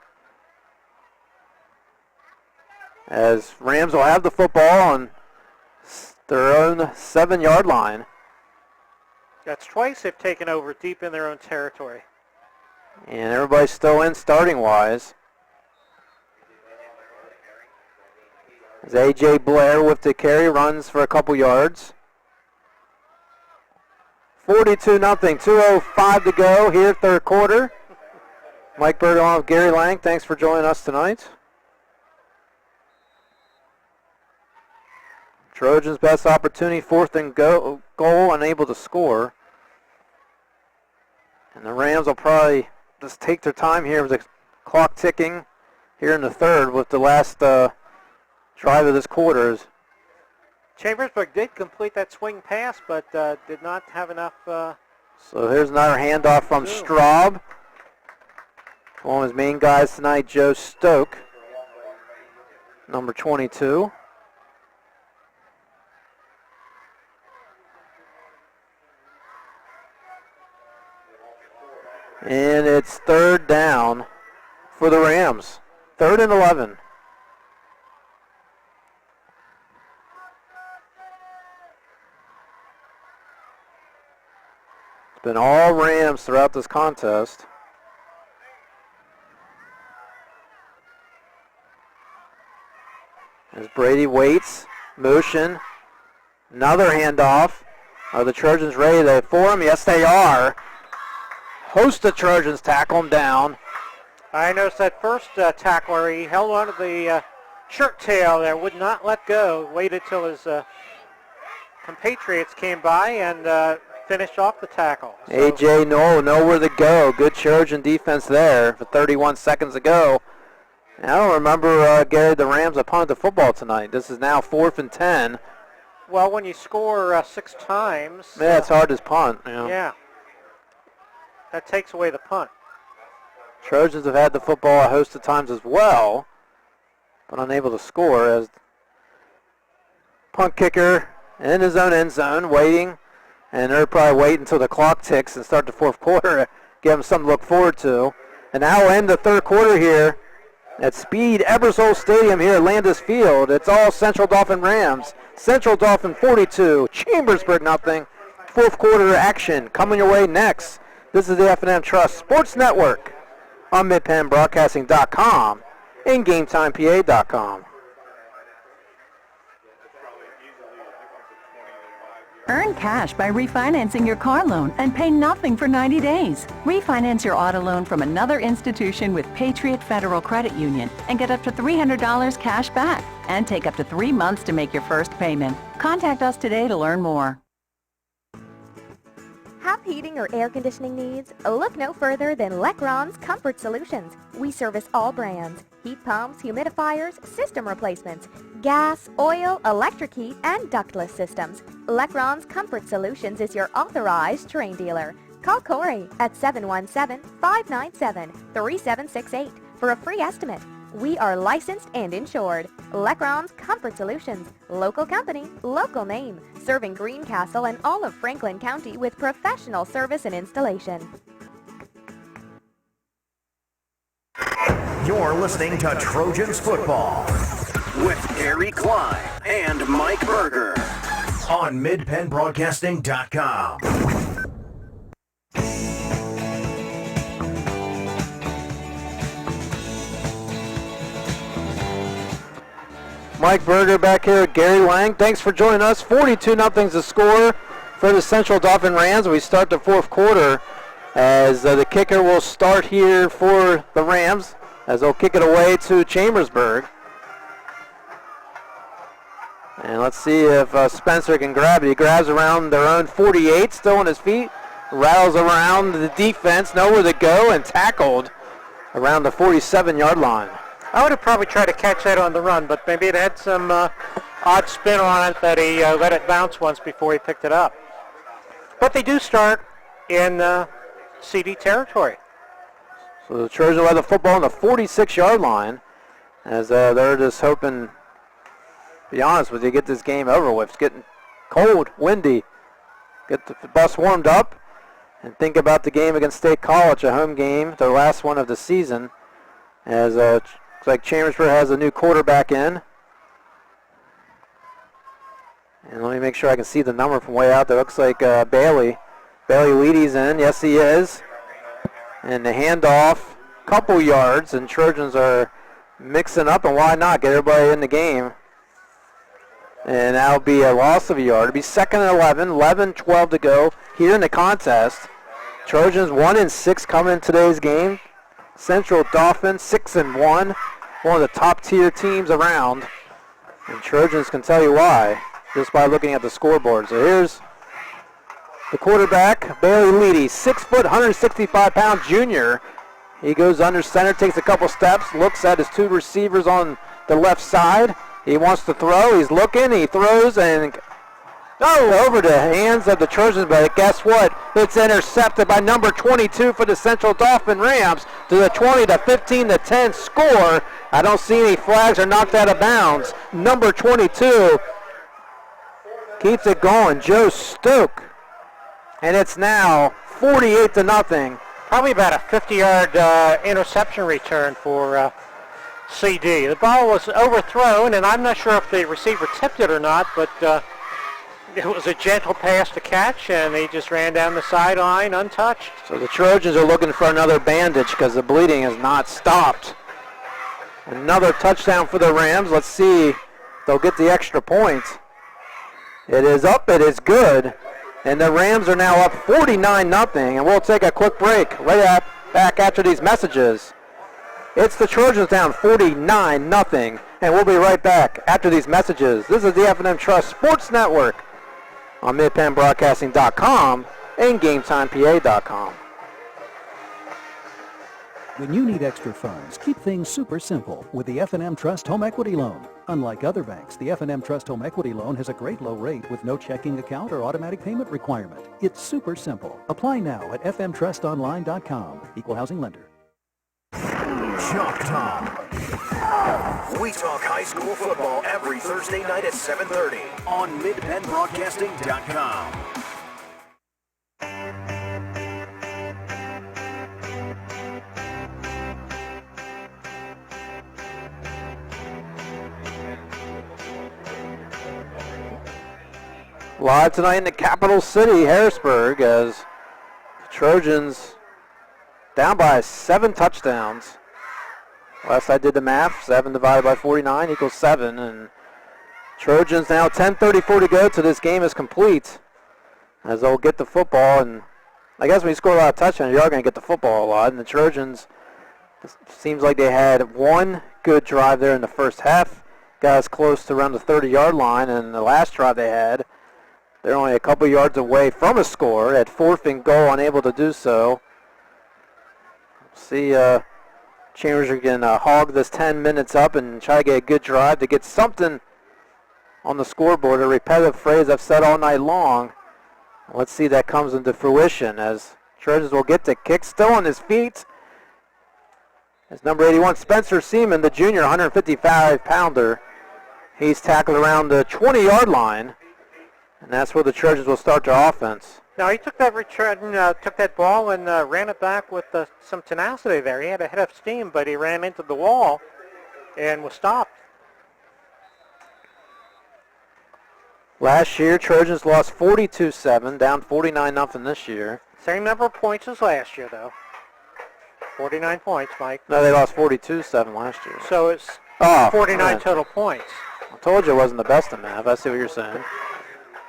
As Rams will have the football on their own 7-yard line. That's twice they've taken over deep in their own territory. And everybody's still in starting-wise. As A.J. Blair with the carry runs for a couple yards. 42-0, 2:05 to go here, third quarter. Mike Berger on with Gary Lang. Thanks for joining us tonight. Trojans' best opportunity, 4th and goal, unable to score. And the Rams will probably just take their time here with the clock ticking here in the third with the last drive of this quarter. Chambersburg did complete that swing pass, but did not have enough. So here's another handoff from Straub. One of his main guys tonight, Joe Stoke, number 22. And it's third down for the Rams. 3rd and 11. It's been all Rams throughout this contest. As Brady waits, motion, another handoff. Are the Trojans ready for him? Yes, they are. Host of Trojans tackle him down. I noticed that first tackle where he held on to the shirt tail there, would not let go, waited till his compatriots came by and finished off the tackle. So A.J. nowhere to go. Good Trojan defense there for 31 seconds to go. And I don't remember, Gary, the Rams have punted the football tonight. This is now 4th and 10. Well, when you score 6 times. Yeah, it's hard to punt. Yeah. That takes away the punt. Trojans have had the football a host of times as well, but unable to score as punt kicker in his own end zone waiting, and they're probably waiting until the clock ticks and start the fourth quarter to give them something to look forward to. And now we'll end the third quarter here at Speed Ebersole Stadium here at Landis Field. It's all Central Dauphin Rams. Central Dauphin 42, Chambersburg nothing. Fourth quarter action coming your way next. This is the F&M Trust Sports Network on MidPennBroadcasting.com and GameTimePA.com. Earn cash by refinancing your car loan and pay nothing for 90 days. Refinance your auto loan from another institution with Patriot Federal Credit Union and get up to $300 cash back and take up to 3 months to make your first payment. Contact us today to learn more. Have heating or air conditioning needs? Look no further than Lecron's Comfort Solutions. We service all brands: heat pumps, humidifiers, system replacements, gas, oil, electric heat, and ductless systems. Lecron's Comfort Solutions is your authorized Terrain dealer. Call Corey at 717-597-3768 for a free estimate. We are licensed and insured. Lecron's Comfort Solutions. Local company, local name. Serving Greencastle and all of Franklin County with professional service and installation. You're listening to Trojans Football with Gary Klein and Mike Berger on MidPennBroadcasting.com. Mike Berger back here with Gary Lang. Thanks for joining us. 42-0 the score for the Central Dauphin Rams. We start the fourth quarter. as the kicker will start here for the Rams as they'll kick it away to Chambersburg. And let's see if Spencer can grab it. He grabs around their own 48, still on his feet, rattles around the defense, nowhere to go, and tackled around the 47-yard line. I would have probably tried to catch that on the run, but maybe it had some odd spin on it that he let it bounce once before he picked it up. But they do start in CD territory. So the Trojans will have the football on the 46-yard line as they're just hoping, to be honest with you, get this game over with. It's getting cold, windy. Get the bus warmed up and think about the game against State College, a home game, their last one of the season, as looks like Chambersburg has a new quarterback in. And let me make sure I can see the number from way out there. Looks like Bailey Leedy's in. Yes, he is. And the handoff, couple yards, and Trojans are mixing up, and why not? Get everybody in the game. And that'll be a loss of a yard. It'll be 2nd and 11, 11-12 to go here in the contest. Trojans 1-6 coming in today's game. Central Dauphin 6-1, one of the top tier teams around. And Trojans can tell you why just by looking at the scoreboard. So here's the quarterback, Bailey Leedy, 6 foot, 165-pound junior. He goes under center, takes a couple steps, looks at his two receivers on the left side. He wants to throw. He's looking. He throws and over the hands of the Trojans. But guess what? It's intercepted by number 22 for the Central Dauphin Rams to the 20 to 15 to 10 score. I don't see any flags or knocked out of bounds. Number 22 keeps it going. Joe Stoke. And it's now 48 to nothing. Probably about a 50-yard interception return for CD. The ball was overthrown, and I'm not sure if the receiver tipped it or not, but it was a gentle pass to catch, and he just ran down the sideline untouched. So the Trojans are looking for another bandage because the bleeding has not stopped. Another touchdown for the Rams. Let's see if they'll get the extra point. It is up. It is good. And the Rams are now up 49-0, and we'll take a quick break back after these messages. It's the Trojans down 49-0, and we'll be right back after these messages. This is the F&M Trust Sports Network on MidPennBroadcasting.com and GameTimePA.com. When you need extra funds, keep things super simple with the F&M Trust Home Equity Loan. Unlike other banks, the F&M Trust Home Equity Loan has a great low rate with no checking account or automatic payment requirement. It's super simple. Apply now at fmtrustonline.com. Equal housing lender. Chalk Talk. We talk high school football every Thursday night at 7:30 on MidPennBroadcasting.com. Live tonight in the capital city, Harrisburg, as the Trojans down by 7 touchdowns. Last I did the math, 7 divided by 49 equals 7. And Trojans now 10:34 to go till this game is complete. As they'll get the football, and I guess when you score a lot of touchdowns, you are going to get the football a lot. And the Trojans, it seems like they had one good drive there in the first half. Got us close to around the 30-yard line, and the last drive they had, they're only a couple yards away from a score. At 4th and goal, unable to do so. See, Chambers are going to hog this 10 minutes up and try to get a good drive to get something on the scoreboard, a repetitive phrase I've said all night long. Let's see that comes into fruition as Trojans will get the kick, still on his feet. As number 81, Spencer Seaman, the junior, 155-pounder. He's tackled around the 20-yard line, and that's where the Trojans will start their offense. Now, he took that return, took that ball and ran it back with some tenacity there. He had a head of steam, but he ran into the wall and was stopped. Last year, Trojans lost 42-7, down 49-0 this year. Same number of points as last year, though. 49 points, Mike. No, they lost 42-7 last year. So it's 49 total points. I told you it wasn't the best in math. I see what you're saying.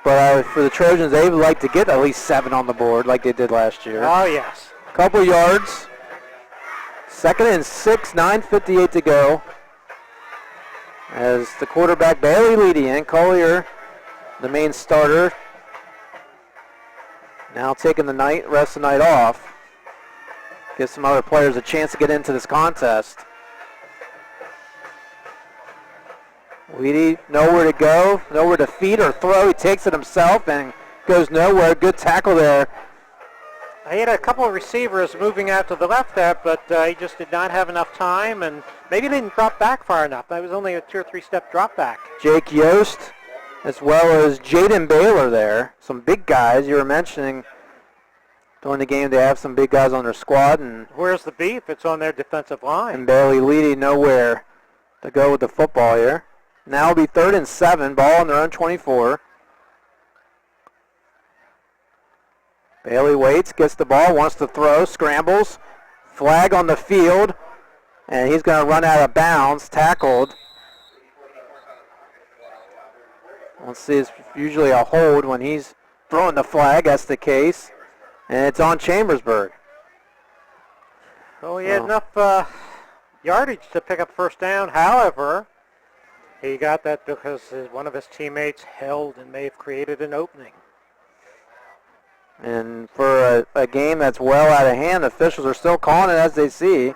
But for the Trojans, they would like to get at least 7 on the board like they did last year. Oh, yes. Couple yards. 2nd and 6, 9:58 to go. As the quarterback Bailey Leedy and Collier, the main starter, now taking the rest of the night off. Give some other players a chance to get into this contest. Leedy nowhere to go, nowhere to feed or throw. He takes it himself and goes nowhere. Good tackle there. He had a couple of receivers moving out to the left there, but he just did not have enough time, and maybe didn't drop back far enough. That was only a 2 or 3 step drop back. Jake Yost, as well as Jaden Baylor there. Some big guys you were mentioning during the game. They have some big guys on their squad. And where's the beef? It's on their defensive line. And Bailey Leedy nowhere to go with the football here. Now it'll be 3rd and 7, ball on their own 24. Bailey waits, gets the ball, wants to throw, scrambles. Flag on the field, and he's going to run out of bounds, tackled. Let's see, it's usually a hold when he's throwing the flag, that's the case. And it's on Chambersburg. Oh, he had enough yardage to pick up first down. However, he got that because one of his teammates held and may have created an opening. And for a game that's well out of hand, officials are still calling it as they see.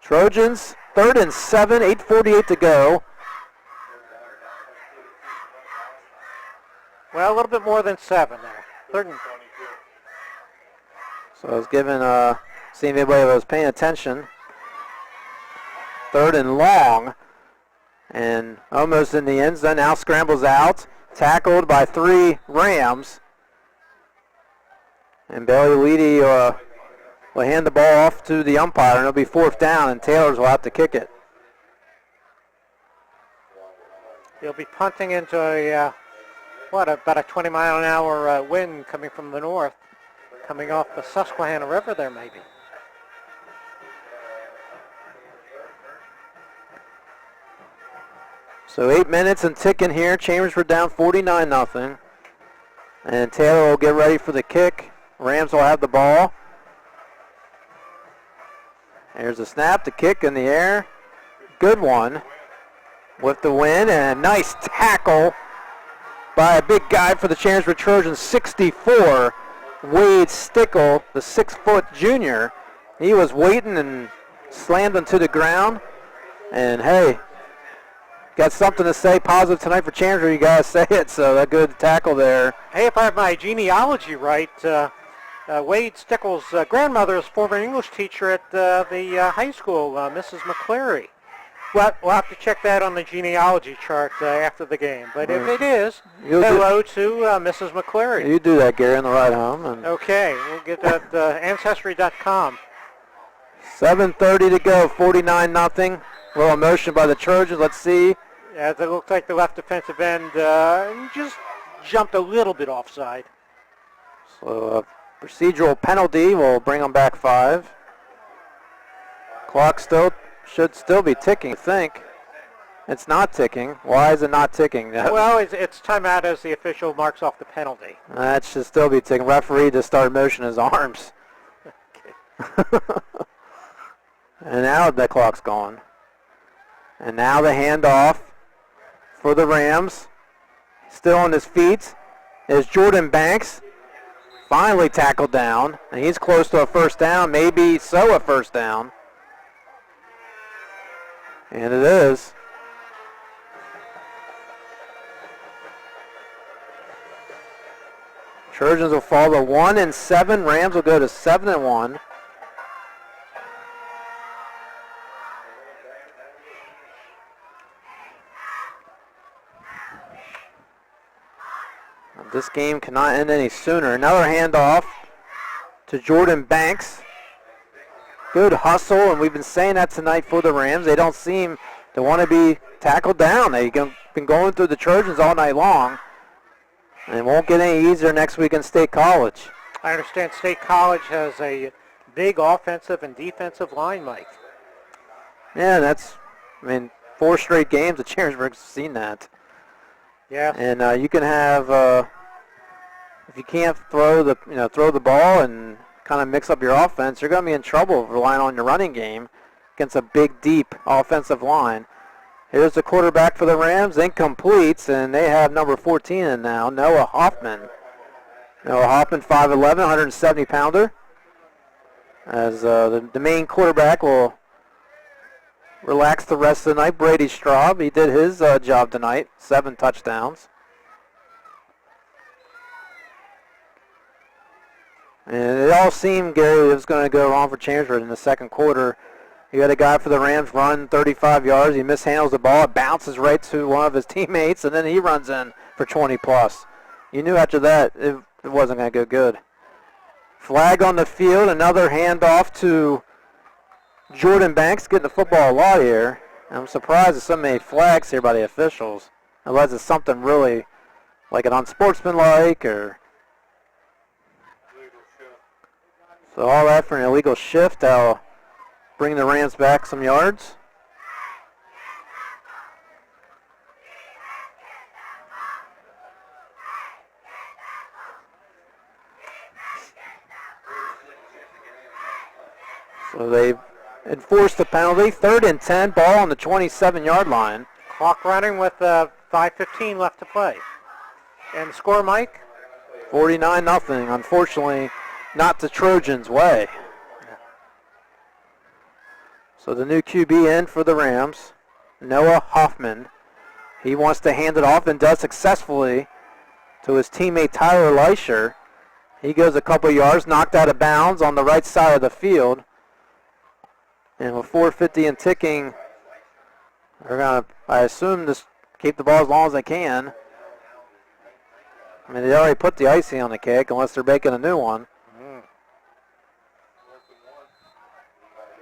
Trojans, 3rd and 7, 8:48 to go. Well, a little bit more than 7 there. 3rd and... So I was giving, seeing if anybody was paying attention. 3rd and long. And almost in the end zone. Now scrambles out. Tackled by 3 Rams. And Bailey Leedy will hand the ball off to the umpire, and it'll be 4th down, and Taylors will have to kick it. He'll be punting into about a 20-mile-an-hour wind coming from the north, coming off the Susquehanna River there maybe. So 8 minutes and ticking here. Chambersburg down 49-0. And Taylor will get ready for the kick. Rams will have the ball. Here's the snap, the kick in the air. Good one with the win, and a nice tackle by a big guy for the Chambersburg Trojans, 64, Wade Stickle, the 6-foot junior. He was waiting and slammed him to the ground. And hey, got something to say positive tonight for Chambersburg, you gotta say it, so a good tackle there. Hey, if I have my genealogy right, Wade Stickle's grandmother is former English teacher at the high school, Mrs. McCleary. Well, we'll have to check that on the genealogy chart after the game. But if it is, hello to Mrs. McCleary. You do that, Gary, on the ride home. And okay, we'll get that Ancestry.com. 7:30 to go, 49-0. A little motion by the Trojans. Let's see. Yeah, it looks like the left defensive end just jumped a little bit offside. So procedural penalty will bring them back 5. Clock should still be ticking, I think. It's not ticking. Why is it not ticking? Well, it's timeout as the official marks off the penalty. That should still be ticking. Referee just started motioning his arms. And now the clock's gone. And now the handoff for the Rams. Still on his feet is Jordan Banks. Finally tackled down. And he's close to a first down. Maybe so a first down. And it is. Trojans will fall to 1-7. Rams will go to 7-1. This game cannot end any sooner. Another handoff to Jordan Banks. Good hustle, and we've been saying that tonight for the Rams. They don't seem to want to be tackled down. They've been going through the Trojans all night long. And it won't get any easier next week in State College. I understand State College has a big offensive and defensive line, Mike. Yeah, that's, 4 straight games at Chambersburg's seen that. Yeah. And you can have, if you can't throw the ball and kind of mix up your offense, you're going to be in trouble relying on your running game against a big, deep offensive line. Here's the quarterback for the Rams, incompletes, and they have number 14 in now, Noah Hoffman. Noah Hoffman, 5'11", 170-pounder. As the main quarterback will relax the rest of the night. Brady Straub, he did his job tonight, 7 touchdowns. And it all seemed, Gary, it was going to go wrong for Chambersburg in the second quarter. You had a guy for the Rams run 35 yards. He mishandles the ball. It bounces right to one of his teammates, and then he runs in for 20-plus. You knew after that it wasn't going to go good. Flag on the field. Another handoff to Jordan Banks, getting the football a lot here. I'm surprised there's so many flags here by the officials, unless it's something really like an unsportsmanlike or... So all that for an illegal shift. That'll bring the Rams back some yards. So they've enforced the penalty. 3rd and 10, ball on the 27-yard line. Clock running with 5:15 left to play. And the score, Mike? 49-0. Unfortunately, not the Trojans' way. So the new QB in for the Rams, Noah Hoffman. He wants to hand it off and does successfully to his teammate Tyler Leisher. He goes a couple yards, knocked out of bounds on the right side of the field. And with 4:50 and ticking, they're going to, I assume, just keep the ball as long as they can. They already put the icing on the cake unless they're making a new one.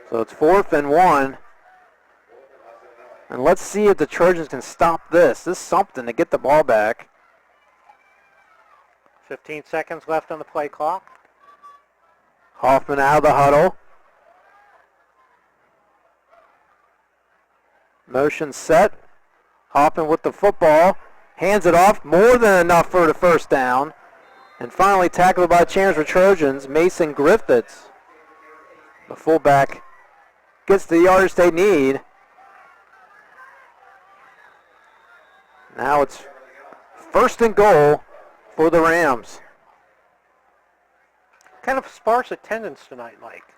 So it's 4th and 1. And let's see if the Trojans can stop this. This is something to get the ball back. 15 seconds left on the play clock. Hoffman out of the huddle. Motion set. Hoffman with the football. Hands it off. More than enough for the first down. And finally tackled by Chambersburg Trojans, Mason Griffiths. The fullback gets the yardage they need. Now it's 1st and goal for the Rams. Kind of sparse attendance tonight, Mike.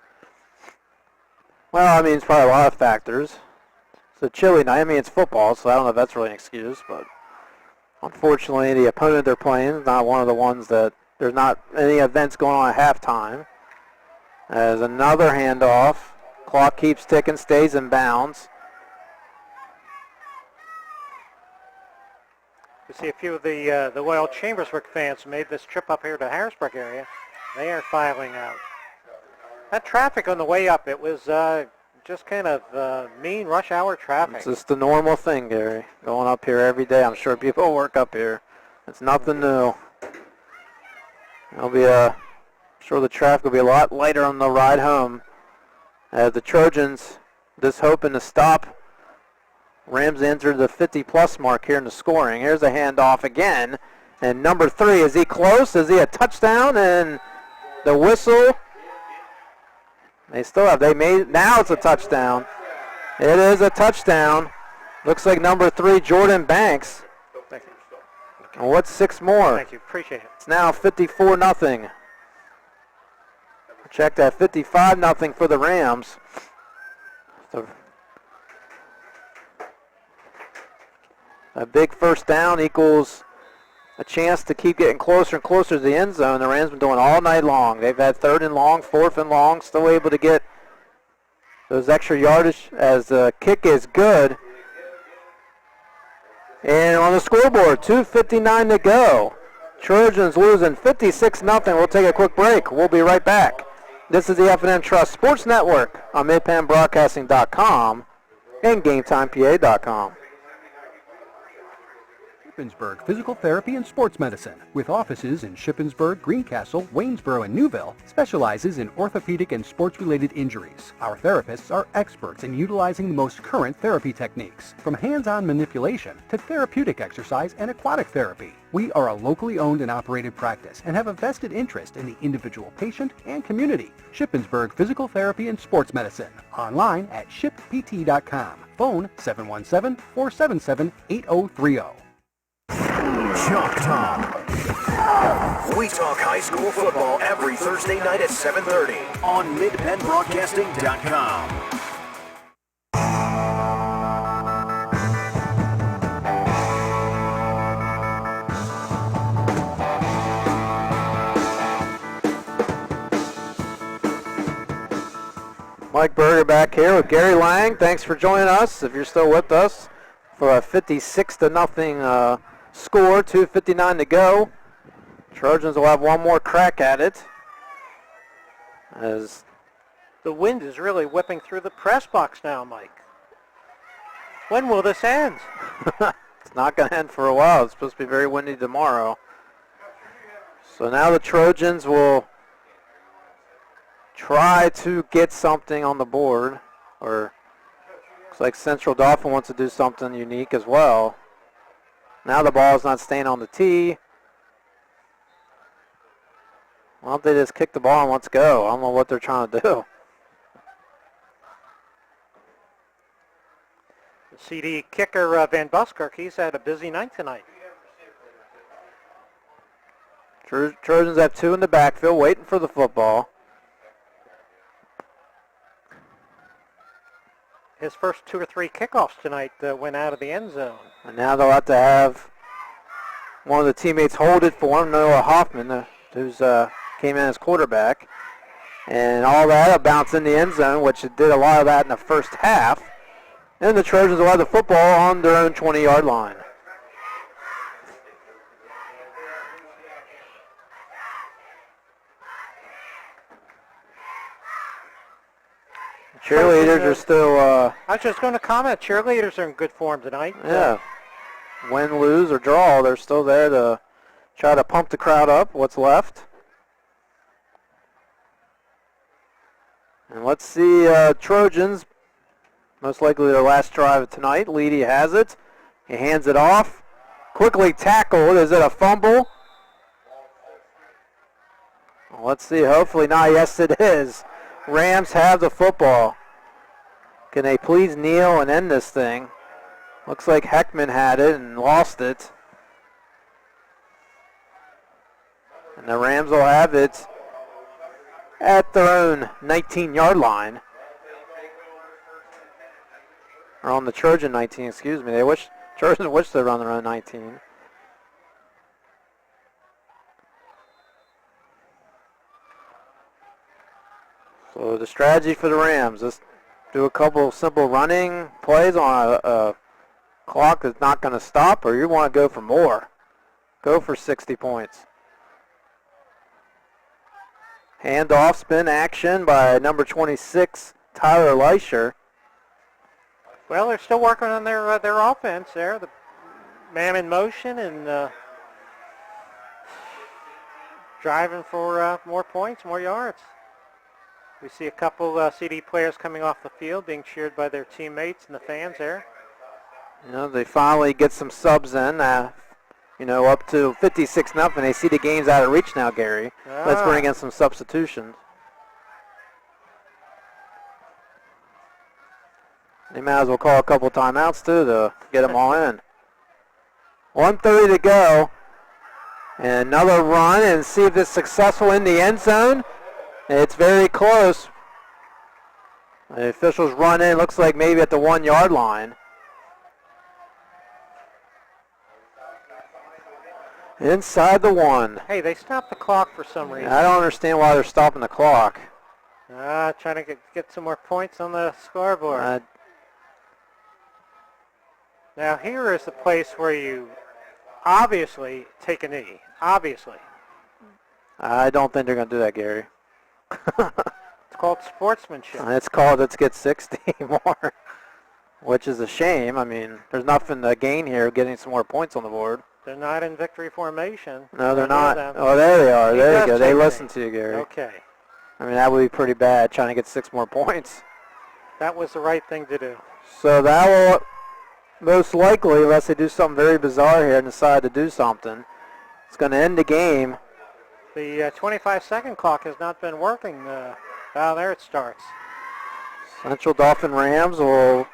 Well, it's probably a lot of factors. It's a chilly night. It's football, so I don't know if that's really an excuse, but unfortunately the opponent they're playing is not one of the ones that there's not any events going on at halftime. As another handoff. Clock keeps ticking, stays in bounds. You see a few of the loyal Chambersburg fans made this trip up here to the Harrisburg area. They are filing out. That traffic on the way up, it was just kind of mean rush hour traffic. It's just the normal thing, Gary. Going up here every day. I'm sure people work up here. It's nothing new. It'll be sure the traffic will be a lot lighter on the ride home. As the Trojans just hoping to stop. Rams entered the 50-plus mark here in the scoring. Here's a handoff again. And number 3, is he close? Is he a touchdown? And the whistle. Now it's a touchdown. It is a touchdown. Looks like number 3, Jordan Banks. Thank you. And what's 6 more? Thank you. Appreciate it. It's now 54-0. Check that, 55-0 for the Rams. So a big first down equals a chance to keep getting closer and closer to the end zone. The Rams have been doing all night long. They've had 3rd and long, 4th and long, still able to get those extra yardage as the kick is good. And on the scoreboard, 2:59 to go. Trojans losing 56-0. We'll take a quick break. We'll be right back. This is the F&M Trust Sports Network on MidPenBroadcasting.com and GameTimePA.com. Chambersburg Physical Therapy and Sports Medicine, with offices in Shippensburg, Greencastle, Waynesboro, and Newville, specializes in orthopedic and sports-related injuries. Our therapists are experts in utilizing the most current therapy techniques, from hands-on manipulation to therapeutic exercise and aquatic therapy. We are a locally owned and operated practice and have a vested interest in the individual patient and community. Shippensburg Physical Therapy and Sports Medicine. Online at shippt.com. Phone 717-477-8030. Chalk Talk. We talk high school football every Thursday night at 7:30 on midpenbroadcasting.com. Mike Berger back here with Gary Lang. Thanks for joining us, if you're still with us, for a 56-0 score, 2:59 to go. Trojans will have one more crack at it, as the wind is really whipping through the press box now, Mike. When will this end? it's not going to end for a while. It's supposed to be very windy tomorrow. So now the Trojans will try to get something on the board, or looks like Central Dauphin wants to do something unique as well. Now the ball's not staying on the tee. Why don't they just kick the ball and let's go? I don't know what they're trying to do. The CD kicker, Van Buskirk, he's had a busy night tonight. Trojans have two in the backfield waiting for the football. His first 2 or 3 kickoffs tonight went out of the end zone. And now they'll have to have one of the teammates hold it for him, Noah Hoffman, who's came in as quarterback. And all that will bounce in the end zone, which it did a lot of that in the first half. And the Trojans will have the football on their own 20-yard line. Cheerleaders are still... I was just going to comment, cheerleaders are in good form tonight. Yeah. Win, lose, or draw, they're still there to try to pump the crowd up, what's left. And let's see, Trojans, most likely their last drive of tonight. Leedy has it. He hands it off. Quickly tackled. Is it a fumble? Well, let's see, hopefully not. Yes, it is. Rams have the football. Can they please kneel and end this thing? Looks like Heckman had it and lost it. And the Rams will have it at their own 19-yard line. Or on the Trojan 19, excuse me. Trojans wish they were on their own 19. So the strategy for the Rams is do a couple simple running plays on a clock that's not going to stop, or you want to go for more. Go for 60 points. Handoff, spin action by number 26, Tyler Leischer. Well, they're still working on their offense there. The man in motion and driving for more points, more yards. We see a couple CD players coming off the field being cheered by their teammates and the fans there. You know, they finally get some subs in, up to 56-0. They see the game's out of reach now, Gary. Let's bring in some substitutions. They might as well call a couple timeouts, too, to get them all in. 1:30 to go. And another run, and see if it's successful in the end zone. It's very close. The officials run in, looks like maybe at the 1-yard line. Inside the 1. Hey, they stopped the clock for some reason. I don't understand why they're stopping the clock. Trying to get some more points on the scoreboard. Now here is the place where you obviously take a knee. Obviously. I don't think they're going to do that, Gary. It's called sportsmanship. It's called let's get 60 more. which is a shame. I mean, there's nothing to gain here getting some more points on the board. They're not in victory formation. No, they're not. Them. Oh, there they are. He There you does go. They take listen me. to you, Gary. Okay. I mean, that would be pretty bad, trying to get 6 more points. That was the right thing to do. So that will most likely, unless they do something very bizarre here and decide to do something, it's going to end the game. The 25-second clock has not been working. There it starts. Central Dauphin Rams will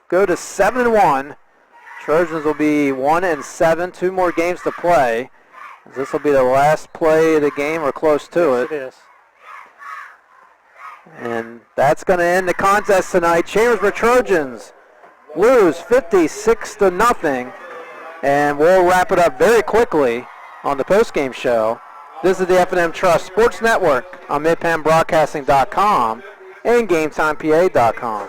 go to 7-1. Trojans will be 1-7. 2 more games to play. This will be the last play of the game or close to it. Yes, it is. And that's going to end the contest tonight. Chambersburg Trojans lose 56-0. And we'll wrap it up very quickly on the postgame show. This is the F&M Trust Sports Network on midpenbroadcasting.com and GameTimePA.com.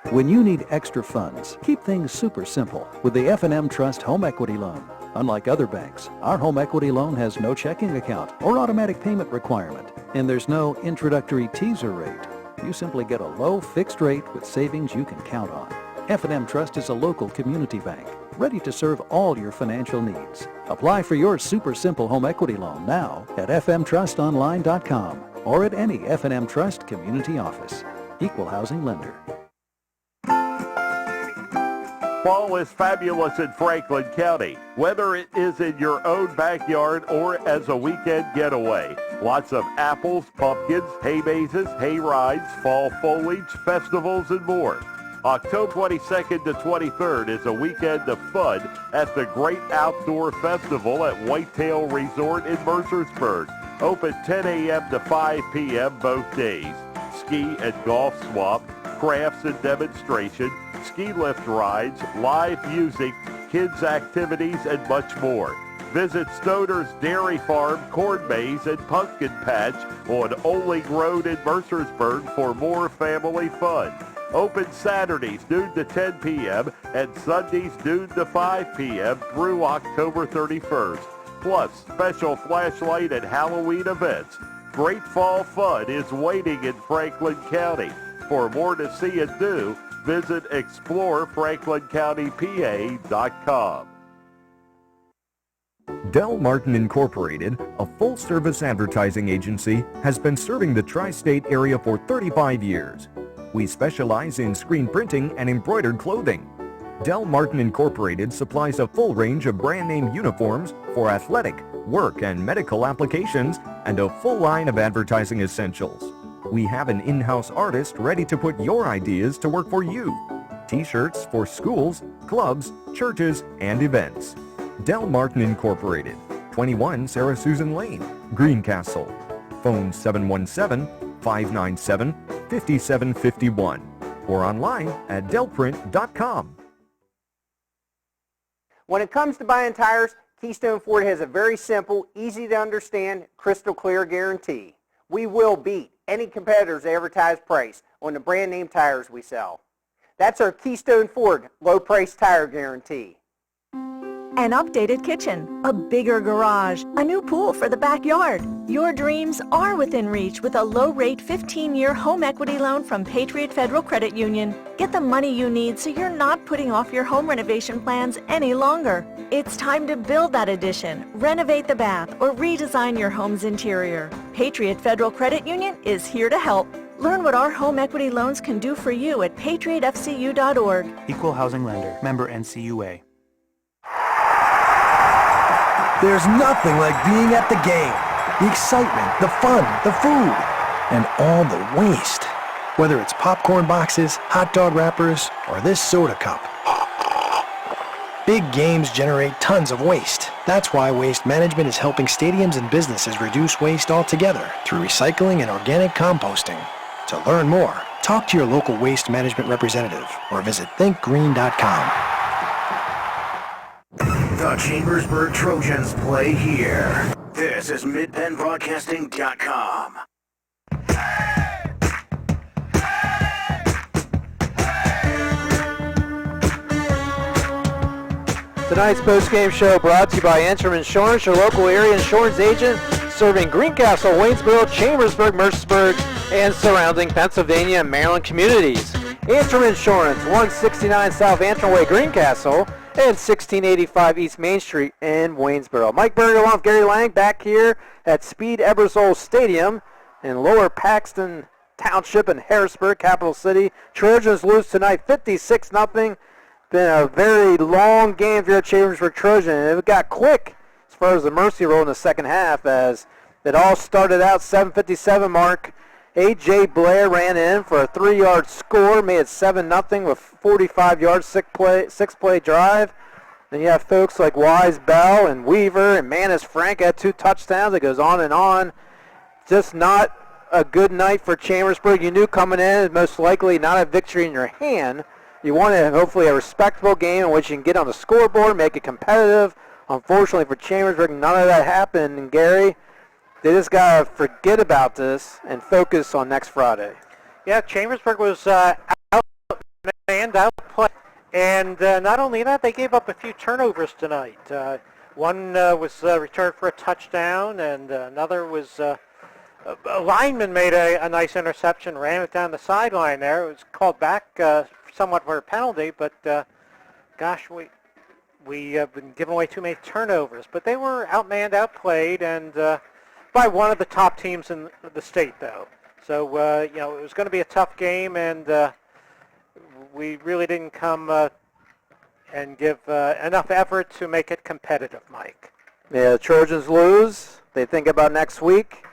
When you need extra funds, keep things super simple with the F&M Trust Home Equity Loan. Unlike other banks, our home equity loan has no checking account or automatic payment requirement, and there's no introductory teaser rate. You simply get a low fixed rate with savings you can count on. F&M Trust is a local community bank, ready to serve all your financial needs. Apply for your super simple home equity loan now at fmtrustonline.com or at any F&M Trust community office. Equal housing lender. Fall is fabulous in Franklin County, whether it is in your own backyard or as a weekend getaway. Lots of apples, pumpkins, hay mazes, hay rides, fall foliage, festivals, and more. October 22nd to 23rd is a weekend of fun at the Great Outdoor Festival at Whitetail Resort in Mercersburg. Open 10 a.m. to 5 p.m. both days. Ski and golf swap, crafts and demonstration, ski lift rides, live music, kids activities, and much more. Visit Stoner's Dairy Farm, Corn Maze, and Pumpkin Patch on Oling Road in Mercersburg for more family fun. Open Saturdays noon to 10 p.m. and Sundays noon to 5 p.m. through October 31st. Plus, special flashlight and Halloween events. Great fall fun is waiting in Franklin County. For more to see and do, visit explorefranklincountypa.com. Del Martin Incorporated, a full-service advertising agency, has been serving the tri-state area for 35 years. We specialize in screen printing and embroidered clothing. Del Martin Incorporated supplies a full range of brand-name uniforms for athletic, work, and medical applications, and a full line of advertising essentials. We have an in-house artist ready to put your ideas to work for you. T-shirts for schools, clubs, churches, and events. Del Martin Incorporated, 21 Sarah Susan Lane, Greencastle. Phone 717-597-5751 or online at delprint.com. When it comes to buying tires, Keystone Ford has a very simple, easy to understand, crystal clear guarantee. We will beat any competitor's advertised price on the brand name tires we sell. That's our Keystone Ford low price tire guarantee. An updated kitchen, a bigger garage, a new pool for the backyard. Your dreams are within reach with a low-rate 15-year home equity loan from Patriot Federal Credit Union. Get the money you need so you're not putting off your home renovation plans any longer. It's time to build that addition, renovate the bath, or redesign your home's interior. Patriot Federal Credit Union is here to help. Learn what our home equity loans can do for you at patriotfcu.org. Equal housing lender. Member NCUA. There's nothing like being at the game. The excitement, the fun, the food, and all the waste. Whether it's popcorn boxes, hot dog wrappers, or this soda cup. Big games generate tons of waste. That's why Waste Management is helping stadiums and businesses reduce waste altogether through recycling and organic composting. To learn more, talk to your local waste management representative or visit thinkgreen.com. The Chambersburg Trojans play here. This is midpenbroadcasting.com. Tonight's post-game show brought to you by Anthem Insurance, your local area insurance agent serving Greencastle, Waynesboro, Chambersburg, Mercersburg, and surrounding Pennsylvania and Maryland communities. Anthem Insurance, 169 South Antrim Way, Greencastle, and 1685 East Main Street in Waynesboro. Mike Berger along with Gary Lang back here at Speed Ebersol Stadium in Lower Paxton Township in Harrisburg, capital city. Trojans lose tonight 56-0. Been a very long game for your Chambersburg Trojan, and it got quick as far as the mercy roll in the second half, as it all started out 7:57 mark. A.J. Blair ran in for a 3-yard score, made it 7-0 with 45 yards, six-play drive. Then you have folks like Wise Bell and Weaver and Manis Frank had 2 touchdowns. It goes on and on. Just not a good night for Chambersburg. You knew coming in, most likely not a victory in your hand. You wanted hopefully a respectable game in which you can get on the scoreboard, make it competitive. Unfortunately for Chambersburg, none of that happened. And Gary, they just got to forget about this and focus on next Friday. Yeah, Chambersburg was outplayed. And not only that, they gave up a few turnovers tonight. One was returned for a touchdown, and another was a lineman made a nice interception, ran it down the sideline there. It was called back somewhat for a penalty, but gosh, we have been giving away too many turnovers. But they were outmanned, outplayed, and by one of the top teams in the state, though. So, it was going to be a tough game, and we really didn't come and give enough effort to make it competitive, Mike. Yeah, the Trojans lose. They think about next week.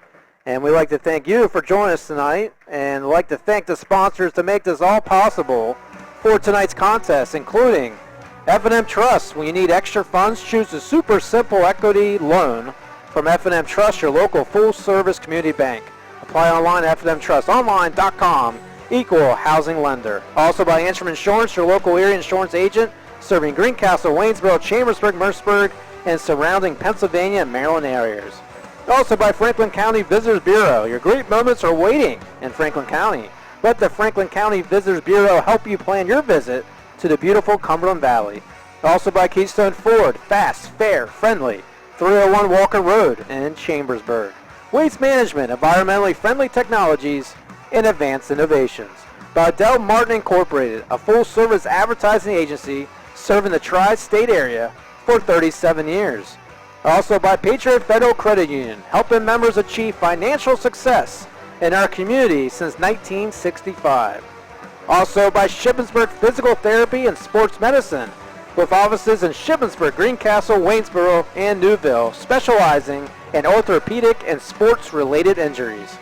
And we'd like to thank you for joining us tonight, and we'd like to thank the sponsors to make this all possible for tonight's contest, including F&M Trust. When you need extra funds, choose the super simple equity loan from F&M Trust, your local full-service community bank. Apply online at fnmtrustonline.com, equal housing lender. Also by Antrim Insurance, your local area insurance agent, serving Greencastle, Waynesboro, Chambersburg, Mercersburg, and surrounding Pennsylvania and Maryland areas. Also by Franklin County Visitors Bureau. Your great moments are waiting in Franklin County. Let the Franklin County Visitors Bureau help you plan your visit to the beautiful Cumberland Valley. Also by Keystone Ford. Fast, fair, friendly. 301 Walker Road in Chambersburg. Waste Management, environmentally friendly technologies, and advanced innovations. By Del Martin Incorporated, a full-service advertising agency serving the tri-state area for 37 years. Also by Patriot Federal Credit Union, helping members achieve financial success in our community since 1965. Also by Shippensburg Physical Therapy and Sports Medicine, with offices in Shippensburg, Greencastle, Waynesboro, and Newville, specializing in orthopedic and sports-related injuries.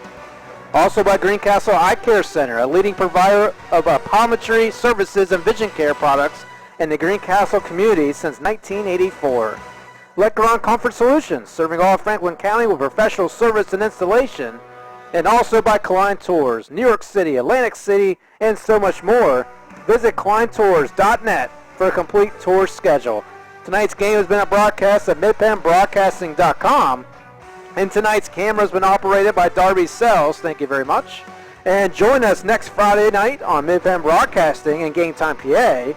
Also by Greencastle Eye Care Center, a leading provider of optometry services and vision care products in the Greencastle community since 1984. Lecron Comfort Solutions, serving all of Franklin County with professional service and installation. And also by Klein Tours, New York City, Atlantic City, and so much more. Visit kleintours.net for a complete tour schedule. Tonight's game has been a broadcast at midpenbroadcasting.com. And tonight's camera has been operated by Darby Sells. Thank you very much. And join us next Friday night on Mid-Penn Broadcasting and Game Time PA,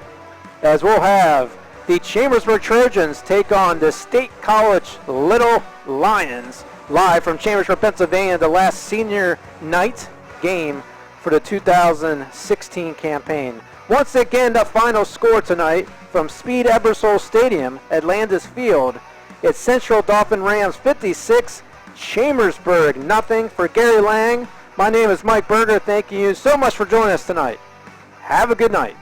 as we'll have the Chambersburg Trojans take on the State College Little Lions live from Chambersburg, Pennsylvania, the last senior night game for the 2016 campaign. Once again, the final score tonight from Speed Ebersol Stadium at Landis Field. It's Central Dauphin Rams 56, Chambersburg nothing. For Gary Lang, my name is Mike Berger. Thank you so much for joining us tonight. Have a good night.